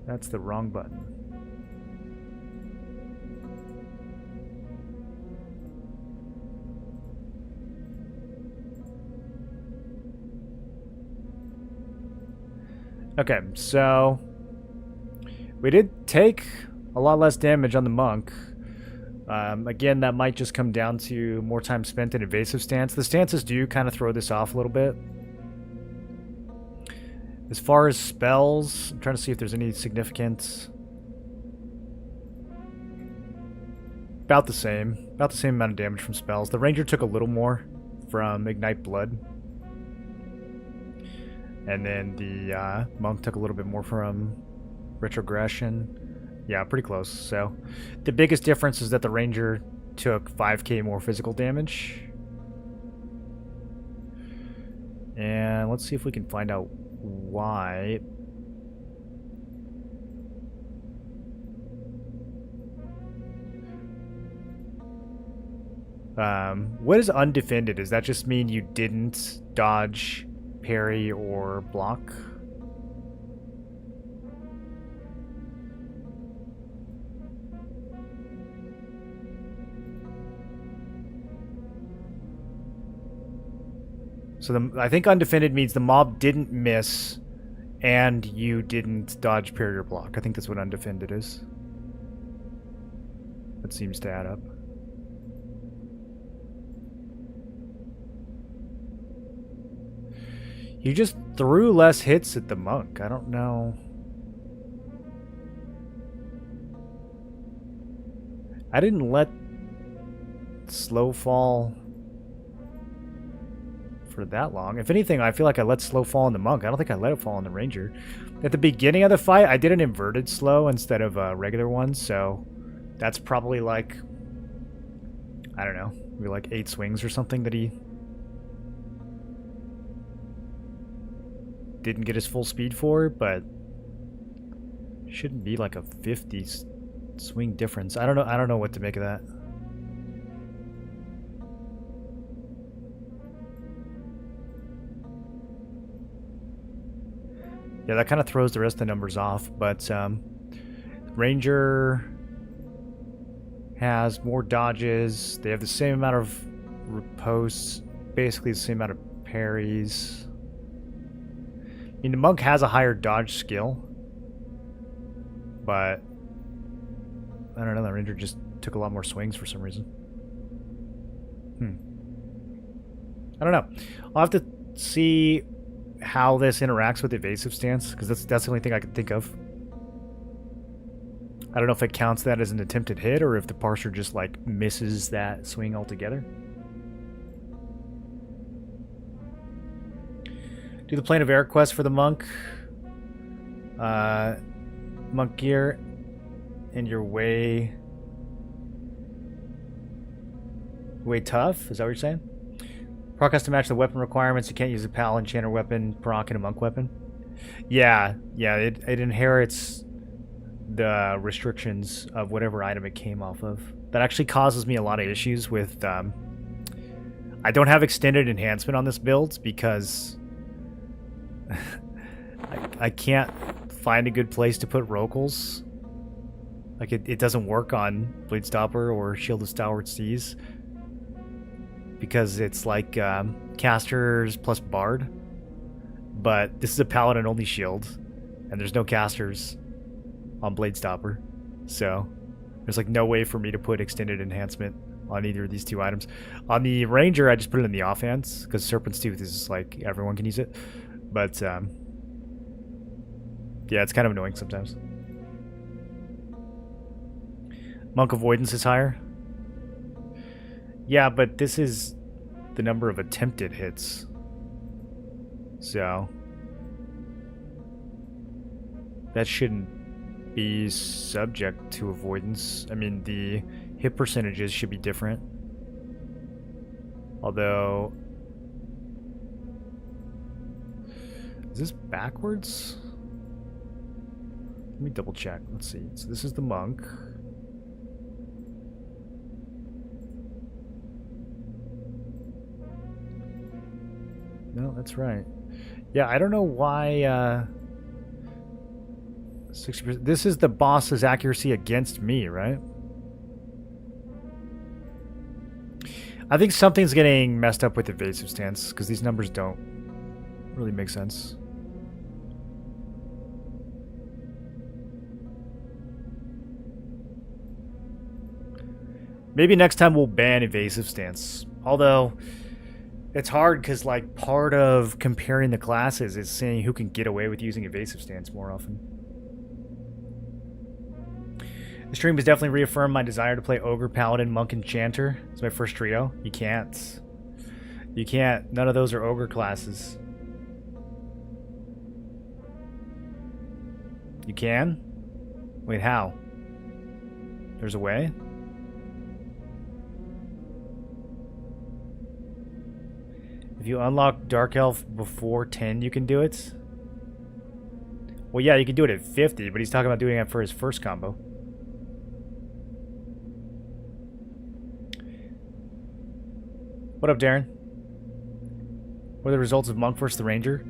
That's the wrong button. Okay, so we did take a lot less damage on the monk. Again, that might just come down to more time spent in evasive stance. The stances do kind of throw this off a little bit. As far as spells, I'm trying to see if there's any significance. About the same. About the same amount of damage from spells. The ranger took a little more from Ignite Blood. And then the monk took a little bit more from Retrogression. Yeah, pretty close. So the biggest difference is that the ranger took 5k more physical damage. And let's see if we can find out why. What is undefended? Does that just mean you didn't dodge, parry, or block? So I think undefended means the mob didn't miss and you didn't dodge, parry, or block. I think that's what undefended is. That seems to add up. You just threw less hits at the monk. I don't know. I didn't let slow fall for that long. If anything, I feel like I let slow fall on the monk. I don't think I let it fall on the ranger. At the beginning of the fight, I did an inverted slow instead of a regular one, so that's probably like, I don't know, maybe like 8 swings or something that he didn't get his full speed for, but shouldn't be like a 50 swing difference. I don't know what to make of that. Yeah, that kind of throws the rest of the numbers off, but Ranger has more dodges. They have the same amount of riposts, basically the same amount of parries. I mean, the monk has a higher dodge skill, but I don't know, the ranger just took a lot more swings for some reason. I don't know. I'll have to see how this interacts with evasive stance, because that's the only thing I can think of. I don't know if it counts that as an attempted hit, or if the parser just like misses that swing altogether. Do the plane of Everquest for the monk. Monk gear, and you're way tough. Is that what you're saying? Proc has to match the weapon requirements. You can't use a pal enchanter weapon, proc, and a monk weapon. Yeah, it inherits the restrictions of whatever item it came off of. That actually causes me a lot of issues with. I don't have extended enhancement on this build because I can't find a good place to put Rocals. Like it doesn't work on Blade Stopper or Shield of Stalwart Seas, because it's like casters plus bard, but this is a paladin only shield, and there's no casters on Blade Stopper, so there's like no way for me to put extended enhancement on either of these two items. On the ranger, I just put it in the offhand because Serpent's Tooth is like everyone can use it, but yeah, it's kind of annoying sometimes. Monk avoidance is higher. Yeah, but this is the number of attempted hits. So that shouldn't be subject to avoidance. I mean, the hit percentages should be different. Although, is this backwards? Let me double check. Let's see. So this is the monk. No, that's right. Yeah, I don't know why 60%. This is the boss's accuracy against me, right? I think something's getting messed up with evasive stance, because these numbers don't really make sense. Maybe next time we'll ban evasive stance. Although It's hard because, like, part of comparing the classes is seeing who can get away with using evasive stance more often. The stream has definitely reaffirmed my desire to play Ogre, Paladin, Monk, Enchanter. It's my first trio. You can't. You can't. None of those are Ogre classes. You can? Wait, how? There's a way? If you unlock Dark Elf before 10, you can do it? Well, yeah, you can do it at 50, but he's talking about doing it for his first combo. What up, Darren? What are the results of Monk versus the Ranger?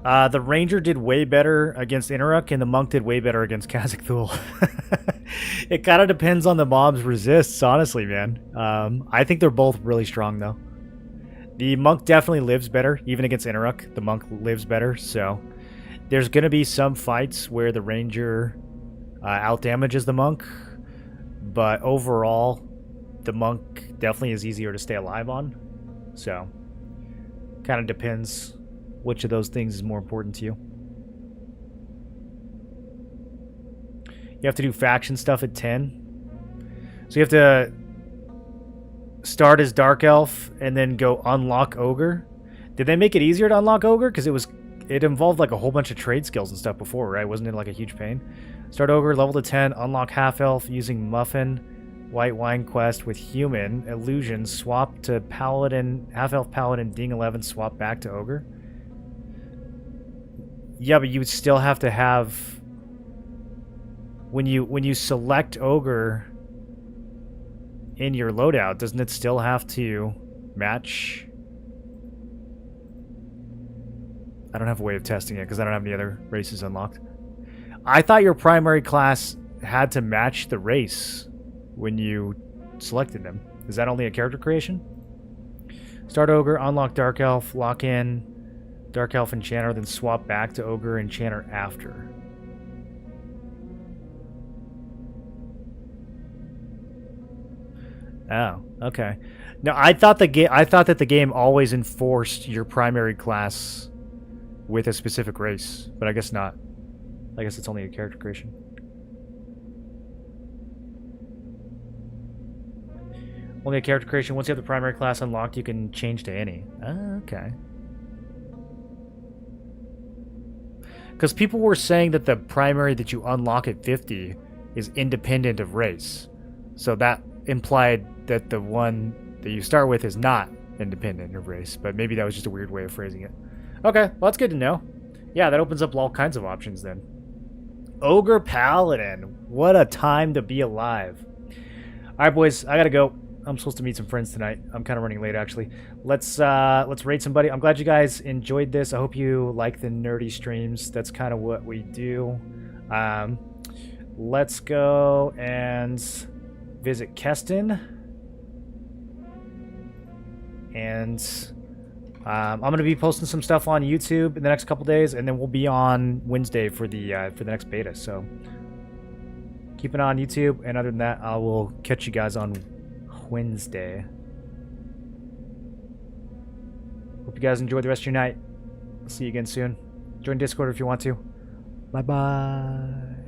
The Ranger did way better against Inaruk, and the Monk did way better against Kha'Zix Thul. It kind of depends on the mob's resists, honestly, man. I think they're both really strong, though. The Monk definitely lives better, even against Inaruk. The Monk lives better, so... There's going to be some fights where the Ranger outdamages the Monk, but overall, the Monk definitely is easier to stay alive on. So, kind of depends which of those things is more important to you. You have to do faction stuff at 10. So you have to start as Dark Elf and then go unlock Ogre. Did they make it easier to unlock Ogre? Because it involved like a whole bunch of trade skills and stuff before, right? Wasn't it like a huge pain? Start Ogre, level to 10, unlock Half Elf using Muffin, White Wine Quest with Human, Illusion, swap to Paladin, Half Elf Paladin, Ding 11, swap back to Ogre. Yeah, but you would still have to have... When you select Ogre in your loadout, doesn't it still have to match? I don't have a way of testing it because I don't have any other races unlocked. I thought your primary class had to match the race when you selected them. Is that only a character creation? Start Ogre, unlock Dark Elf, lock in Dark Elf Enchanter, then swap back to Ogre Enchanter after. Oh, okay. No, I thought that the game always enforced your primary class with a specific race, but I guess not. I guess it's only a character creation. Only a character creation. Once you have the primary class unlocked, you can change to any. Oh, okay. Because people were saying that the primary that you unlock at 50 is independent of race. So that implied that the one that you start with is not independent of race. But maybe that was just a weird way of phrasing it. Okay, well, that's good to know. Yeah, that opens up all kinds of options then. Ogre Paladin. What a time to be alive. All right, boys, I gotta go. I'm supposed to meet some friends tonight. I'm kind of running late, actually. Let's raid somebody. I'm glad you guys enjoyed this. I hope you like the nerdy streams. That's kind of what we do. Let's go and visit Keston. And I'm going to be posting some stuff on YouTube in the next couple days, and then we'll be on Wednesday for the next beta. So keep an eye on YouTube, and other than that, I will catch you guys on Wednesday. Hope you guys enjoy the rest of your night. See you again soon. Join Discord if you want to. Bye-bye.